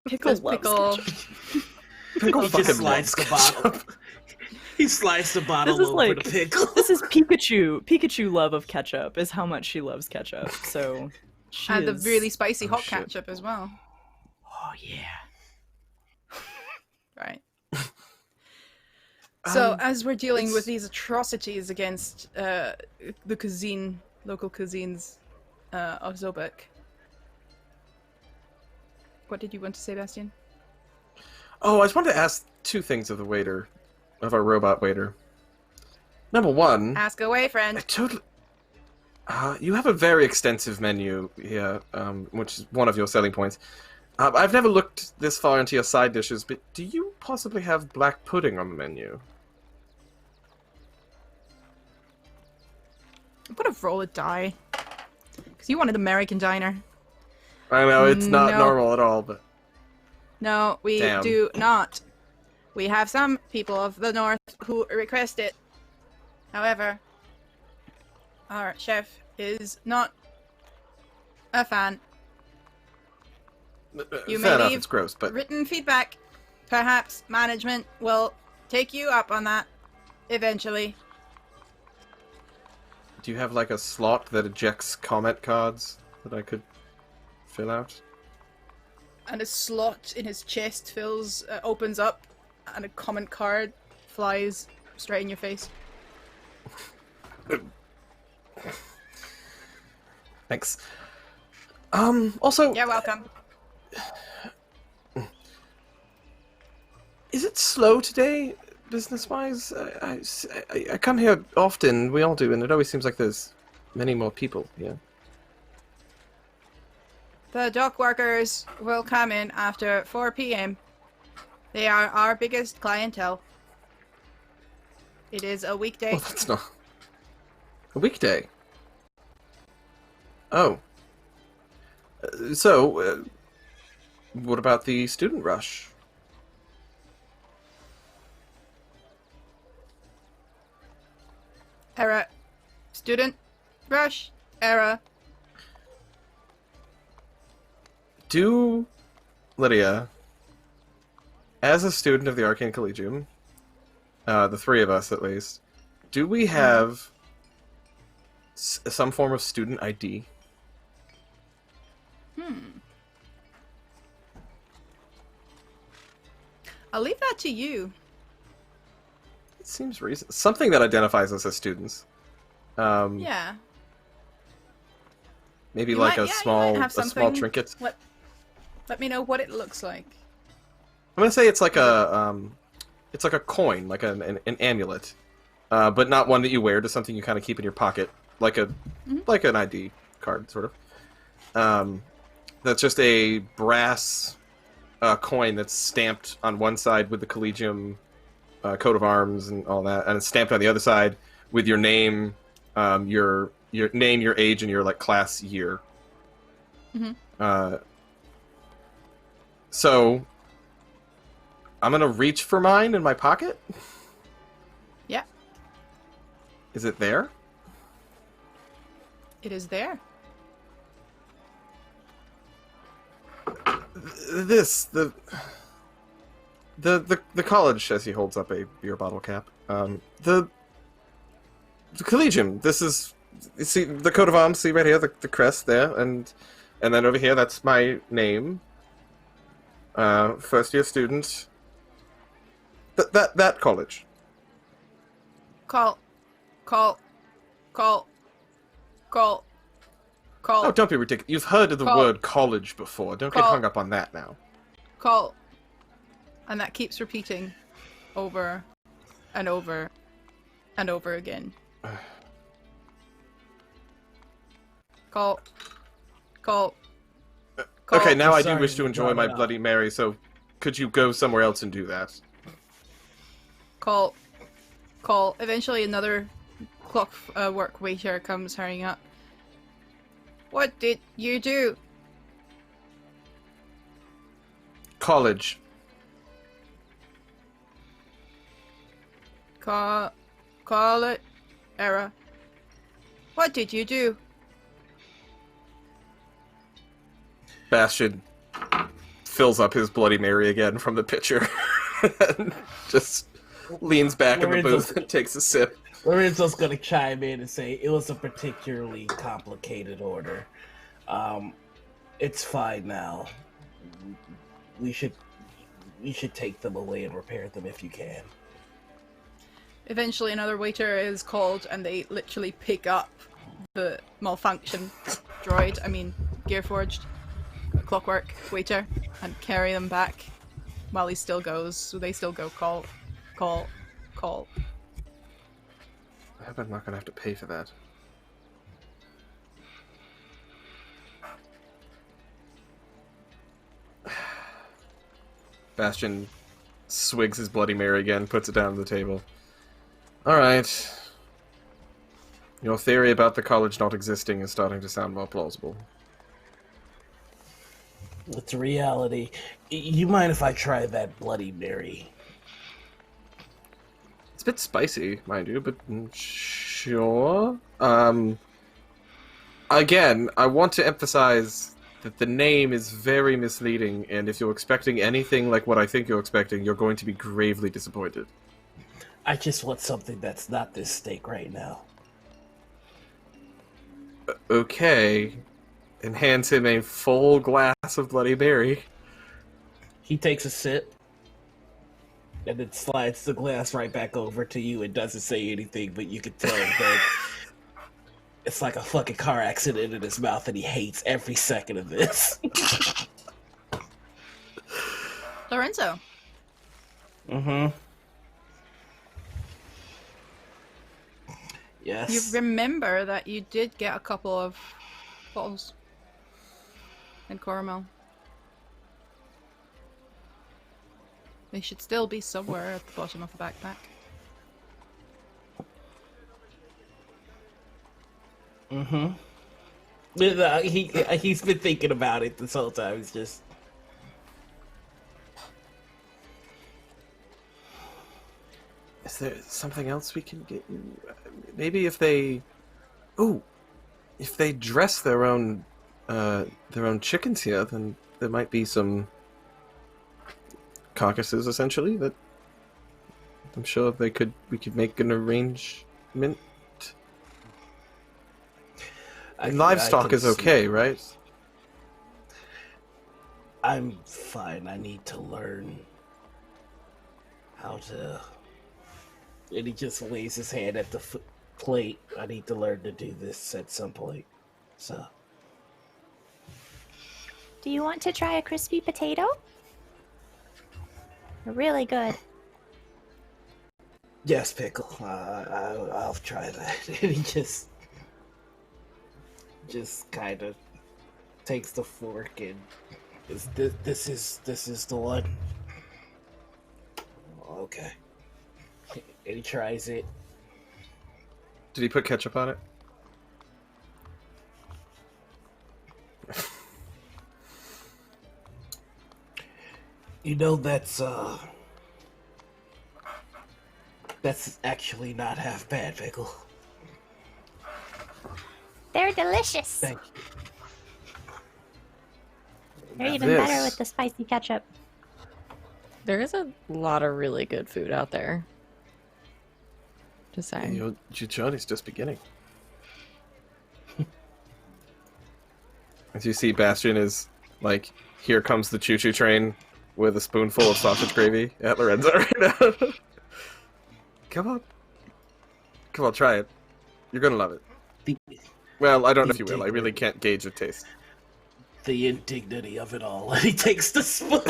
Speaker 3: Pickle
Speaker 1: Because
Speaker 3: loves
Speaker 1: Pickle-
Speaker 3: ketchup.
Speaker 5: Pickle
Speaker 4: He
Speaker 5: fucking
Speaker 4: just sliced the
Speaker 5: loves
Speaker 4: bottle.
Speaker 5: ketchup.
Speaker 4: He sliced the bottle
Speaker 3: This is
Speaker 4: over
Speaker 3: like-
Speaker 4: the pickle.
Speaker 3: This is Pikachu. Pikachu love of ketchup is how much she loves ketchup. So she
Speaker 1: And the
Speaker 3: is...
Speaker 1: really spicy
Speaker 5: Oh,
Speaker 1: hot
Speaker 5: shit.
Speaker 1: ketchup as well.
Speaker 3: Oh yeah.
Speaker 1: Right. So,
Speaker 5: Um,
Speaker 1: as we're dealing with
Speaker 5: it's-
Speaker 1: these atrocities against the local cuisines of Zobeck, what did you want to say, Bastian?
Speaker 5: Oh, I just wanted to ask two things of the waiter, of our robot waiter. Number one,
Speaker 1: Ask away,
Speaker 5: I
Speaker 1: friend.
Speaker 5: totally. You have a very extensive menu here, which is one of your selling points. I've never looked this far into your side dishes, but do you possibly have black pudding on the menu?
Speaker 1: I'm gonna roll a die. Because you wanted American diner.
Speaker 5: I know, it's not
Speaker 1: No.
Speaker 5: normal at all, but...
Speaker 1: No, we
Speaker 5: Damn.
Speaker 1: do not. We have some people of the north who request it. However, our chef is not a fan. You may
Speaker 5: fair enough,
Speaker 1: leave
Speaker 5: it's gross, but...
Speaker 1: Written feedback. Perhaps management will take you up on that eventually.
Speaker 5: Do you have, like, a slot that ejects comment cards that I could fill out?
Speaker 1: And a slot in his chest opens up, and a comment card flies straight in your face.
Speaker 5: Thanks. Also...
Speaker 1: You're welcome.
Speaker 5: Is it slow today, business-wise? I come here often, we all do, and it always seems like there's many more people here.
Speaker 1: The dock workers will come in after 4 p.m. They are our biggest clientele. It is a weekday.
Speaker 5: Oh, that's not... A weekday? Oh. So, what about the student rush?
Speaker 1: Error. Student. Rush. Error.
Speaker 5: Do, Lydia, as a student of the Arcane Collegium, the three of us at least, do we have some form of student ID?
Speaker 1: I'll leave that to you.
Speaker 5: It seems reasonable. Something that identifies us as students.
Speaker 1: Yeah.
Speaker 5: Maybe
Speaker 1: You
Speaker 5: like
Speaker 1: might-
Speaker 5: a
Speaker 1: yeah, you
Speaker 5: small
Speaker 1: might have
Speaker 5: small
Speaker 1: something.
Speaker 5: trinket.
Speaker 1: Let me know what it looks like.
Speaker 5: I'm gonna say it's like a coin, like an amulet, but not one that you wear. Just something you kind of keep in your pocket, like like an ID card, sort of. That's just a brass coin that's stamped on one side with the Collegium coat of arms and all that, and it's stamped on the other side with your name, your name, your age, and your like class year. So, I'm gonna reach for mine in my pocket.
Speaker 1: Yeah.
Speaker 5: Is it there?
Speaker 1: It is there.
Speaker 5: The college, as he holds up a beer bottle cap. The Collegium. This is, you see the coat of arms. See right here, the crest there, and then over here, that's my name. First year student. That college.
Speaker 1: Call.
Speaker 5: Oh, don't be ridiculous. You've heard of the
Speaker 1: Call.
Speaker 5: word college before. Don't get
Speaker 1: Call.
Speaker 5: hung up on that now.
Speaker 1: Call. And that keeps repeating over and over and over again. Call.
Speaker 5: Okay, now I do
Speaker 4: Sorry
Speaker 5: wish to
Speaker 4: to
Speaker 5: enjoy
Speaker 4: draw
Speaker 5: my
Speaker 4: it out.
Speaker 5: Bloody Mary, so could you go somewhere else and do that?
Speaker 1: Call. Eventually another clockwork waiter comes hurrying up. What did you do?
Speaker 5: College.
Speaker 1: Call it. Error. What did you do?
Speaker 5: Bastion fills up his Bloody Mary again from the pitcher and just leans back in the booth and takes a sip.
Speaker 4: Lorenzo's gonna chime in and say it was a particularly complicated order. It's fine now. We should you should take them away and repair them if you can.
Speaker 1: Eventually another waiter is called and they literally pick up the malfunction Gearforged clockwork waiter and carry them back while he still goes, so they still go call.
Speaker 5: I hope I'm not gonna have to pay for that. Bastion swigs his Bloody Mary again, puts it down on the table. Alright. Your theory about the college not existing is starting to sound more plausible.
Speaker 4: It's reality. You mind if I try that Bloody Mary?
Speaker 5: It's a bit spicy, mind you, but sure. Again, I want to emphasize that the name is very misleading, and if you're expecting anything like what I think you're expecting, you're going to be gravely disappointed.
Speaker 4: I just want something that's not this steak right now.
Speaker 5: Okay. And hands him a full glass of Bloody Mary.
Speaker 4: He takes a sip, and then slides the glass right back over to you and doesn't say anything, but you can tell that it's like a fucking car accident in his mouth and he hates every second of this.
Speaker 1: Lorenzo.
Speaker 4: Mm-hmm. Yes.
Speaker 1: You remember that you did get a couple of bottles in Coromel. They should still be somewhere at the bottom of the backpack.
Speaker 4: Mm-hmm. He's been thinking about it this whole time. He's just...
Speaker 5: Is there something else we can get you? Maybe if they... Ooh! If they dress their own chickens here, then there might be some carcasses, essentially, that I'm sure we could make an arrangement. And livestock is okay, right?
Speaker 4: I'm fine. I need to learn how to... And he just lays his hand at the plate. I need to learn to do this at some point. So...
Speaker 6: Do you want to try a crispy potato? They're really good.
Speaker 4: Yes, Pickle. I'll try that. And he just kind of takes the fork and this is the one. Okay. And he tries it.
Speaker 5: Did he put ketchup on it?
Speaker 4: You know, that's actually not half bad, Pickle.
Speaker 6: They're delicious.
Speaker 4: Thank you.
Speaker 6: They're
Speaker 5: Now
Speaker 6: even better with the spicy ketchup.
Speaker 2: There is a lot of really good food out there. Just saying.
Speaker 5: Your journey's just beginning. As you see, Bastion is like, here comes the choo-choo train with a spoonful of sausage gravy at Lorenzo right now. Come on, try it. You're gonna love it. Well, I don't know if you will. I really can't gauge the taste.
Speaker 4: The indignity of it all. And he takes the spoon.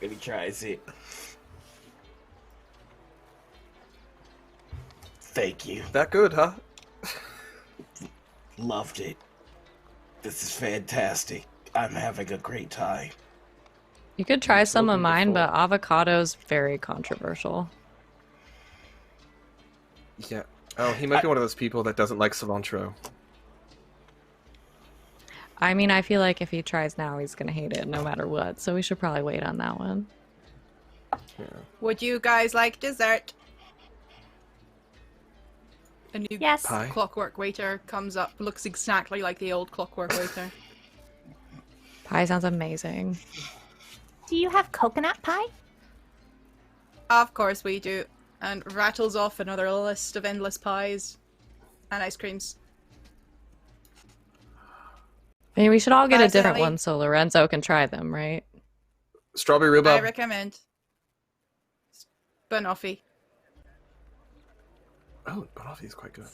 Speaker 4: And he tries it. Thank you.
Speaker 5: That good, huh?
Speaker 4: Loved it. This is fantastic. I'm having a great time.
Speaker 2: You could try some of mine,
Speaker 5: before.
Speaker 2: but avocado's very controversial.
Speaker 5: Yeah. Oh, he might be one of those people that doesn't like cilantro.
Speaker 2: I mean, I feel like if he tries now, he's gonna hate it no matter what, so we should probably wait on that one.
Speaker 5: Yeah.
Speaker 1: Would you guys like dessert? A new
Speaker 6: Yes.
Speaker 5: Pie.
Speaker 1: clockwork waiter comes up, looks exactly like the old clockwork waiter.
Speaker 2: Pie sounds amazing.
Speaker 6: Do you have coconut pie?
Speaker 1: Of course we do. And rattles off another list of endless pies and ice creams.
Speaker 2: I mean, we should all get a different
Speaker 1: Personally-
Speaker 2: one so Lorenzo can try them, right?
Speaker 5: Strawberry
Speaker 1: I
Speaker 5: rhubarb.
Speaker 1: recommend banoffee.
Speaker 5: Oh, banoffee is quite good.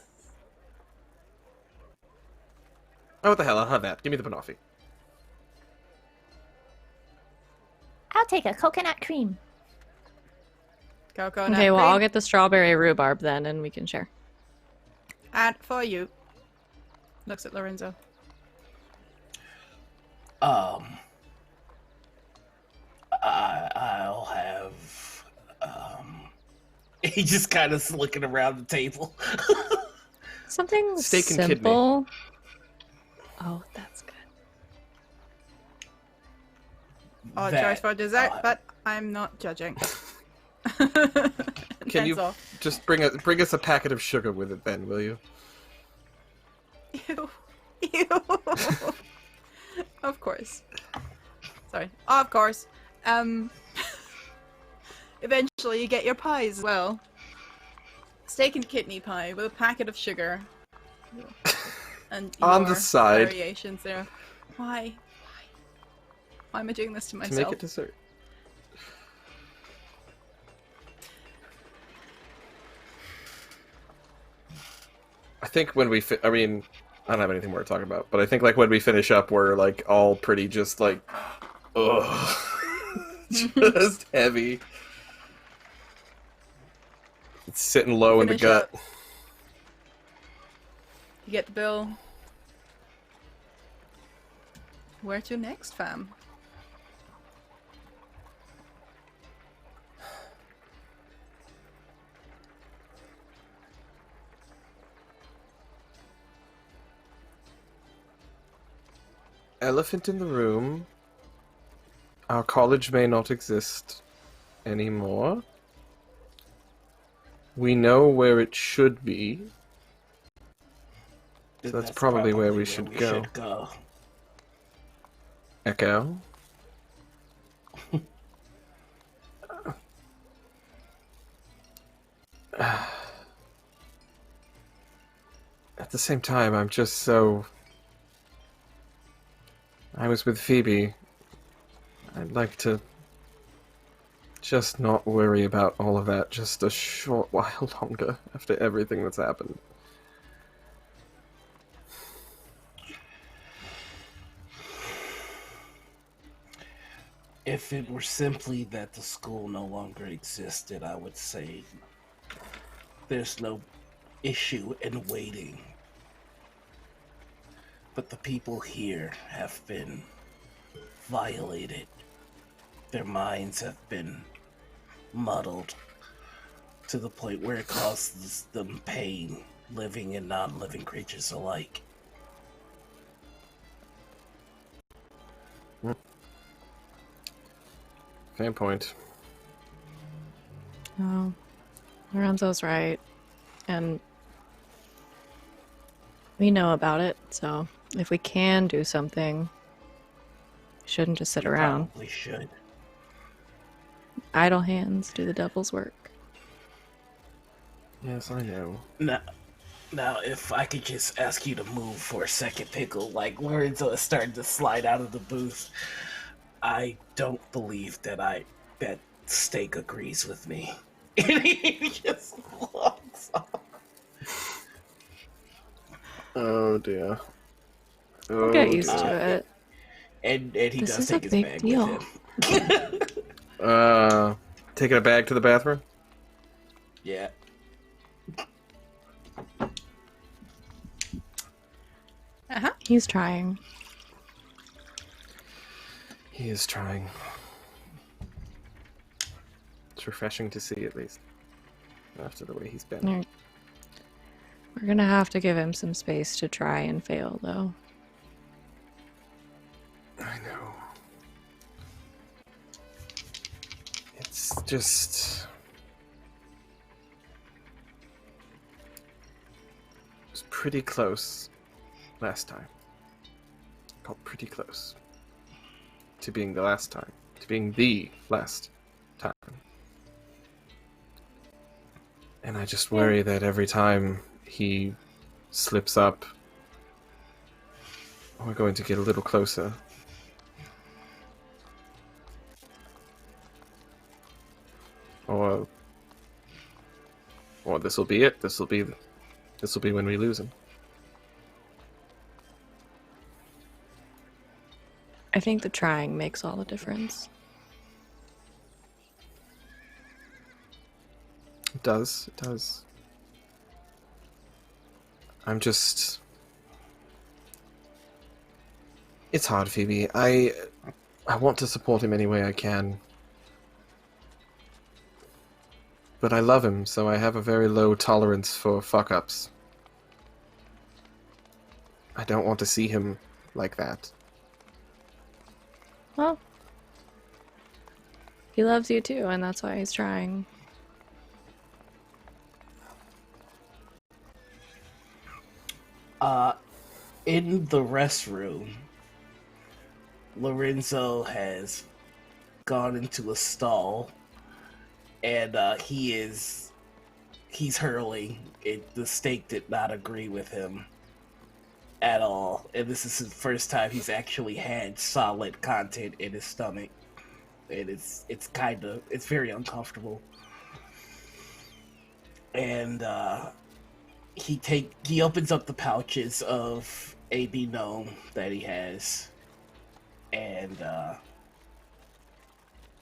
Speaker 5: Oh, what the hell? I'll have that. Give me the banoffee.
Speaker 6: I'll take a coconut cream.
Speaker 1: Coconut
Speaker 2: Okay, well, I'll
Speaker 1: cream.
Speaker 2: get the strawberry rhubarb then, and we can share.
Speaker 1: And for you. Looks at Lorenzo.
Speaker 4: I'll have. He just kind of looking around the table.
Speaker 2: Something
Speaker 5: Steak and kidney.
Speaker 2: simple. Oh, that's good.
Speaker 1: Odd
Speaker 4: That,
Speaker 1: choice for dessert,
Speaker 4: uh,
Speaker 1: but I'm not judging.
Speaker 5: Can you
Speaker 1: Hands off.
Speaker 5: just bring us a packet of sugar with it then, will you?
Speaker 1: Ew. Ew. Of course. Sorry. Of course. Eventually you get your pies as well. Steak and kidney pie with a packet of sugar. And
Speaker 5: On the
Speaker 1: your
Speaker 5: side.
Speaker 1: variations there. Why? Why am I doing this to
Speaker 5: To
Speaker 1: myself?
Speaker 5: make it dessert. I think when we I mean, I don't have anything more to talk about, but I think like when we finish up, we're like all pretty just like, ugh, just heavy. It's sitting low in the
Speaker 1: Finish
Speaker 5: gut.
Speaker 1: up. You get the bill. Where to next, fam?
Speaker 5: Elephant in the room. Our college may not exist anymore. We know where it should be. So that's probably where we should go. Echo. At the same time, I'm just so... I was with Phoebe. I'd like to just not worry about all of that just a short while longer after everything that's happened.
Speaker 4: If it were simply that the school no longer existed, I would say there's no issue in waiting. But the people here have been violated. Their minds have been muddled to the point where it causes them pain, living and non-living creatures alike.
Speaker 5: Fair point.
Speaker 2: Oh, Lorenzo's right. And we know about it, so if we can do something, we shouldn't just sit around.
Speaker 4: Probably should.
Speaker 2: Idle hands do the devil's work.
Speaker 5: Yes, I know.
Speaker 4: Now, if I could just ask you to move for a second, Pickle, like Lorenzo is starting to slide out of the booth. I don't believe that Steak agrees with me. And he just walks off.
Speaker 5: Oh dear.
Speaker 2: We'll get
Speaker 5: Oh,
Speaker 2: used
Speaker 5: dear.
Speaker 2: to it.
Speaker 4: And he
Speaker 2: This
Speaker 4: does
Speaker 2: is a
Speaker 4: take his
Speaker 2: big
Speaker 4: bag
Speaker 2: deal.
Speaker 4: with him.
Speaker 5: Taking a bag to the bathroom?
Speaker 4: Yeah.
Speaker 1: Uh-huh.
Speaker 2: He's trying.
Speaker 5: He is trying. It's refreshing to see, at least. After the way he's been.
Speaker 2: We're gonna have to give him some space to try and fail, though.
Speaker 5: I know. It's just... It was pretty close last time. Got pretty close to being the last time. To being the last time. And I just worry that every time he slips up, we're going to get a little closer. or this will be it. This will be when we lose him.
Speaker 2: I think the trying makes all the difference.
Speaker 5: It does. It does. I'm just... It's hard, Phoebe. I want to support him any way I can. But I love him, so I have a very low tolerance for fuck-ups. I don't want to see him like that.
Speaker 2: Well, he loves you too, and that's why he's trying.
Speaker 4: In the restroom, Lorenzo has gone into a stall, and he's hurling. The steak did not agree with him at all, and this is his first time he's actually had solid content in his stomach, and it's very uncomfortable. And he opens up the pouches of AB gnome that he has, and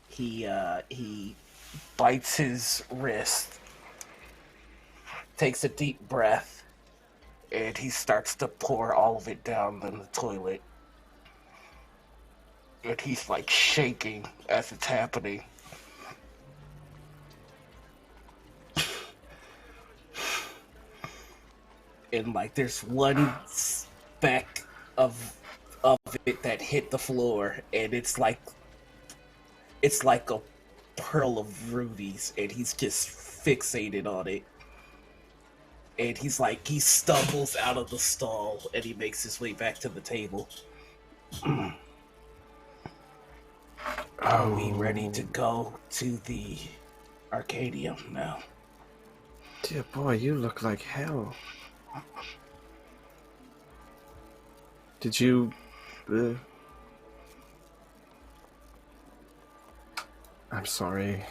Speaker 4: he bites his wrist, takes a deep breath, and he starts to pour all of it down in the toilet. And he's like shaking as it's happening. And like there's one speck of it that hit the floor, and it's like a pearl of rubies, and he's just fixated on it. And he stumbles out of the stall, and he makes his way back to the table. Are we ready to go to the Arcadium now?
Speaker 5: Dear boy, you look like hell. Did you... I'm sorry.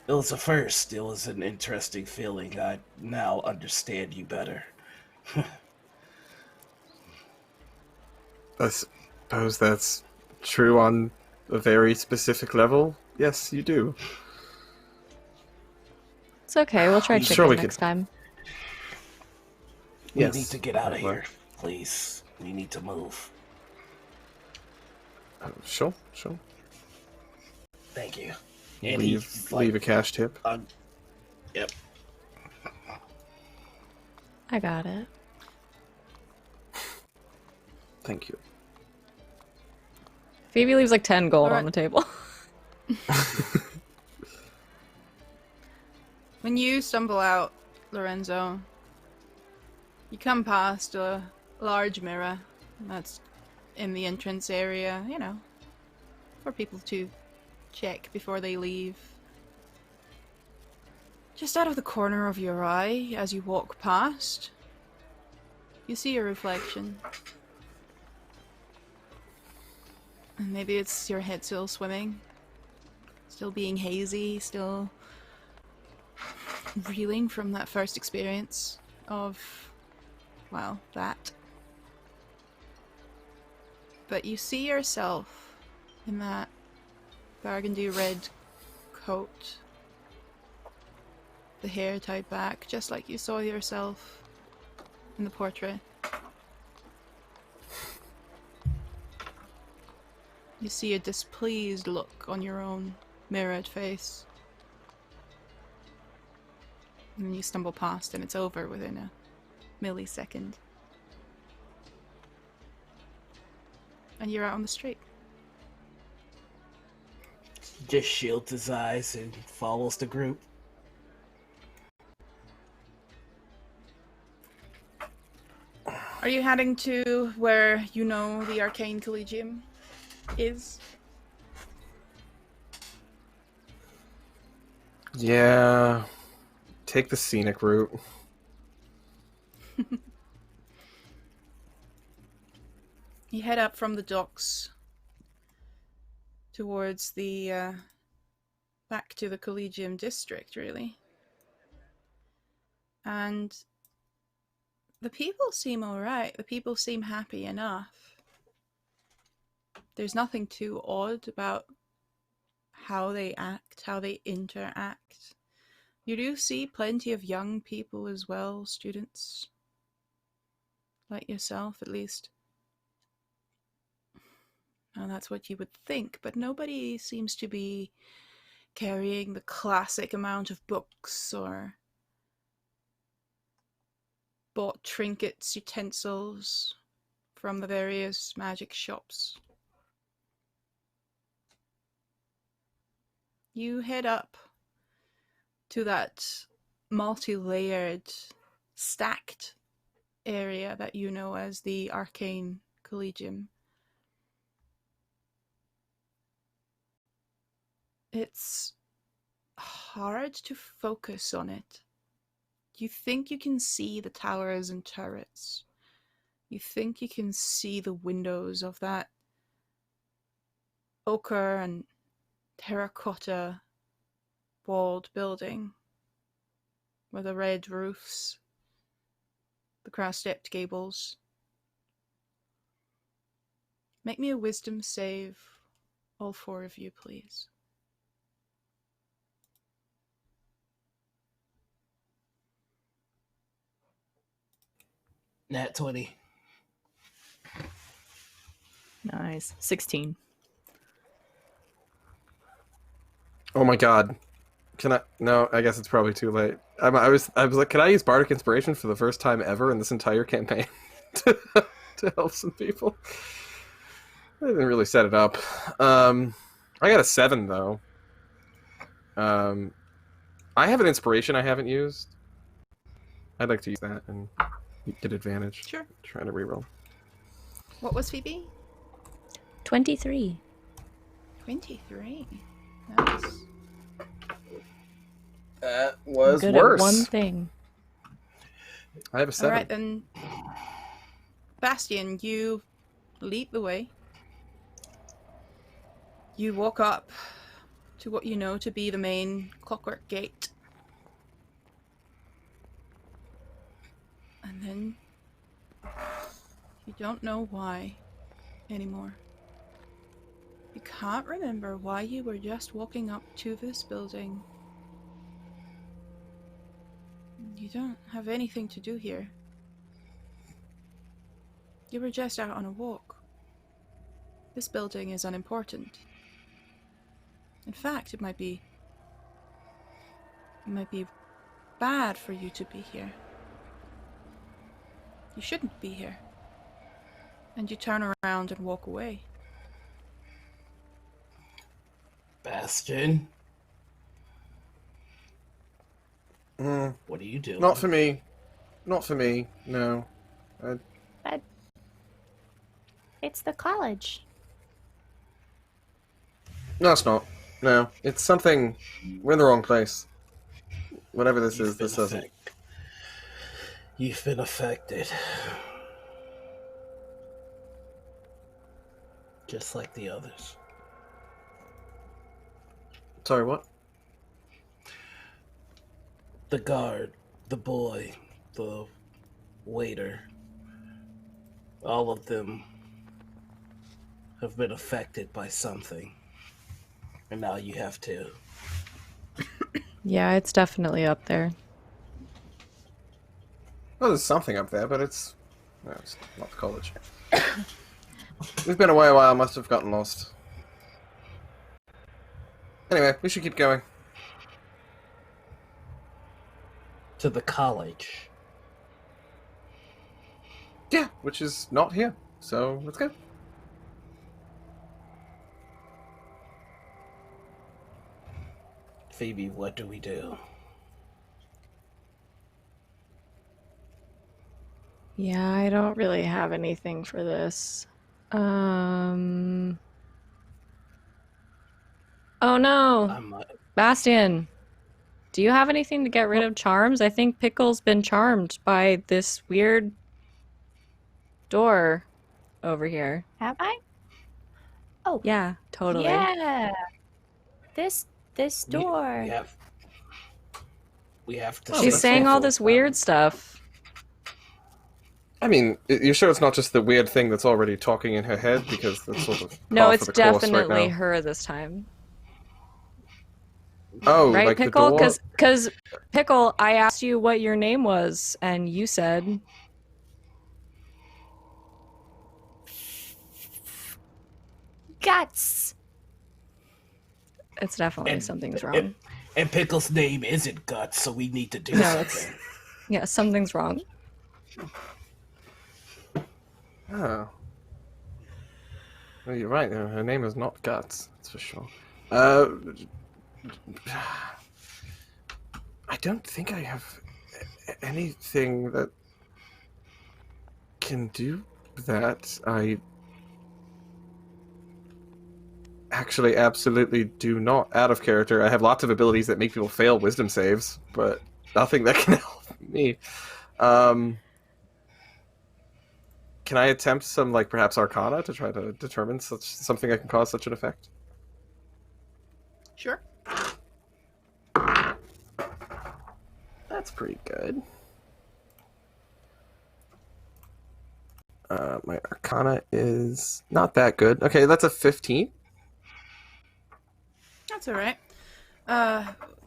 Speaker 4: It was a first. It was an interesting feeling. I now understand you better.
Speaker 5: I suppose that's true on a very specific level. Yes, you do.
Speaker 2: It's okay, we'll try
Speaker 5: I'm
Speaker 2: chicken
Speaker 5: sure we
Speaker 2: next
Speaker 5: could-
Speaker 2: time.
Speaker 4: We
Speaker 5: Yes.
Speaker 4: need to get out of
Speaker 5: Well,
Speaker 4: here, please. We need to move.
Speaker 5: Sure.
Speaker 4: Thank you. And he,
Speaker 5: Leave a cash tip.
Speaker 4: Yep.
Speaker 2: I got it.
Speaker 5: Thank you.
Speaker 2: Phoebe leaves like 10 gold
Speaker 1: Alright.
Speaker 2: on the table.
Speaker 1: When you stumble out, Lorenzo, you come past a large mirror that's in the entrance area, for people to check before they leave. Just out of the corner of your eye, as you walk past, you see your reflection. And maybe it's your head still swimming, still being hazy, still reeling from that first experience of, well, that. But you see yourself in that burgundy red coat, the hair tied back, just like you saw yourself in the portrait. You see a displeased look on your own mirrored face. And then you stumble past and it's over within a millisecond. And you're out on the street.
Speaker 4: He just shields his eyes and follows the group.
Speaker 1: Are you heading to where you know the Arcane Collegium is?
Speaker 5: Yeah. Take the scenic route.
Speaker 1: You head up from the docks towards the back to the Collegium district, really. And the people seem alright. The people seem happy enough. There's nothing too odd about how they act, how they interact. You do see plenty of young people as well, students. Like yourself, at least. And that's what you would think, but nobody seems to be carrying the classic amount of books or bought trinkets, utensils from the various magic shops. You head up to that multi-layered, stacked area that you know as the Arcane Collegium. It's hard to focus on it. You think you can see the towers and turrets. You think you can see the windows of that ochre and terracotta walled building with the red roofs, the cross-stepped gables. Make me a wisdom save, all four of you, please.
Speaker 4: Nat 20.
Speaker 3: Nice. 16.
Speaker 5: Oh my god. Can I? No, I guess it's probably too late. I was like, can I use Bardic Inspiration for the first time ever in this entire campaign to help some people? I didn't really set it up. I got a 7 though. I have an inspiration I haven't used. I'd like to use that and get advantage.
Speaker 1: Sure.
Speaker 5: Trying to reroll.
Speaker 1: What was Phoebe?
Speaker 2: 23.
Speaker 1: 23. Nice.
Speaker 5: That was
Speaker 2: Good
Speaker 5: worse.
Speaker 2: at one thing.
Speaker 5: I have a 7.
Speaker 1: Alright then. Bastian, you lead the way. You walk up to what you know to be the main clockwork gate. And then you don't know why anymore. You can't remember why you were just walking up to this building. You don't have anything to do here. You were just out on a walk. This building is unimportant. In fact, it might be bad for you to be here. You shouldn't be here. And you turn around and walk away.
Speaker 4: Bastion, what are you doing?
Speaker 5: Not for me. Not for me. No.
Speaker 6: But it's the college.
Speaker 5: No, it's not. No, it's something. We're in the wrong place. Whatever this is, this doesn't.
Speaker 4: You've been affected. Just like the others.
Speaker 5: Sorry, what?
Speaker 4: The guard, the boy, the waiter, all of them have been affected by something. And now you have to.
Speaker 2: Yeah, it's definitely up there.
Speaker 5: Well, there's something up there, but it's... No, it's not the college. We've been away a while, must have gotten lost. Anyway, we should keep going.
Speaker 4: To the college.
Speaker 5: Yeah, which is not here. So, let's go.
Speaker 4: Phoebe, what do we do?
Speaker 2: Yeah, I don't really have anything for this. Oh no! Bastian! Do you have anything to get rid of charms? I think Pickle's been charmed by this weird door over here.
Speaker 6: Have I? Oh,
Speaker 2: Yeah, totally.
Speaker 6: yeah. This door.
Speaker 4: Yeah. We have to.
Speaker 5: Oh,
Speaker 2: She's
Speaker 5: that's
Speaker 2: saying all
Speaker 5: awful.
Speaker 2: this weird stuff.
Speaker 5: I mean, you're sure it's not just the weird thing that's already talking in her head, because that's sort of
Speaker 2: No,
Speaker 5: par
Speaker 2: it's
Speaker 5: for the course right
Speaker 2: definitely
Speaker 5: now.
Speaker 2: her this time.
Speaker 5: Oh,
Speaker 2: Right,
Speaker 5: like
Speaker 2: Pickle?
Speaker 5: the door?
Speaker 2: Because, Pickle, I asked you what your name was, and you said...
Speaker 6: Guts.
Speaker 2: It's definitely something's wrong.
Speaker 4: And Pickle's name isn't Guts, so we need to do
Speaker 2: No, it's...
Speaker 4: something.
Speaker 2: Yeah, something's wrong.
Speaker 5: Oh. Well, you're right. Her name is not Guts. That's for sure. I don't think I have anything that can do that. I actually absolutely do not. Out of character. I have lots of abilities that make people fail wisdom saves, but nothing that can help me. Can I attempt some, like, perhaps Arcana to try to determine something that can cause such an effect?
Speaker 1: Sure.
Speaker 5: That's pretty good. My Arcana is not that good. Okay, that's a 15.
Speaker 1: That's all right.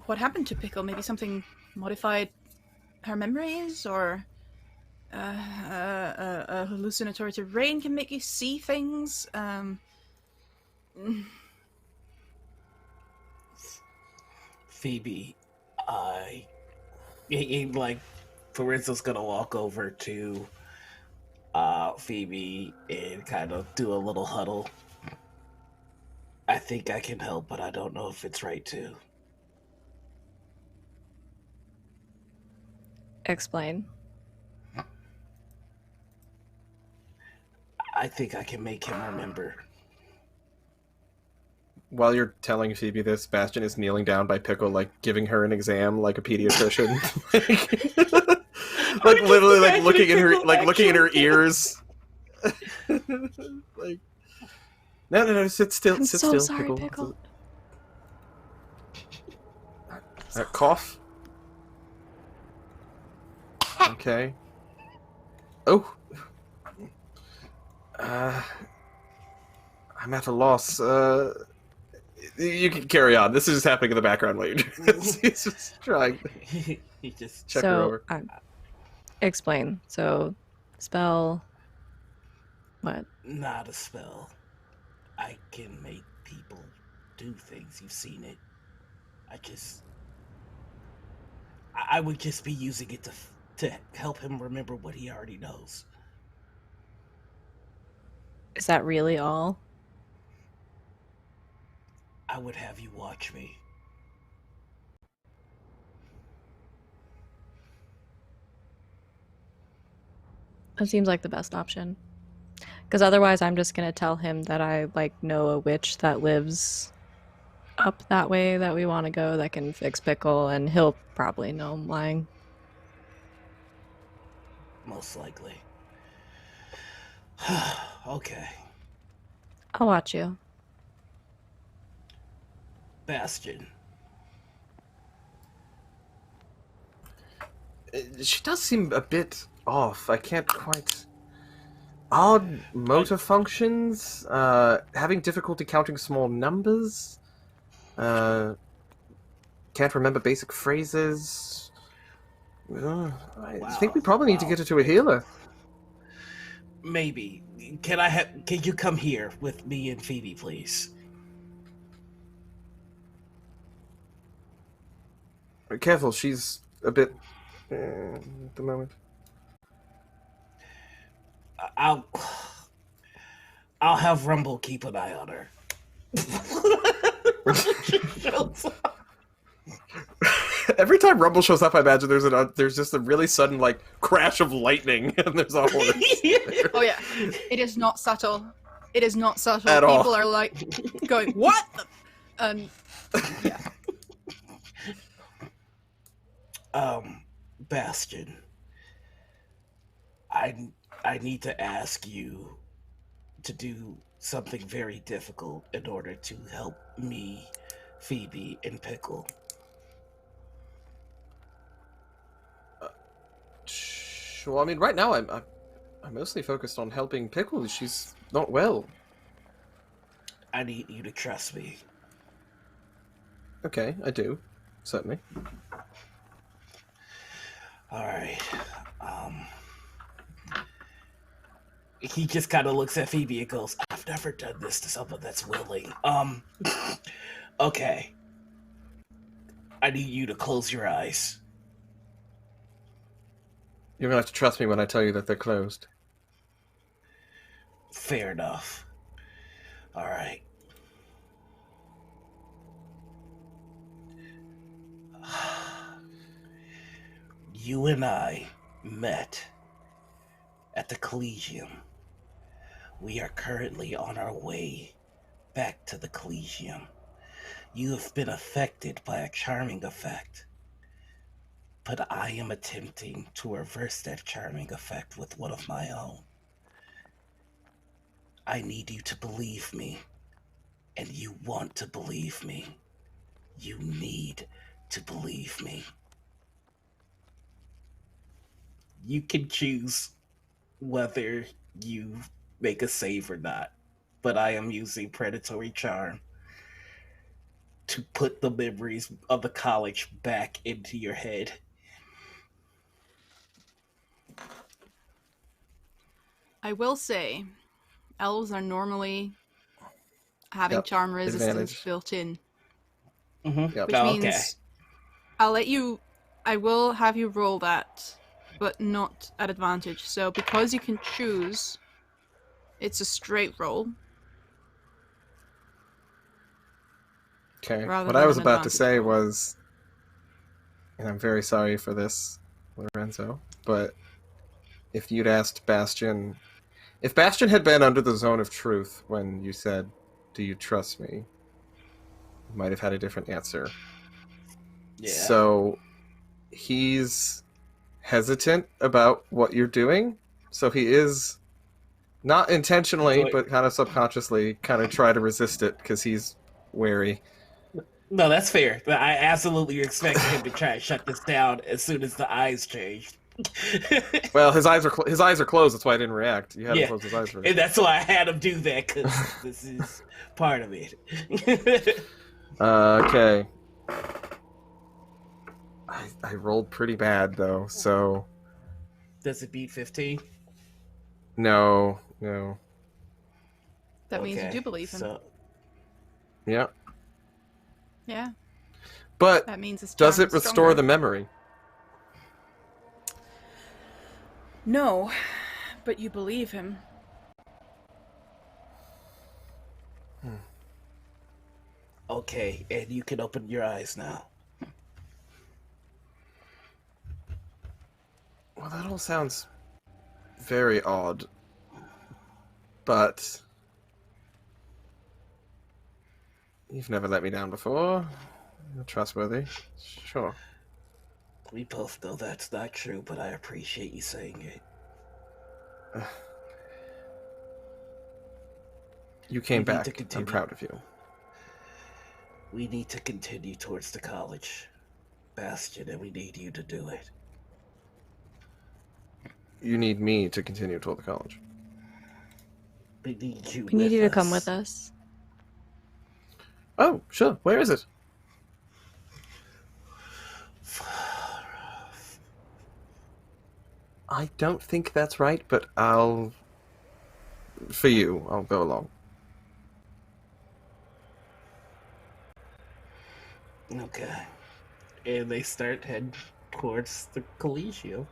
Speaker 1: What happened to Pickle? Maybe something modified her memories, or a hallucinatory terrain can make you see things.
Speaker 4: Phoebe, like, Florenzo's gonna walk over to Phoebe and kind of do a little huddle. I think I can help, but I don't know if it's right to.
Speaker 2: Explain.
Speaker 4: I think I can make him remember.
Speaker 5: While you're telling Phoebe this, Bastion is kneeling down by Pickle, like, giving her an exam like a pediatrician. like literally, like, looking in her ears. Like, no, sit still,
Speaker 2: I'm
Speaker 5: sit
Speaker 2: so
Speaker 5: still,
Speaker 2: sorry,
Speaker 5: Pickle.
Speaker 2: Pickle.
Speaker 5: Cough. Okay. Oh. I'm at a loss. You can carry on. This is just happening in the background while you're doing this. He's just trying to
Speaker 4: He just
Speaker 5: check her over.
Speaker 2: Explain. So, spell... What?
Speaker 4: Not a spell. I can make people do things. You've seen it. I would just be using it to help him remember what he already knows.
Speaker 2: Is that really all?
Speaker 4: I would have you watch me.
Speaker 2: That seems like the best option. Because otherwise I'm just going to tell him that I, like, know a witch that lives up that way that we want to go that can fix Pickle, and he'll probably know I'm lying.
Speaker 4: Most likely. Okay.
Speaker 2: I'll watch you.
Speaker 4: Bastion.
Speaker 5: She does seem a bit off. I can't quite... Odd motor functions, having difficulty counting small numbers, can't remember basic phrases. I think we probably need to get her to a healer.
Speaker 4: Maybe. Can you come here with me and Phoebe, please?
Speaker 5: Careful, she's a bit... at the moment.
Speaker 4: I'll have Rumble keep an eye on her.
Speaker 5: Every time Rumble shows up, I imagine there's just a really sudden, like, crash of lightning, and there's a horse.
Speaker 1: Oh yeah, it is not subtle. It is not subtle.
Speaker 5: At all.
Speaker 1: People are like going, "What?" And yeah.
Speaker 4: Bastion. I need to ask you to do something very difficult in order to help me, Phoebe, and Pickle.
Speaker 5: Well, I mean, right now I'm mostly focused on helping Pickle. She's not well.
Speaker 4: I need you to trust me.
Speaker 5: Okay, I do. Certainly.
Speaker 4: Alright. He just kind of looks at Phoebe and goes, I've never done this to someone that's willing. Okay. I need you to close your eyes.
Speaker 5: You're gonna have to trust me when I tell you that they're closed.
Speaker 4: Fair enough. Alright. You and I met at the Collegium. We are currently on our way back to the Collegium. You have been affected by a charming effect, but I am attempting to reverse that charming effect with one of my own. I need you to believe me, and you want to believe me. You need to believe me. You can choose whether you make a save or not, but I am using Predatory Charm to put the memories of the college back into your head.
Speaker 1: I will say, elves are normally having
Speaker 5: Yep,
Speaker 1: charm resistance
Speaker 5: advantage.
Speaker 1: built in,
Speaker 4: Mm-hmm.
Speaker 5: Yep.
Speaker 1: which means I will have you roll that, but not at advantage. So because you can choose, it's a straight roll.
Speaker 5: Okay.
Speaker 1: Rather
Speaker 5: What
Speaker 1: than
Speaker 5: I was
Speaker 1: an
Speaker 5: about to
Speaker 1: advantage
Speaker 5: say
Speaker 1: roll.
Speaker 5: was, and I'm very sorry for this, Lorenzo, but if you'd asked Bastion, if Bastion had been under the zone of truth when you said, "Do you trust me?" you might have had a different answer.
Speaker 4: Yeah.
Speaker 5: So he's hesitant about what you're doing. So he is not intentionally, but kind of subconsciously, kind of try to resist it because he's wary.
Speaker 4: No, that's fair. But I absolutely expected him to try and shut this down as soon as the eyes changed.
Speaker 5: Well, his eyes are closed. That's why I didn't react. You had him close his eyes first.
Speaker 4: And that's why I had him do that, because this is part of it.
Speaker 5: Okay. I rolled pretty bad though, so
Speaker 4: Does it beat 15?
Speaker 5: no.
Speaker 1: That means you do believe him.
Speaker 4: So,
Speaker 5: Yeah.
Speaker 1: Yeah,
Speaker 5: But
Speaker 1: that means it's
Speaker 5: does
Speaker 1: charm
Speaker 5: it
Speaker 1: is
Speaker 5: restore
Speaker 1: stronger.
Speaker 5: the memory?
Speaker 1: No, but you believe him.
Speaker 4: okay, and you can open your eyes now.
Speaker 5: Well, that all sounds very odd. But you've never let me down before. You're trustworthy. Sure.
Speaker 4: We both know that's not true, but I appreciate you saying it.
Speaker 5: You came
Speaker 4: We need to
Speaker 5: back. I'm
Speaker 4: continue.
Speaker 5: proud of you.
Speaker 4: We need to continue towards the college, Bastion, and we need you to do it.
Speaker 5: You need me to continue toward the college.
Speaker 4: We need you.
Speaker 2: We need you to come with us.
Speaker 5: Oh, sure. Where is it? I don't think that's right, but I'll go along.
Speaker 4: Okay. And they start heading towards the Collegium.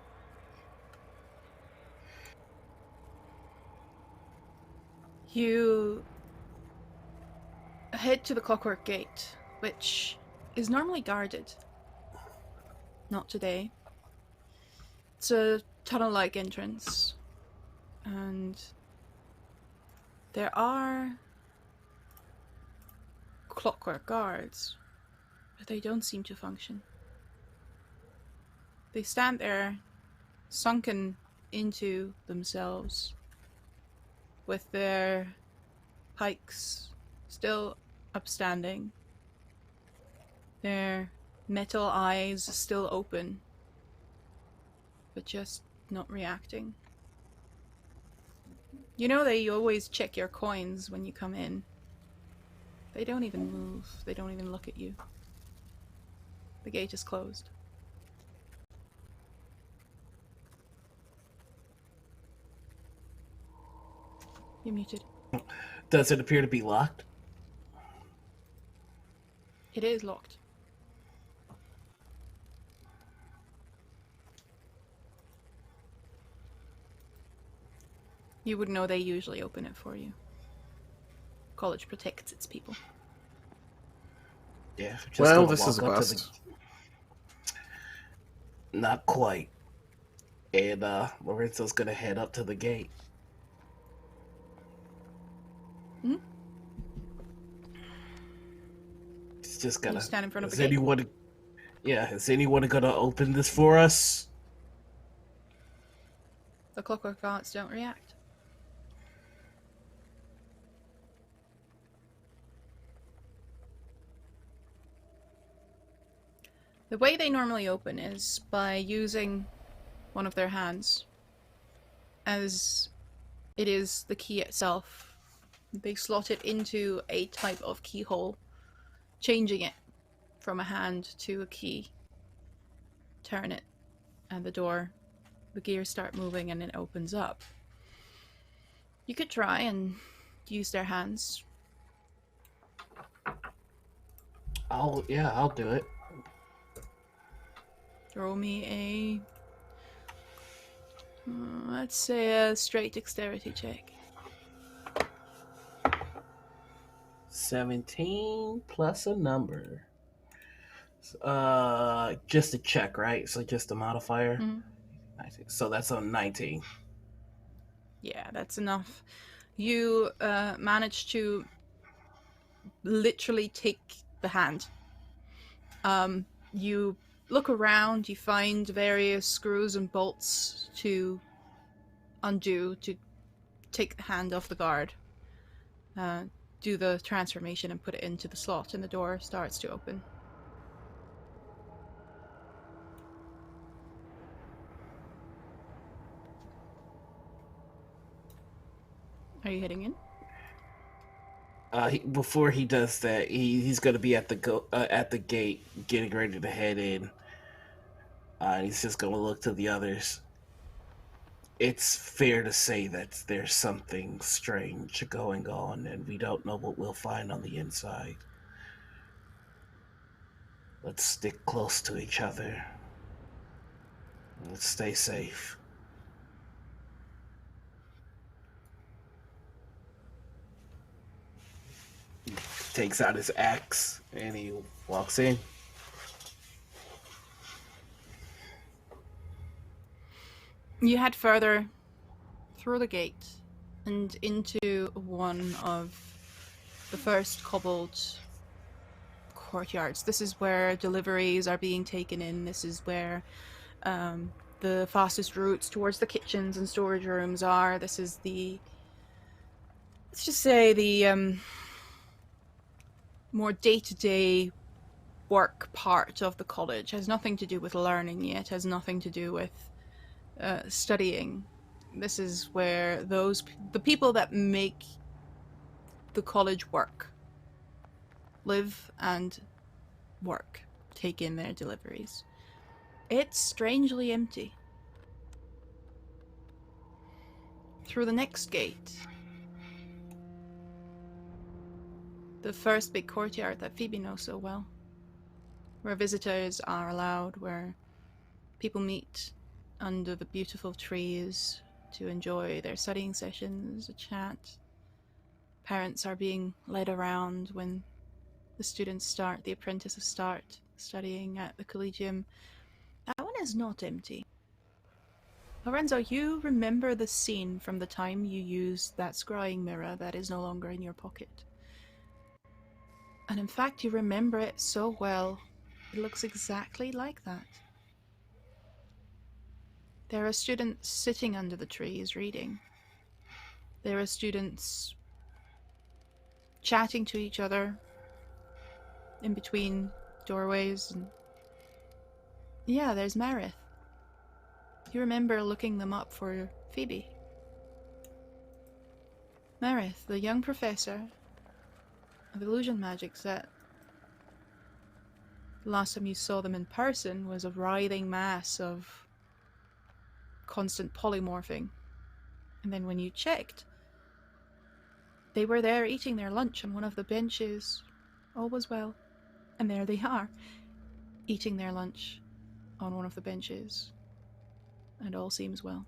Speaker 1: You head to the Clockwork Gate, which is normally guarded. Not today. It's a tunnel-like entrance, and there are clockwork guards, but they don't seem to function. They stand there, sunken into themselves, with their pikes still upstanding, their metal eyes still open, but just not reacting. You know they always check your coins when you come in. They don't even move. They don't even look at you. The gate is closed. You're muted.
Speaker 4: Does it appear to be locked?
Speaker 1: It is locked. You would know they usually open it for you. College protects its people.
Speaker 4: Yeah. Just
Speaker 5: Well,
Speaker 4: gonna
Speaker 5: this is a
Speaker 4: walk up to
Speaker 5: bust.
Speaker 4: Not quite. And Lorenzo's gonna head up to the gate.
Speaker 1: Hmm?
Speaker 4: It's just
Speaker 1: You
Speaker 4: gonna.
Speaker 1: stand in front of
Speaker 4: Is
Speaker 1: the gate.
Speaker 4: anyone? Yeah. Is anyone gonna open this for us?
Speaker 1: The clockwork guards don't react. The way they normally open is by using one of their hands, as it is the key itself. They slot it into a type of keyhole, changing it from a hand to a key. Turn it, and the gears start moving and it opens up. You could try and use their hands.
Speaker 4: I'll do it.
Speaker 1: Roll me let's say a straight dexterity check.
Speaker 4: 17 plus a number. Just a check, right? So just a modifier.
Speaker 1: Mhm.
Speaker 4: So that's a 19.
Speaker 1: Yeah, that's enough. You manage to literally take the hand. You look around, you find various screws and bolts to undo to take the hand off the guard. Do the transformation and put it into the slot, and the door starts to open. Are you heading in?
Speaker 4: Before he does that, he's gonna be at the gate, getting ready to head in. He's just gonna look to the others. It's fair to say that there's something strange going on, and we don't know what we'll find on the inside. Let's stick close to each other. Let's stay safe. Takes out his axe and he walks in.
Speaker 1: You head further through the gate and into one of the first Kobold courtyards. This is where deliveries are being taken in. This is where the fastest routes towards the kitchens and storage rooms are. This is let's just say the more day-to-day work part of the college. Has nothing to do with learning yet, has nothing to do with studying. This is where the people that make the college work live and work, take in their deliveries. It's strangely empty. Through the next gate, the first big courtyard that Phoebe knows so well, where visitors are allowed, where people meet under the beautiful trees to enjoy their studying sessions, a chat. Parents are being led around when the apprentices start studying at the Collegium. That one is not empty. Lorenzo, you remember the scene from the time you used that scrying mirror that is no longer in your pocket. And in fact, you remember it so well, it looks exactly like that. There are students sitting under the trees reading. There are students chatting to each other in between doorways. And yeah, there's Marith. You remember looking them up for Phoebe. Merith, the young professor of illusion magic, said the last time you saw them in person was a writhing mass of constant polymorphing. And then when you checked, they were there eating their lunch on one of the benches. All was well. And there they are, eating their lunch on one of the benches. And all seems well.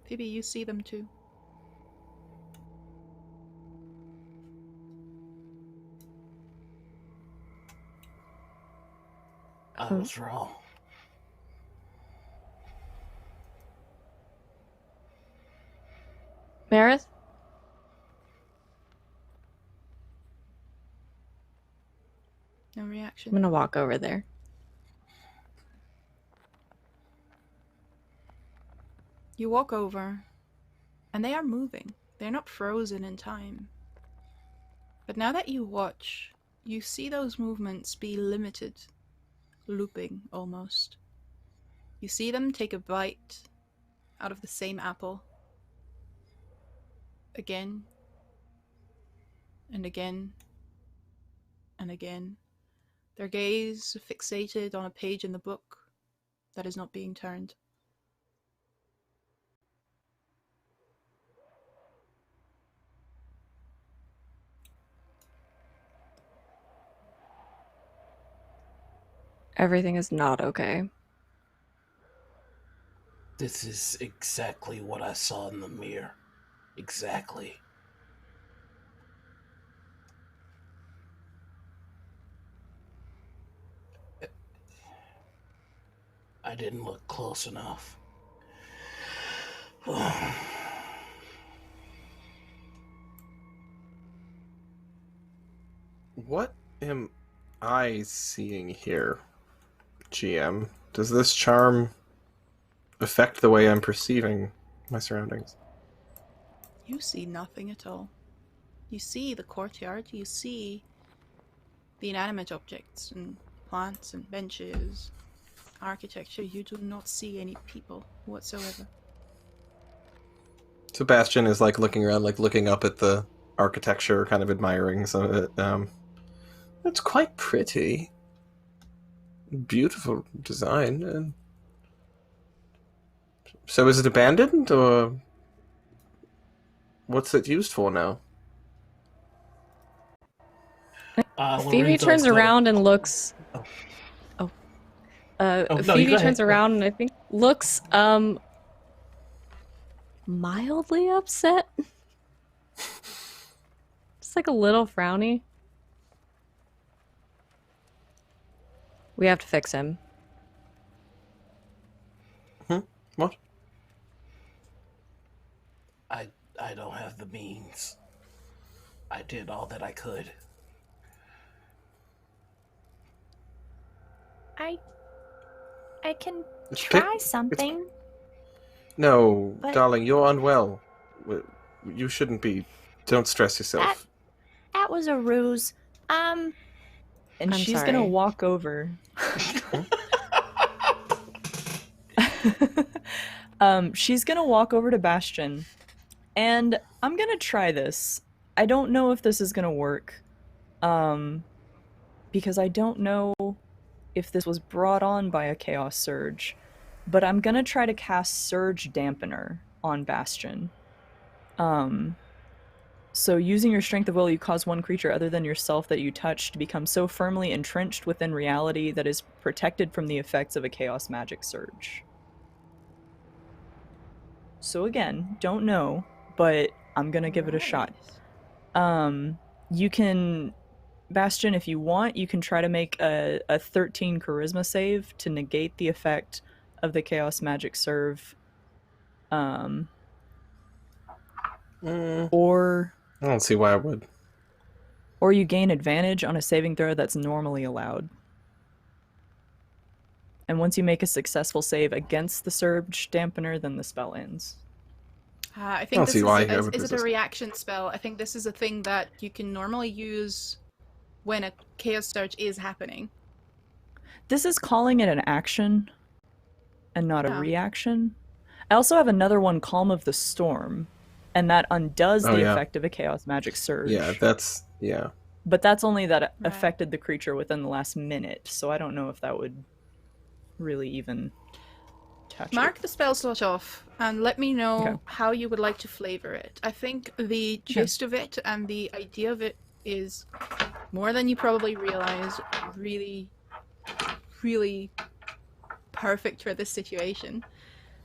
Speaker 1: Phoebe, you see them too.
Speaker 4: I was wrong.
Speaker 2: Marith?
Speaker 1: No
Speaker 2: I'm
Speaker 1: reaction.
Speaker 2: gonna walk over there.
Speaker 1: You walk over, and they are moving. They're not frozen in time. But now that you watch, you see those movements be limited, looping almost. You see them take a bite out of the same apple. Again, and again, and again. Their gaze fixated on a page in the book that is not being turned.
Speaker 2: Everything is not okay.
Speaker 4: This is exactly what I saw in the mirror. Exactly. I didn't look close enough.
Speaker 5: What am I seeing here, GM? Does this charm affect the way I'm perceiving my surroundings?
Speaker 1: You see nothing at all. You see the courtyard, you see the inanimate objects and plants and benches, architecture. You do not see any people whatsoever.
Speaker 5: So Bastion is like looking around, like looking up at the architecture, kind of admiring some of it. It's quite pretty. Beautiful design. And so is it abandoned, or what's it used for now?
Speaker 2: Phoebe turns around and looks.
Speaker 4: no,
Speaker 2: Phoebe
Speaker 4: go ahead.
Speaker 2: turns around and I think looks mildly upset. Just like a little frowny. We have to fix him.
Speaker 5: What?
Speaker 4: I don't have the means. I did all that I could.
Speaker 6: I can
Speaker 5: It's
Speaker 6: try
Speaker 5: pick-
Speaker 6: something.
Speaker 5: No,
Speaker 6: But-
Speaker 5: darling, you're unwell. You shouldn't be. Don't stress yourself.
Speaker 6: That was a ruse.
Speaker 3: And
Speaker 2: I'm
Speaker 3: she's gonna
Speaker 2: sorry.
Speaker 3: walk over. She's gonna walk over to Bastion, and I'm gonna try this. I don't know if this is gonna work, because I don't know if this was brought on by a Chaos Surge, but I'm gonna try to cast Surge Dampener on Bastion. So using your strength of will, you cause one creature other than yourself that you touch to become so firmly entrenched within reality that is protected from the effects of a chaos magic surge. So again, don't know, but I'm gonna give it a shot. You can, Bastion, if you want, you can try to make a 13 charisma save to negate the effect of the chaos magic serve. Or
Speaker 5: I don't see why I would.
Speaker 3: or you gain advantage on a saving throw that's normally allowed. And once you make a successful save against the surge dampener, then the spell ends.
Speaker 1: I
Speaker 5: I
Speaker 1: think
Speaker 5: don't
Speaker 1: this
Speaker 5: see
Speaker 1: is,
Speaker 5: why I
Speaker 1: is
Speaker 5: would
Speaker 1: it a
Speaker 5: resist.
Speaker 1: reaction spell? I think this is a thing that you can normally use when a chaos surge is happening.
Speaker 3: This is calling it an action and not a
Speaker 1: Yeah.
Speaker 3: reaction. I also have another one, Calm of the Storm, and that undoes
Speaker 5: Oh,
Speaker 3: the
Speaker 5: yeah.
Speaker 3: effect of a chaos magic surge.
Speaker 5: Yeah, that's
Speaker 3: But that's only that it
Speaker 1: Right.
Speaker 3: affected the creature within the last minute, so I don't know if that would really even touch
Speaker 1: Mark
Speaker 3: it.
Speaker 1: the spell slot off and let me know
Speaker 3: Okay.
Speaker 1: how you would like to flavor it. I think the gist of it and the idea of it is more than you probably realize, really, really perfect for this situation.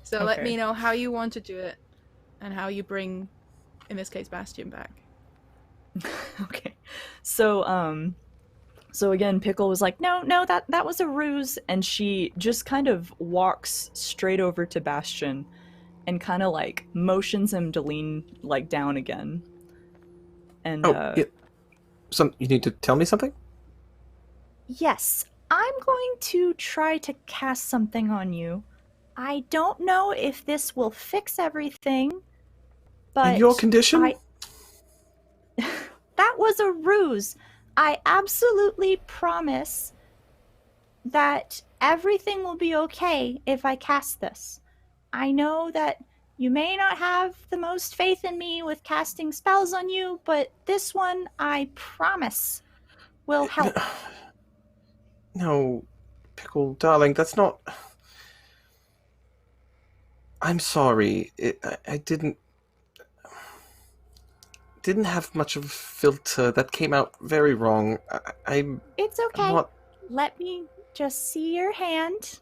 Speaker 1: So let
Speaker 3: Okay.
Speaker 1: me know how you want to do it and how you bring, in this case, Bastion back.
Speaker 3: Okay. So again, Pickle was like, no, that was a ruse, and she just kind of walks straight over to Bastion and kind of like motions him to lean like down again. And
Speaker 5: yeah. You need to tell me something?
Speaker 6: Yes, I'm going to try to cast something on you. I don't know if this will fix everything, but
Speaker 5: In your condition?
Speaker 6: that was a ruse. I absolutely promise that everything will be okay if I cast this. I know that you may not have the most faith in me with casting spells on you, but this one, I promise, will help.
Speaker 5: No, Pickle, darling, that's not... I'm sorry. I didn't have much of a filter. That came out very wrong. I'm
Speaker 6: It's okay.
Speaker 5: not...
Speaker 6: Let me just see your hand.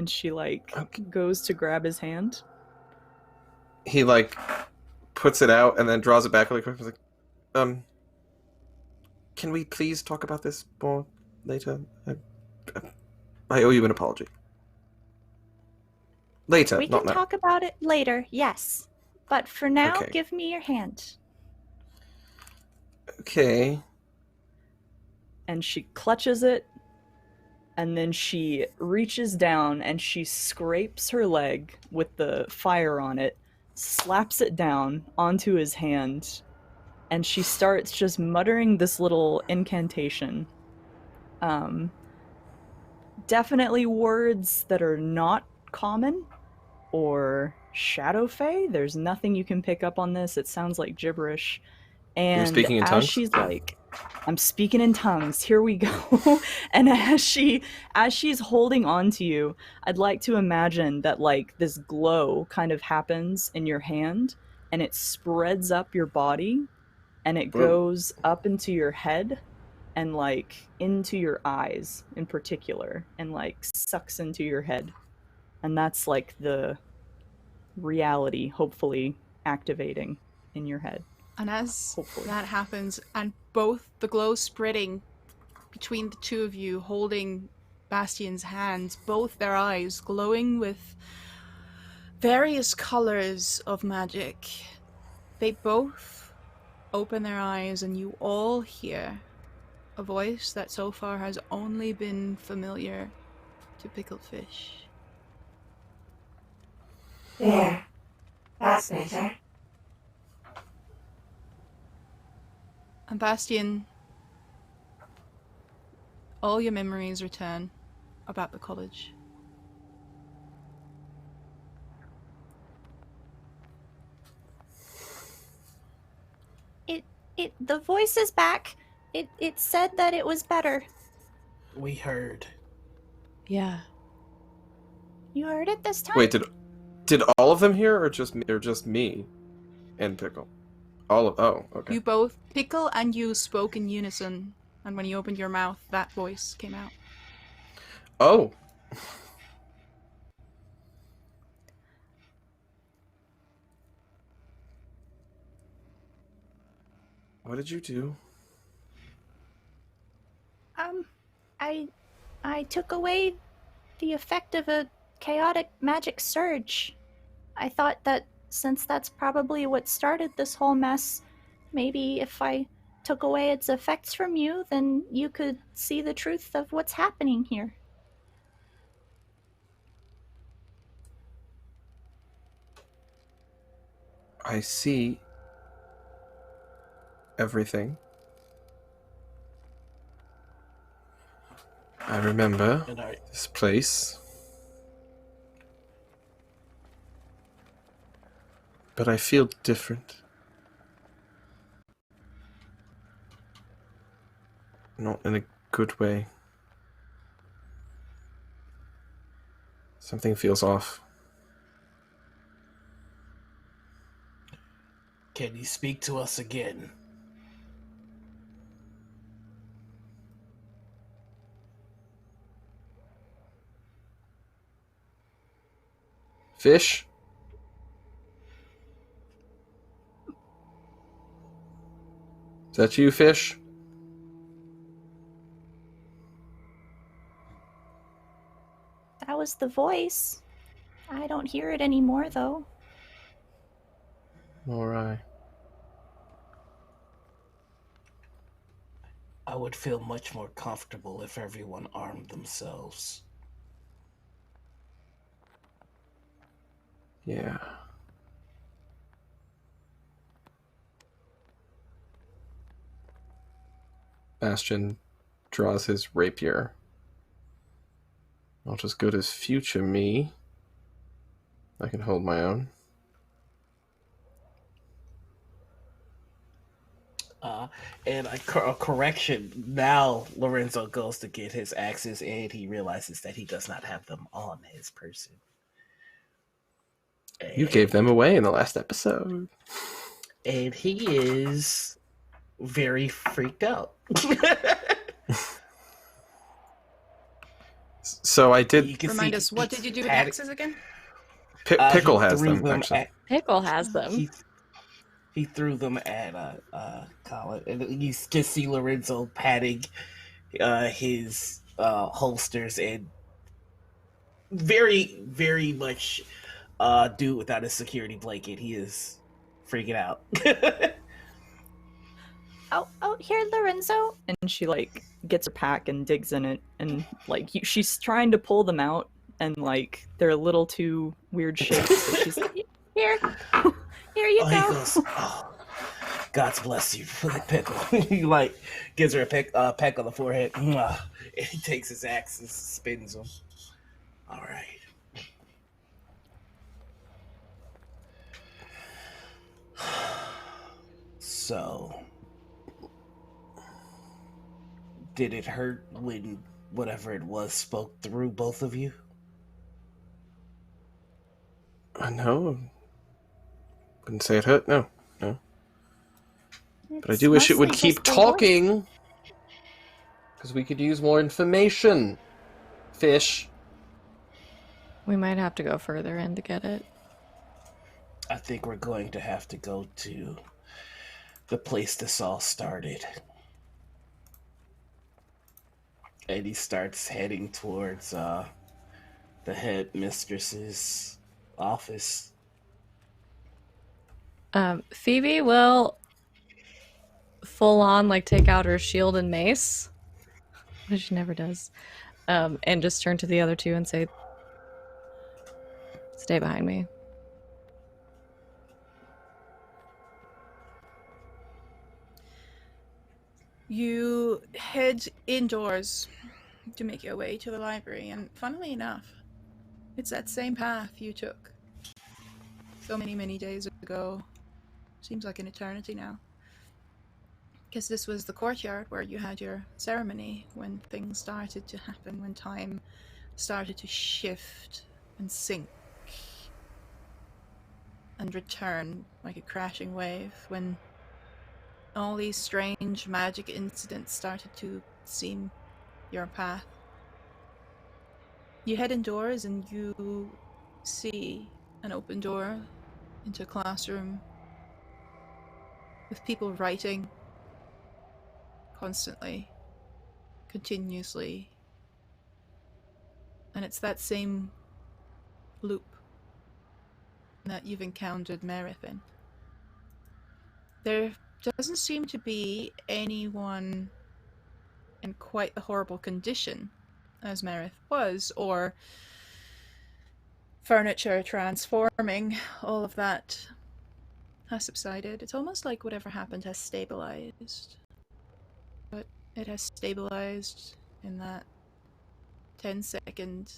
Speaker 3: and she like
Speaker 5: Okay.
Speaker 3: goes to grab his hand.
Speaker 5: He, like, puts it out and then draws it back really quick. He's like, can we please talk about this more later? I owe you an apology. Later,
Speaker 6: We
Speaker 5: not
Speaker 6: can
Speaker 5: now.
Speaker 6: talk about it later, yes. But for now,
Speaker 5: Okay.
Speaker 6: give me your hand.
Speaker 5: Okay.
Speaker 3: And she clutches it, and then she reaches down and she scrapes her leg with the fire on it, slaps it down onto his hand, and she starts just muttering this little incantation. Definitely words that are not common or shadow fae. There's nothing you can pick up on this. It sounds like gibberish. And
Speaker 5: speaking in
Speaker 3: as
Speaker 5: tongues?
Speaker 3: she's like, I'm speaking in tongues, here we go. And as she's holding on to you, I'd like to imagine that like this glow kind of happens in your hand and it spreads up your body and it
Speaker 5: Whoa.
Speaker 3: goes up into your head and like into your eyes in particular and like sucks into your head. And that's like the reality hopefully activating in your head.
Speaker 1: And as
Speaker 3: Hopefully.
Speaker 1: that happens, and both the glow spreading between the two of you holding Bastion's hands, both their eyes glowing with various colors of magic, they both open their eyes and you all hear a voice that so far has only been familiar to pickled fish.
Speaker 7: There. That's better.
Speaker 1: And Bastion, all your memories return about the college.
Speaker 6: The voice is back. It said that it was better.
Speaker 4: We heard.
Speaker 2: Yeah.
Speaker 6: You heard it this time?
Speaker 5: Wait, did all of them hear, or just me and Pickle? Oh, okay.
Speaker 1: You both, Pickle and you, spoke in unison, and when you opened your mouth, that voice came out.
Speaker 5: Oh. What did you do?
Speaker 6: I took away the effect of a chaotic magic surge. I thought that since that's probably what started this whole mess, maybe if I took away its effects from you, then you could see the truth of what's happening here.
Speaker 5: I see everything. I remember
Speaker 4: And
Speaker 5: this place. But I feel different. Not in a good way. Something feels off.
Speaker 4: can you speak to us again?
Speaker 5: Fish? Is that you, Fish?
Speaker 6: That was the voice. I don't hear it anymore, though.
Speaker 5: Nor I.
Speaker 4: I would feel much more comfortable if everyone armed themselves.
Speaker 5: Yeah. Bastion draws his rapier. Not as good as future me. I can hold my own.
Speaker 4: And a correction, now Lorenzo goes to get his axes and he realizes that he does not have them on his person.
Speaker 5: You gave them away in the last episode.
Speaker 4: And he is very freaked out.
Speaker 5: So I did.
Speaker 4: You can
Speaker 1: Remind
Speaker 4: see
Speaker 1: us, what did you do with
Speaker 4: panic-
Speaker 1: axes again?
Speaker 5: Pickle
Speaker 4: he
Speaker 5: has
Speaker 4: threw
Speaker 5: them, actually.
Speaker 2: Pickle has them.
Speaker 4: He threw them at Colin, and you can see Lorenzo patting his holsters and very, very much do without his security blanket. He is freaking out.
Speaker 6: Oh, here, Lorenzo.
Speaker 3: And she like gets her pack and digs in it, and like she's trying to pull them out, and like they're a little too weird shapes. So she's like,
Speaker 6: Here. Here you
Speaker 4: He
Speaker 6: go.
Speaker 4: goes, oh, God's bless you, Pickle. He like gives her a peck on the forehead. And he takes his axe and spins him. All right. So, did it hurt when whatever it was spoke through both of you?
Speaker 5: I know. Wouldn't say it hurt, no. No. But I
Speaker 6: It's
Speaker 5: do wish it would
Speaker 6: mostly
Speaker 5: keep
Speaker 6: just the voice.
Speaker 5: talking. Because we could use more information. Fish.
Speaker 2: We might have to go further in to get it.
Speaker 4: I think we're going to have to go to the place this all started. And he starts heading towards the headmistress's office.
Speaker 2: Phoebe will full on like take out her shield and mace, which she never does, and just turn to the other two and say, "Stay behind me."
Speaker 1: You head indoors to make your way to the library, and funnily enough, it's that same path you took so many, many days ago. Seems like an eternity now. Because this was the courtyard where you had your ceremony when things started to happen, when time started to shift and sink and return like a crashing wave, when all these strange magic incidents started to seem your path. You head indoors and you see an open door into a classroom with people writing constantly, continuously. And it's that same loop that you've encountered Merith in. There doesn't seem to be anyone in quite the horrible condition as Merith was, or furniture transforming. All of that has subsided. It's almost like whatever happened has stabilized. But it has stabilized in that 10-second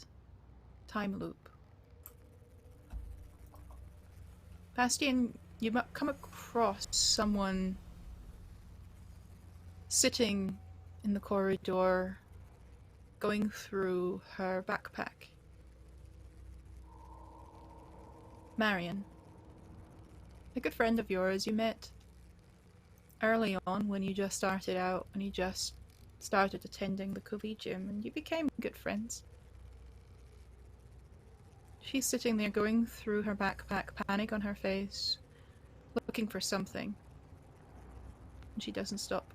Speaker 1: time loop. Bastian, you come across someone sitting in the corridor, going through her backpack. Marion, a good friend of yours you met early on when you just started out, when you just started attending the Collegium, and you became good friends. She's sitting there going through her backpack, panic on her face, looking for something. And she doesn't stop.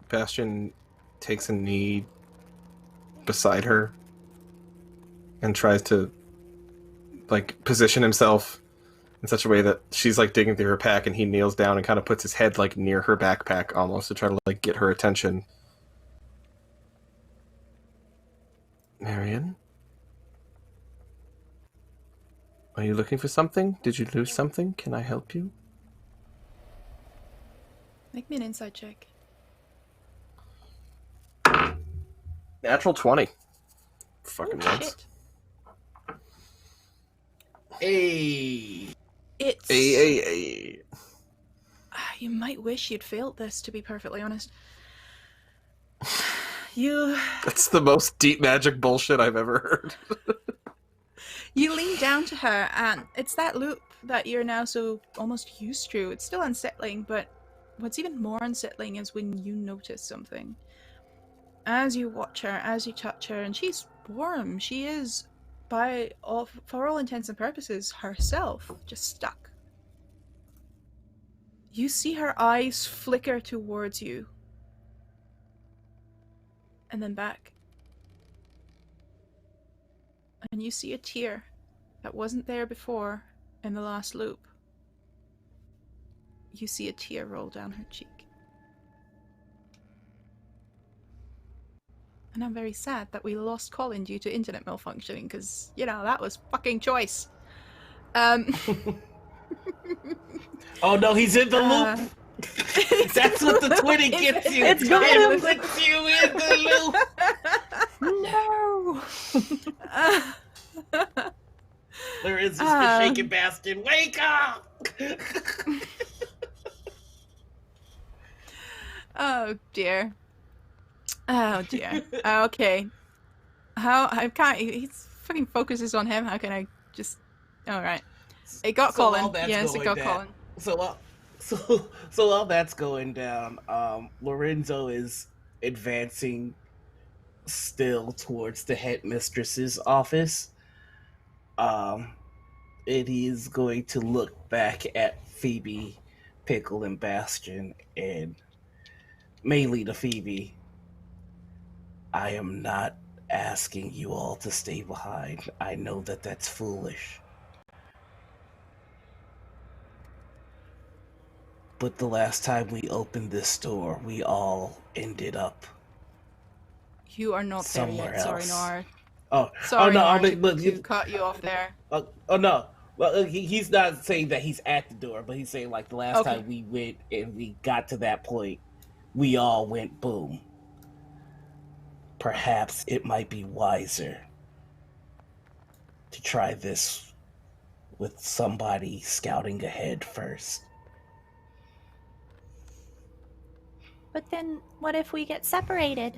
Speaker 5: Bastion takes a knee beside her and tries to like position himself in such a way that she's like digging through her pack, and he kneels down and kind of puts his head like near her backpack almost to try to like get her attention. Marion? Are you looking for something? Did you lose something? Can I help you?
Speaker 1: Make me an insight check.
Speaker 5: Natural 20. Fucking
Speaker 1: Oh,
Speaker 5: once.
Speaker 1: shit.
Speaker 4: Hey.
Speaker 1: It's...
Speaker 5: Hey.
Speaker 1: You might wish you'd failed this, to be perfectly honest. You
Speaker 5: That's the most deep magic bullshit I've ever heard.
Speaker 1: You lean down to her, and it's that loop that you're now so almost used to. It's still unsettling, but what's even more unsettling is when you notice something. As you watch her, as you touch her, and she's warm. She is, for all intents and purposes, herself, just stuck. You see her eyes flicker towards you, and then back. And you see a tear that wasn't there before in the last loop. You see a tear roll down her cheek. And I'm very sad that we lost Colin due to internet malfunctioning, because, you know, that was fucking choice.
Speaker 4: Oh no, he's in the loop! That's what the 20 gets you!
Speaker 3: It's got
Speaker 4: It
Speaker 3: him.
Speaker 4: puts you in the loop!
Speaker 3: No!
Speaker 4: There is Mr. Shaken Bastion. Wake up!
Speaker 1: Oh dear. Oh dear. Okay. How I can't. He fucking focuses on him. How can I just? All right. It got
Speaker 4: So while
Speaker 1: Colin.
Speaker 4: that's
Speaker 1: Yes, it
Speaker 4: going
Speaker 1: got
Speaker 4: down-
Speaker 1: Colin.
Speaker 4: So while that's going down, Lorenzo is advancing still towards the headmistress's office. And he's going to look back at Phoebe, Pickle, and Bastion, and mainly to Phoebe. I am not asking you all to stay behind. I know that that's foolish. But the last time we opened this door, we all ended up
Speaker 1: You are not there
Speaker 4: somewhere
Speaker 1: yet. Sorry,
Speaker 4: else.
Speaker 1: Nora.
Speaker 4: Oh,
Speaker 1: Sorry,
Speaker 4: no,
Speaker 1: Nora,
Speaker 4: I mean, look,
Speaker 1: to cut you off there.
Speaker 4: oh no. Well, he's not saying that he's at the door, but he's saying like the last
Speaker 1: Okay.
Speaker 4: time we went and we got to that point, we all went boom. Perhaps it might be wiser to try this with somebody scouting ahead first.
Speaker 6: But then, what if we get separated?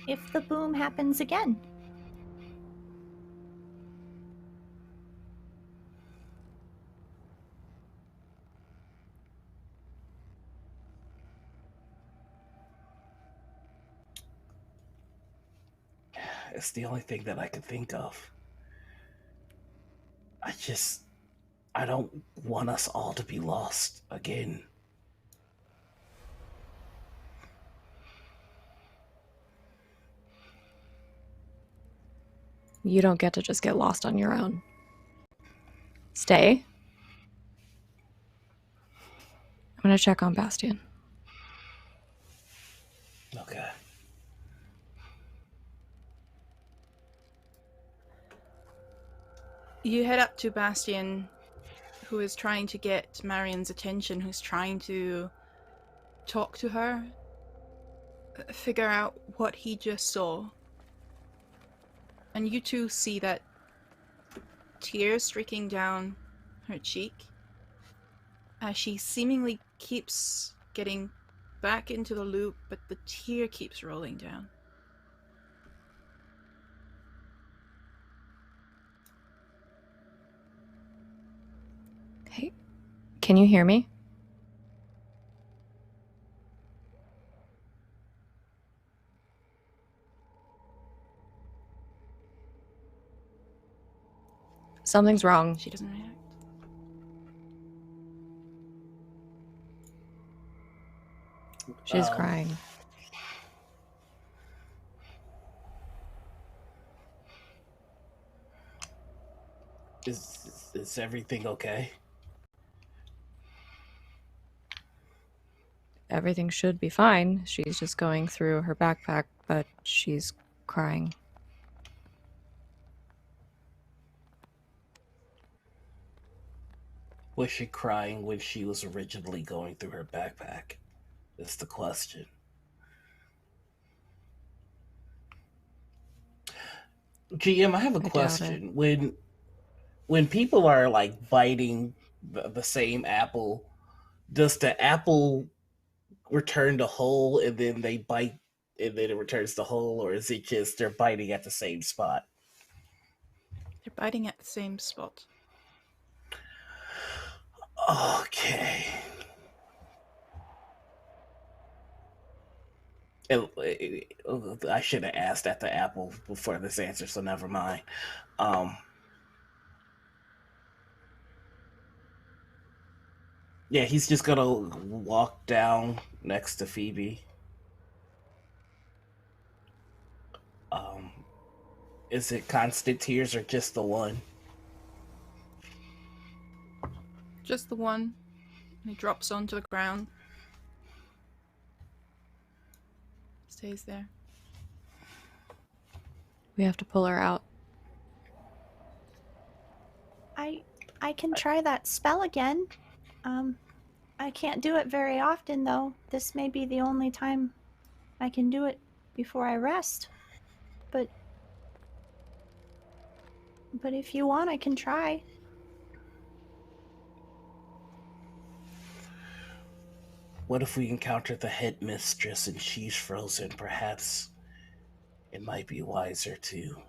Speaker 6: If the boom happens again?
Speaker 4: It's the only thing that I can think of. I don't want us all to be lost again.
Speaker 2: You don't get to just get lost on your own. Stay. I'm gonna check on Bastion.
Speaker 4: Okay.
Speaker 1: You head up to Bastion, who is trying to get Marion's attention, who's trying to talk to her, figure out what he just saw. And you two see that tears streaking down her cheek as she seemingly keeps getting back into the loop, but the tear keeps rolling down.
Speaker 2: Hey, can you hear me? Something's wrong.
Speaker 1: She doesn't react.
Speaker 2: She's crying.
Speaker 4: Is everything okay?
Speaker 2: Everything should be fine. She's just going through her backpack, but she's crying.
Speaker 4: Was she crying when she was originally going through her backpack? That's the question. GM, I have a question. When people are like biting the same apple, does the apple return the whole and then they bite and then it returns the whole, or is it just they're biting at the same spot?
Speaker 1: They're biting at the same spot.
Speaker 4: Okay. I should have asked at the apple before this answer, so never mind. Yeah, he's just gonna walk down next to Phoebe. Is it constant tears or just the one?
Speaker 1: Just the one. And he drops onto the ground. Stays there.
Speaker 2: We have to pull her out.
Speaker 6: I can try that spell again. I can't do it very often though. This may be the only time I can do it before I rest. But if you want, I can try.
Speaker 4: What if we encounter the headmistress and she's frozen? Perhaps it might be wiser to...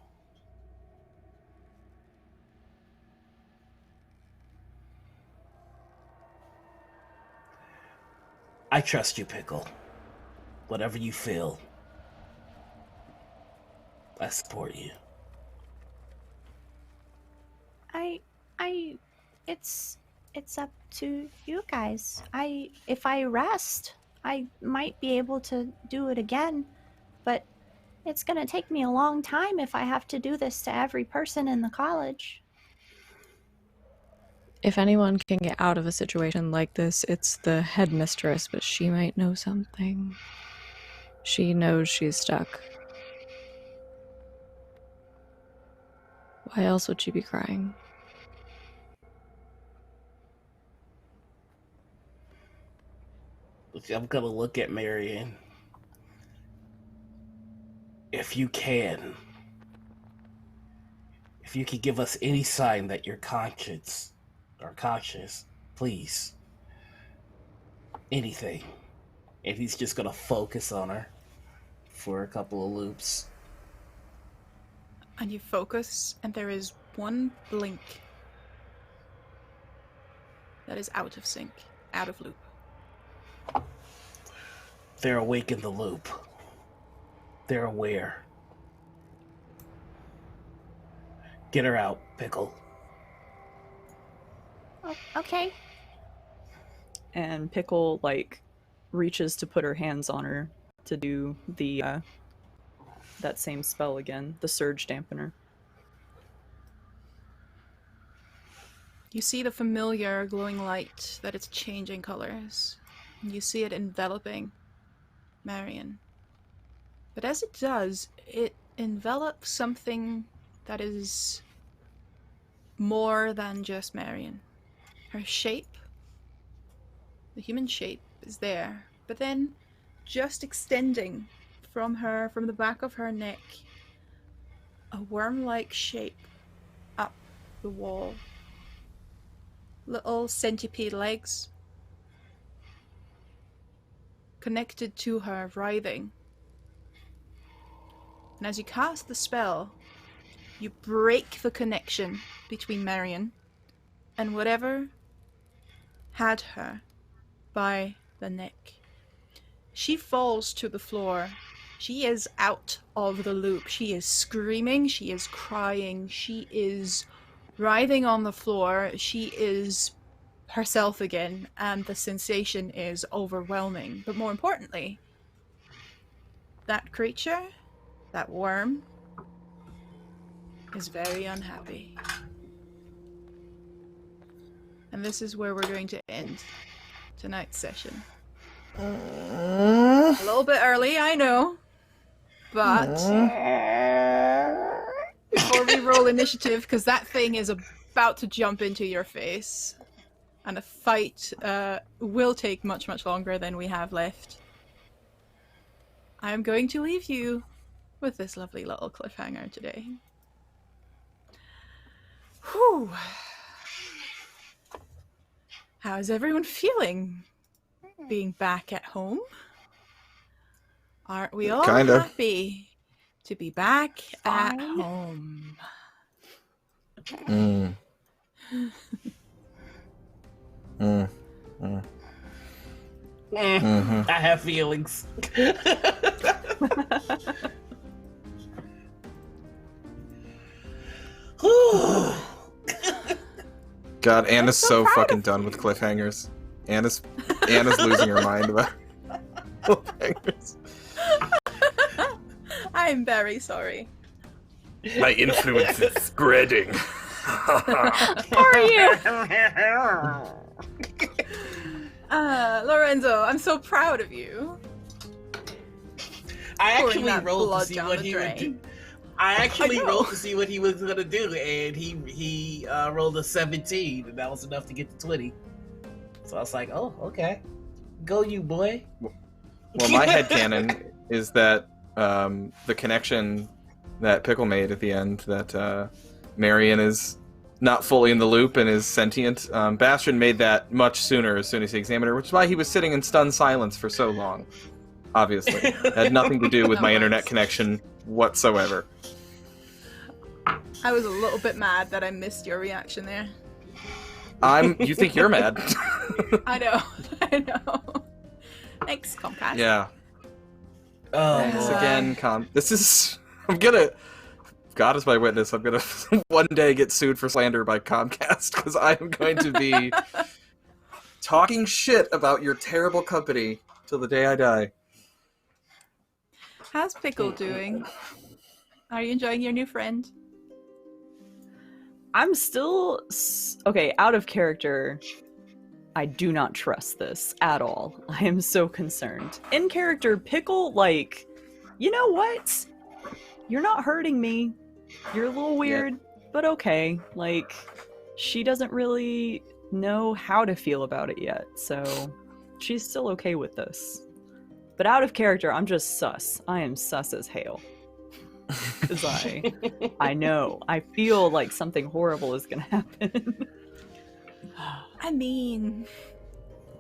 Speaker 4: I trust you, Pickle. Whatever you feel, I support you.
Speaker 6: It's up to you guys. If I rest, I might be able to do it again, but it's gonna take me a long time if I have to do this to every person in the college.
Speaker 2: If anyone can get out of a situation like this, it's the headmistress, but she might know something. She knows she's stuck. Why else would she be crying?
Speaker 4: I'm gonna look at Marion. If you can give us any sign that you're conscious, please. Anything. And he's just gonna focus on her for a couple of loops.
Speaker 1: And you focus, and there is one blink that is out of sync, out of loop.
Speaker 4: They're awake in the loop. They're aware. Get her out, Pickle.
Speaker 6: Oh, okay.
Speaker 3: And Pickle, reaches to put her hands on her to do the, that same spell again, the Surge Dampener.
Speaker 1: You see the familiar glowing light that it's changing colors. You see it enveloping Marion. But as it does, it envelops something that is more than just Marion. Her shape, the human shape, is there, but then just extending from the back of her neck, a worm-like shape up the wall. Little centipede legs connected to her, writhing. And as you cast the spell, you break the connection between Marion and whatever had her by the neck. She falls to the floor. She is out of the loop. She is screaming. She is crying. She is writhing on the floor. She is herself again, and the sensation is overwhelming. But more importantly, that creature, that worm, is very unhappy. And this is where we're going to end tonight's session. A little bit early, I know. But before we roll initiative, because that thing is about to jump into your face, and the fight will take much, much longer than we have left, I'm going to leave you with this lovely little cliffhanger today. Whew. How's everyone feeling being back at home? Aren't we all happy to be back at home?
Speaker 4: I have feelings.
Speaker 5: God, Anna's so fucking done with cliffhangers. Anna's losing her mind about cliffhangers.
Speaker 1: I'm very sorry.
Speaker 5: My influence is spreading.
Speaker 2: How are you?
Speaker 1: Lorenzo, I'm so proud of you.
Speaker 4: I actually
Speaker 1: Pouring that
Speaker 4: rolled to
Speaker 1: blood
Speaker 4: see
Speaker 1: down
Speaker 4: what
Speaker 1: the
Speaker 4: he would
Speaker 1: drain.
Speaker 4: do. I actually
Speaker 1: I know.
Speaker 4: rolled to see what he was gonna do, and he rolled a 17, and that was enough to get to 20. So I was like, "Oh, okay, go you boy."
Speaker 5: Well, my headcanon is that the connection that Pickle made at the end, that Marion is not fully in the loop and is sentient. Bastion made that much sooner as soon as he examined her, which is why he was sitting in stunned silence for so long. Obviously. It had nothing to do with my internet connection whatsoever.
Speaker 1: I was a little bit mad that I missed your reaction there.
Speaker 5: You think you're mad?
Speaker 1: I know. I know. Thanks, Comcast.
Speaker 5: Yeah.
Speaker 4: Oh,
Speaker 5: Thanks
Speaker 1: Lord.
Speaker 5: again, This is... God is my witness, I'm gonna one day get sued for slander by Comcast, because I'm going to be talking shit about your terrible company till the day I die.
Speaker 1: How's Pickle doing? Are you enjoying your new friend?
Speaker 3: I'm still okay, out of character. I do not trust this at all. I am so concerned. In character, Pickle, like, you know what? You're not hurting me. You're a little weird, but okay. Like, she doesn't really know how to feel about it yet, so she's still okay with this. But out of character, I'm just sus. I am sus as hell. Because I know. I feel like something horrible is gonna happen.
Speaker 1: I mean,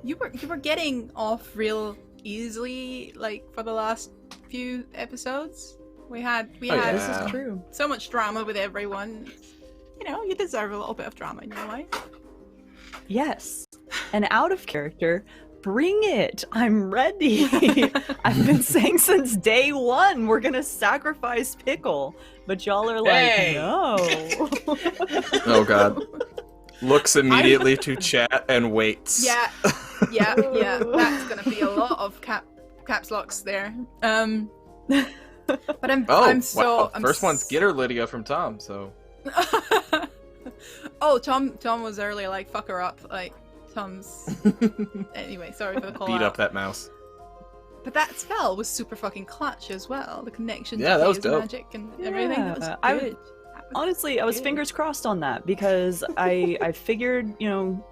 Speaker 1: you were getting off real easily, like, for the last few episodes. We had
Speaker 3: This is true.
Speaker 1: so much drama with everyone. You know, you deserve a little bit of drama in your life.
Speaker 3: Yes. And out of character, bring it. I'm ready. I've been saying since day one, we're gonna sacrifice Pickle. But y'all are like,
Speaker 4: Hey.
Speaker 3: no.
Speaker 5: Oh god. Looks immediately to chat and waits.
Speaker 1: Yeah. That's gonna be a lot of caps locks there. But I'm
Speaker 5: First one's get her, Lydia, from Tom, so.
Speaker 1: Oh, Tom was earlier, like, fuck her up. Like, Tom's... Anyway, sorry for the call
Speaker 5: Beat
Speaker 1: out.
Speaker 5: up that mouse.
Speaker 1: But that spell was super fucking clutch as well. The connection
Speaker 5: Yeah,
Speaker 1: to
Speaker 5: that was
Speaker 1: Chaos
Speaker 5: dope.
Speaker 1: magic and everything. That was
Speaker 3: Yeah,
Speaker 1: good.
Speaker 3: Honestly, I was
Speaker 1: Good.
Speaker 3: fingers crossed on that because I figured,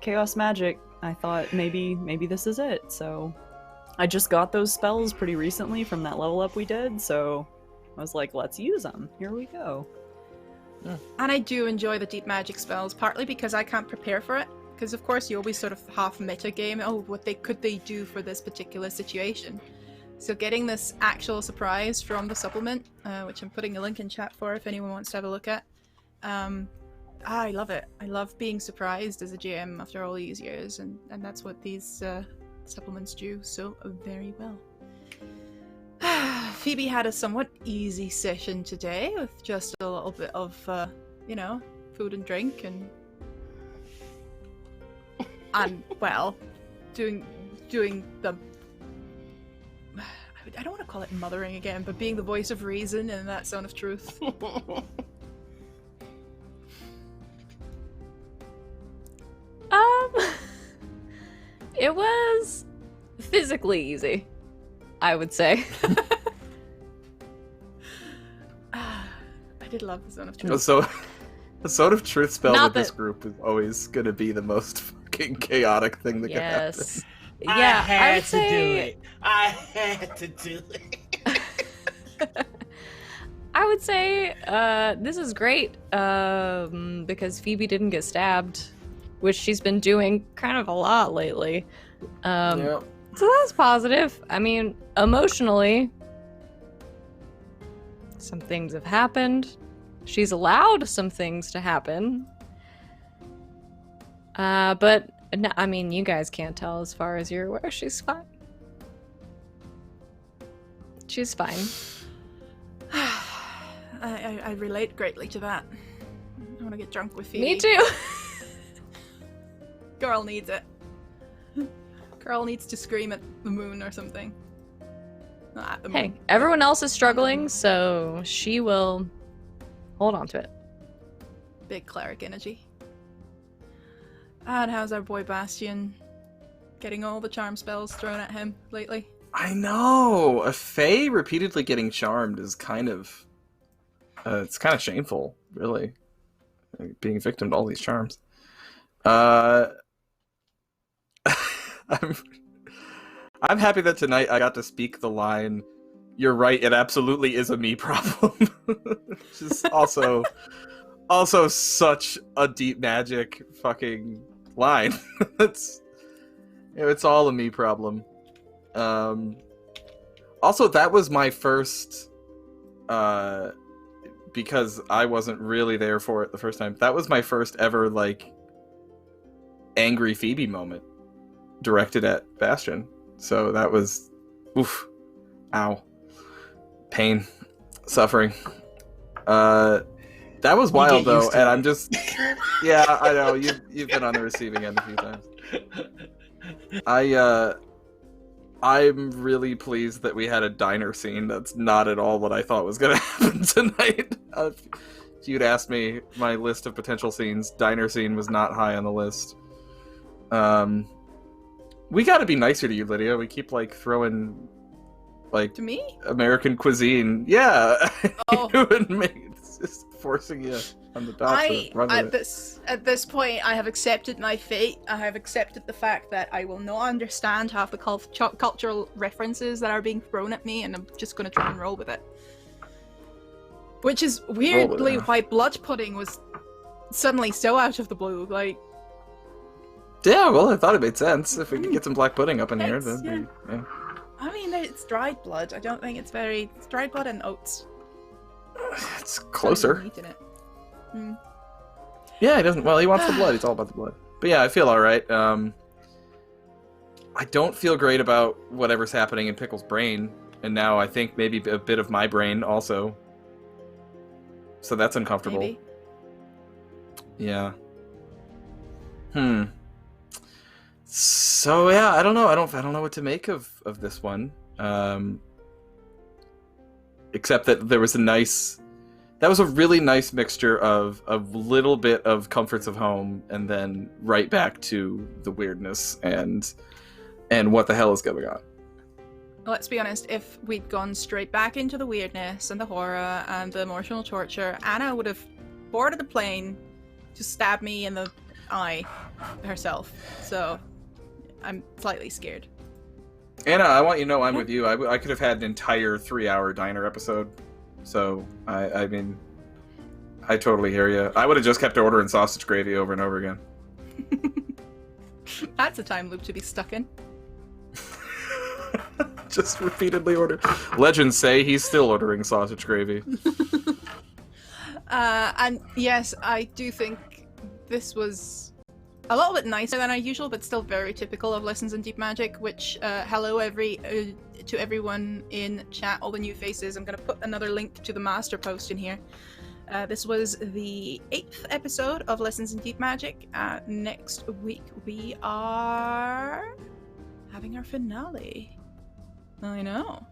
Speaker 3: chaos magic. I thought maybe this is it. So I just got those spells pretty recently from that level up we did, so I was like, let's use them. Here we go.
Speaker 1: And I do enjoy the deep magic spells, partly because I can't prepare for it. Because of course you always sort of half meta game, oh, what could they do for this particular situation? So getting this actual surprise from the supplement, which I'm putting a link in chat for if anyone wants to have a look at. I love it. I love being surprised as a GM after all these years, and that's what these supplements do so very well. Phoebe had a somewhat easy session today with just a little bit of, food and drink and well, doing the. I don't want to call it mothering again, but being the voice of reason in that Zone of Truth.
Speaker 2: It was physically easy, I would say.
Speaker 1: I did love the Zone of Truth.
Speaker 5: So, the Zone of Truth spell
Speaker 2: Not
Speaker 5: with this
Speaker 2: that-
Speaker 5: group is always going to be the most fucking chaotic thing that
Speaker 2: Yes.
Speaker 4: I
Speaker 2: Yeah,
Speaker 4: had
Speaker 2: I would
Speaker 4: to
Speaker 2: say
Speaker 4: do it. I had to do it.
Speaker 2: I would say this is great because Phoebe didn't get stabbed, which she's been doing kind of a lot lately.
Speaker 5: Yep.
Speaker 2: So that's positive. I mean, emotionally, some things have happened. She's allowed some things to happen. But, no, I mean, you guys can't tell as far as you're aware. She's fine. She's fine.
Speaker 1: I relate greatly to that. I want to get drunk with Phoebe.
Speaker 2: Me too.
Speaker 1: Girl needs it. Girl needs to scream at the moon or something. Not at the
Speaker 2: Hey,
Speaker 1: moon.
Speaker 2: everyone else is struggling, so she will hold on to it.
Speaker 1: Big cleric energy. And how's our boy Bastion? Getting all the charm spells thrown at him lately?
Speaker 5: I know. A Fae repeatedly getting charmed is kind of... it's kind of shameful, really. Being a victim to all these charms. I'm happy that tonight I got to speak the line, "You're right, it absolutely is a me problem." Which is also such a deep magic fucking line. it's all a me problem. Also, that was my first because I wasn't really there for it the first time. That was my first ever like angry Phoebe moment directed at Bastion. So that was oof. Ow. Pain. Suffering. That was wild though,
Speaker 4: used to
Speaker 5: and
Speaker 4: it.
Speaker 5: I'm just yeah, I know, you've been on the receiving end a few times. I'm really pleased that we had a diner scene. That's not at all what I thought was going to happen tonight. If you'd asked me my list of potential scenes, diner scene was not high on the list. We got to be nicer to you, Lydia. We keep like throwing like
Speaker 1: To me?
Speaker 5: American cuisine. Yeah,
Speaker 1: Oh.
Speaker 5: it's just forcing you on the top to run with it.
Speaker 1: At this point, I have accepted my fate. I have accepted the fact that I will not understand half the cultural references that are being thrown at me, and I'm just going to try and roll with it. Which is weirdly
Speaker 5: it.
Speaker 1: why blood pudding was suddenly so out of the blue. Like,
Speaker 5: Yeah, well, I thought it made sense. If we could get some black pudding up in here,
Speaker 1: Thanks,
Speaker 5: then yeah.
Speaker 1: I mean, it's dried blood. I don't think it's very. It's dried blood and oats.
Speaker 5: It's
Speaker 1: Not even
Speaker 5: closer.
Speaker 1: meat in it. Hmm.
Speaker 5: Yeah, he doesn't. Well, he wants the blood. He's all about the blood. But yeah, I feel all right. I don't feel great about whatever's happening in Pickle's brain, and now I think maybe a bit of my brain also. So that's uncomfortable.
Speaker 1: Maybe.
Speaker 5: Yeah. So yeah, I don't know. I don't know what to make of this one. Except that there was that was a really nice mixture of a little bit of comforts of home and then right back to the weirdness and what the hell is going on.
Speaker 1: Let's be honest, if we'd gone straight back into the weirdness and the horror and the emotional torture, Anna would have boarded the plane to stab me in the eye herself. So I'm slightly scared.
Speaker 5: Anna, I want you to know I'm with you. I could have had an entire 3-hour diner episode. So, I mean, I totally hear you. I would have just kept ordering sausage gravy over and over again.
Speaker 1: That's a time loop to be stuck in.
Speaker 5: Just repeatedly order. Legends say he's still ordering sausage gravy.
Speaker 1: And yes, I do think this was a little bit nicer than our usual, but still very typical of Lessons in Deep Magic, which, hello to everyone in chat, all the new faces. I'm going to put another link to the master post in here. This was the 8th episode of Lessons in Deep Magic. Next week we are having our finale. I know.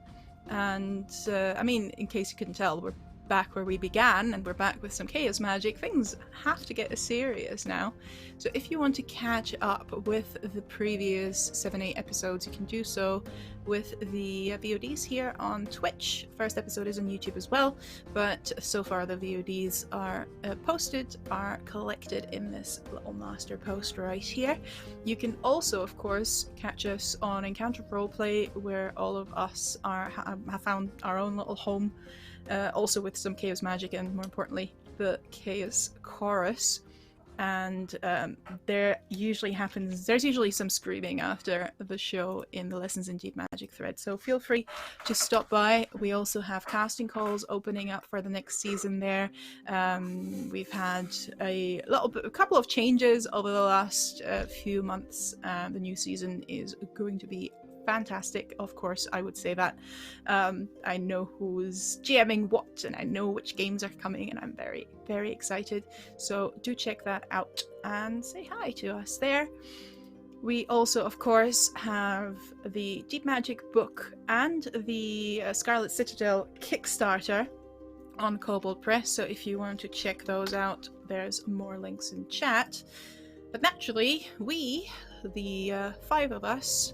Speaker 1: And, I mean, in case you couldn't tell, we're back where we began, and we're back with some chaos magic. Things have to get serious now. So if you want to catch up with the previous 7-8 episodes, you can do so with the VODs here on Twitch. First episode is on YouTube as well, but so far the VODs are collected in this little master post right here. You can also, of course, catch us on Encounter Roleplay, where all of us have found our own little home, also with some chaos magic and, more importantly, the chaos chorus. And there's usually some screaming after the show in the Lessons in Deep Magic thread, so feel free to stop by. We also have casting calls opening up for the next season there. We've had a couple of changes over the last few months. The new season is going to be fantastic, of course. I would say that. I know who's GMing what, and I know which games are coming, and I'm very, very excited. So do check that out and say hi to us there. We also, of course, have the Deep Magic book and the Scarlet Citadel Kickstarter on Kobold Press. So if you want to check those out, there's more links in chat. But naturally, we, the 5 of us,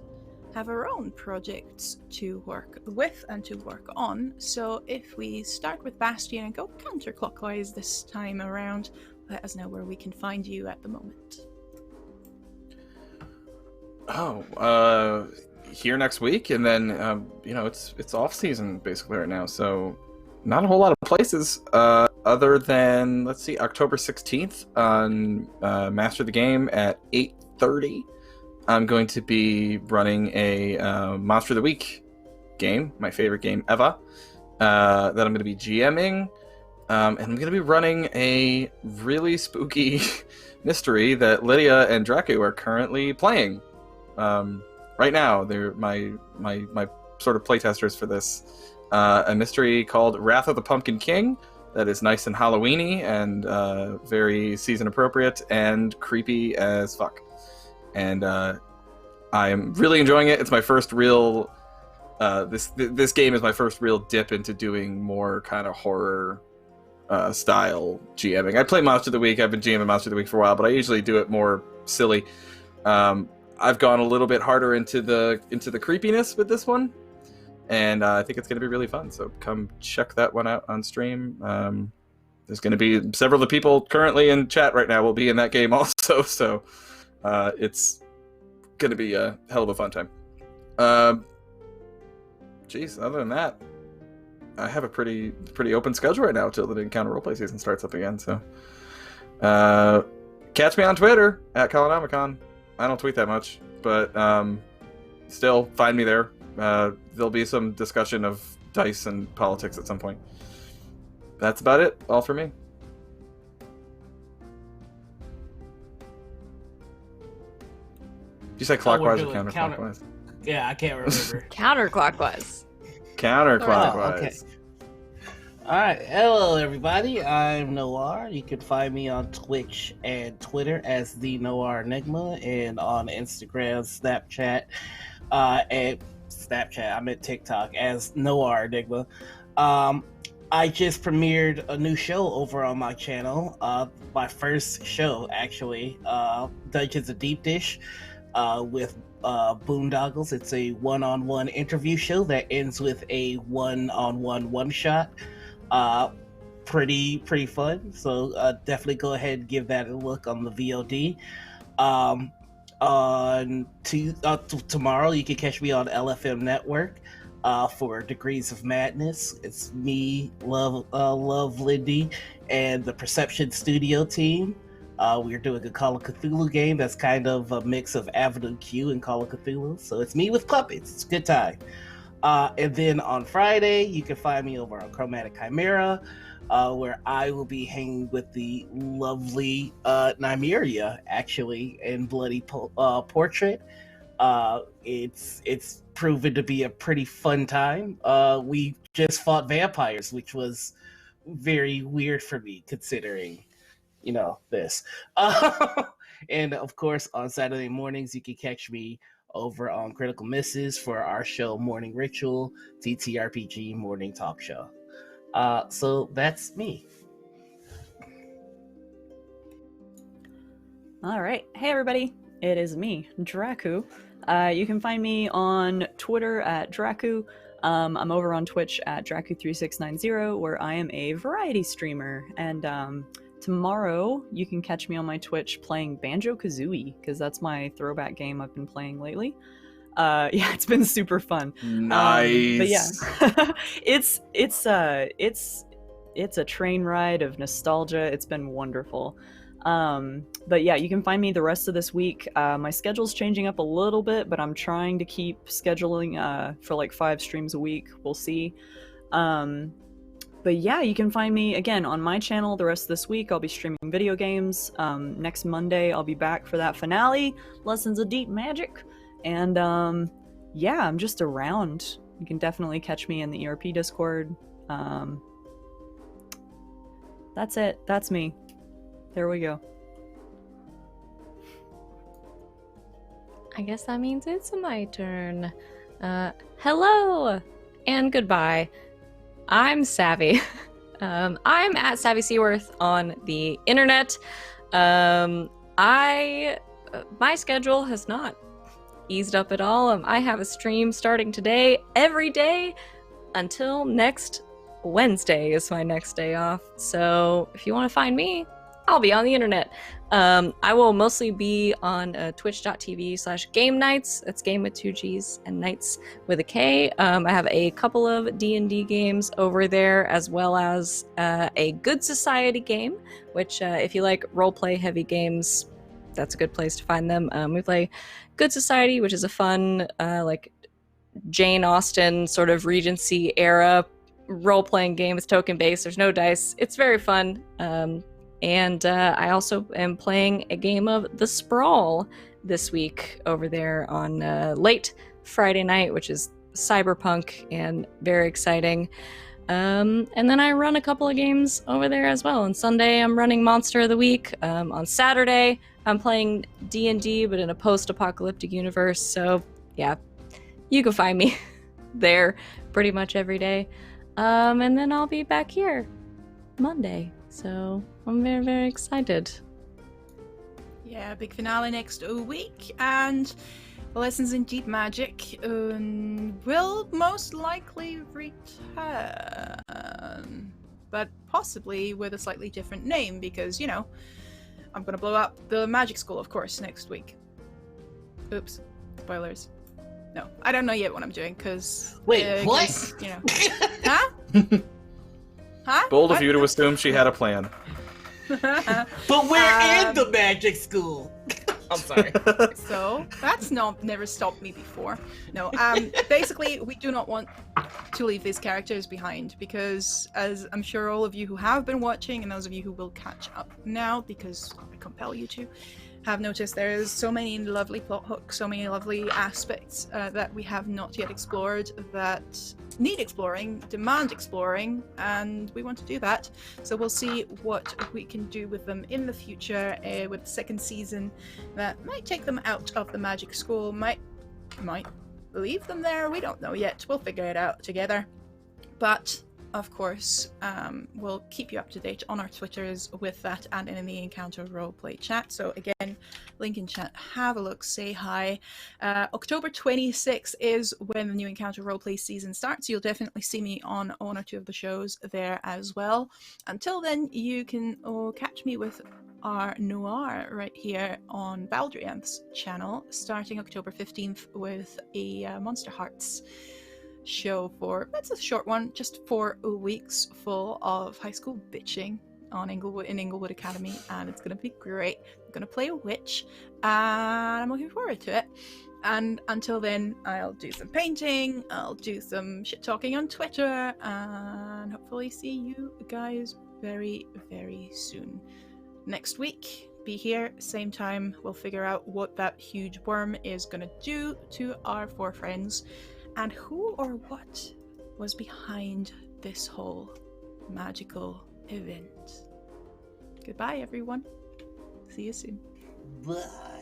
Speaker 1: have our own projects to work with and to work on. So if we start with Bastion and go counterclockwise this time around, let us know where we can find you at the moment.
Speaker 5: Here next week, and then it's off season basically right now, so not a whole lot of places other than, let's see, October 16th on Master the Game at 8:30. I'm going to be running a Monster of the Week game, my favorite game ever, that I'm going to be GMing. And I'm going to be running a really spooky mystery that Lydia and Draco are currently playing. Right now, they're my sort of playtesters for this. A mystery called Wrath of the Pumpkin King that is nice and Halloween-y and very season appropriate and creepy as fuck. And I'm really enjoying it. It's my first real this game is my first real dip into doing more kind of horror style GMing. I play Monster of the Week. I've been GMing Monster of the Week for a while, but I usually do it more silly. I've gone a little bit harder into the creepiness with this one, and I think it's going to be really fun. So come check that one out on stream. There's going to be several of the people currently in chat right now will be in that game also. So. It's gonna be a hell of a fun time. Other than that, I have a pretty open schedule right now till the Encounter Roleplay season starts up again. So, catch me on Twitter at Colonomicon. I don't tweet that much, but still find me there. There'll be some discussion of dice and politics at some point. That's about it. All for me. Did you say clockwise or counterclockwise?
Speaker 4: Yeah, I can't remember.
Speaker 2: Counterclockwise.
Speaker 5: Counterclockwise.
Speaker 4: Okay. Alright, hello everybody, I'm Noir. You can find me on Twitch and Twitter as the Noir Enigma, and on Instagram, Snapchat, I'm at TikTok as Noir Enigma. I just premiered a new show over on my channel, my first show actually, Dungeons of Deep Dish, with Boondoggles. It's a one-on-one interview show that ends with a one-on-one one-shot. Pretty fun. So definitely go ahead and give that a look on the VOD. Tomorrow, you can catch me on LFM Network for Degrees of Madness. It's me, Love Lindy, and the Perception Studio team. We're doing a Call of Cthulhu game that's kind of a mix of Avenue Q and Call of Cthulhu. So it's me with puppets. It's a good time. And then on Friday, you can find me over on Chromatic Chimera, where I will be hanging with the lovely Nymeria, actually, in Bloody Portrait. It's proven to be a pretty fun time. We just fought vampires, which was very weird for me, considering, this. And of course, on Saturday mornings, you can catch me over on Critical Misses for our show Morning Ritual, TTRPG Morning Talk Show. So that's me.
Speaker 3: All right. Hey, everybody. It is me, Draku. You can find me on Twitter at Draku. I'm over on Twitch at Draku3690, where I am a variety streamer. And tomorrow, you can catch me on my Twitch playing Banjo-Kazooie, because that's my throwback game I've been playing lately. Yeah, it's been super fun.
Speaker 5: Nice.
Speaker 3: But yeah, it's a train ride of nostalgia. It's been wonderful. But yeah, you can find me the rest of this week. My schedule's changing up a little bit, but I'm trying to keep scheduling for like 5 streams a week. We'll see. But yeah, you can find me again on my channel the rest of this week. I'll be streaming video games. Next Monday, I'll be back for that finale, Lessons of Deep Magic. And yeah, I'm just around. You can definitely catch me in the ERP Discord. That's it. That's me. There we go.
Speaker 2: I guess that means it's my turn. Hello and goodbye. I'm Savvy. I'm at Savvy Seaworth on the internet. My schedule has not eased up at all. I have a stream starting today, every day until next Wednesday is my next day off. So if you want to find me, I'll be on the internet. I will mostly be on twitch.tv/game nights. That's game with 2 G's and nights with a K. I have a couple of D&D games over there, as well as a Good Society game, which if you like roleplay heavy games, that's a good place to find them. We play Good Society, which is a fun like Jane Austen sort of Regency era role-playing game. It's token-based. There's no dice. It's very fun. And I also am playing a game of The Sprawl this week over there on late Friday night, which is cyberpunk and very exciting. And then I run a couple of games over there as well. On Sunday, I'm running Monster of the Week. On Saturday, I'm playing D&D, but in a post-apocalyptic universe. So yeah, you can find me there pretty much every day. And then I'll be back here Monday. So I'm very, very excited.
Speaker 1: Yeah, big finale next week, and Lessons in Deep Magic will most likely return, but possibly with a slightly different name, because, I'm going to blow up the Magic School, of course, next week. Oops. Spoilers. No, I don't know yet what I'm doing, because...
Speaker 4: Wait, what?
Speaker 1: Huh? Huh?
Speaker 5: Bold
Speaker 1: What?
Speaker 5: of you to assume she had a plan.
Speaker 4: But we're in the Magic School. I'm sorry.
Speaker 1: So that's never stopped me before. No, basically we do not want to leave these characters behind, because as I'm sure all of you who have been watching and those of you who will catch up now, because I compel you to, have noticed there's so many lovely plot hooks, so many lovely aspects that we have not yet explored, that need exploring, demand exploring, and we want to do that. So we'll see what we can do with them in the future with the second season that might take them out of the Magic School, might leave them there, we don't know yet. We'll figure it out together. But of course, we'll keep you up to date on our Twitters with that and in the Encounter Roleplay chat. So again, link in chat, have a look, say hi. October 26th is when the new Encounter Roleplay season starts. You'll definitely see me on 1 or 2 of the shows there as well. Until then, you can catch me with our Noir right here on Valdrianth's channel, starting October 15th with a Monster Hearts show for, it's a short one, just 4 weeks full of high school bitching on Inglewood Academy, and it's going to be great. I'm going to play a witch, and I'm looking forward to it. And until then, I'll do some painting, I'll do some shit talking on Twitter, and hopefully see you guys very, very soon. Next week, be here, same time, we'll figure out what that huge worm is gonna do to our 4 friends, and who or what was behind this whole magical event. Goodbye, everyone. See you soon.
Speaker 4: Bye.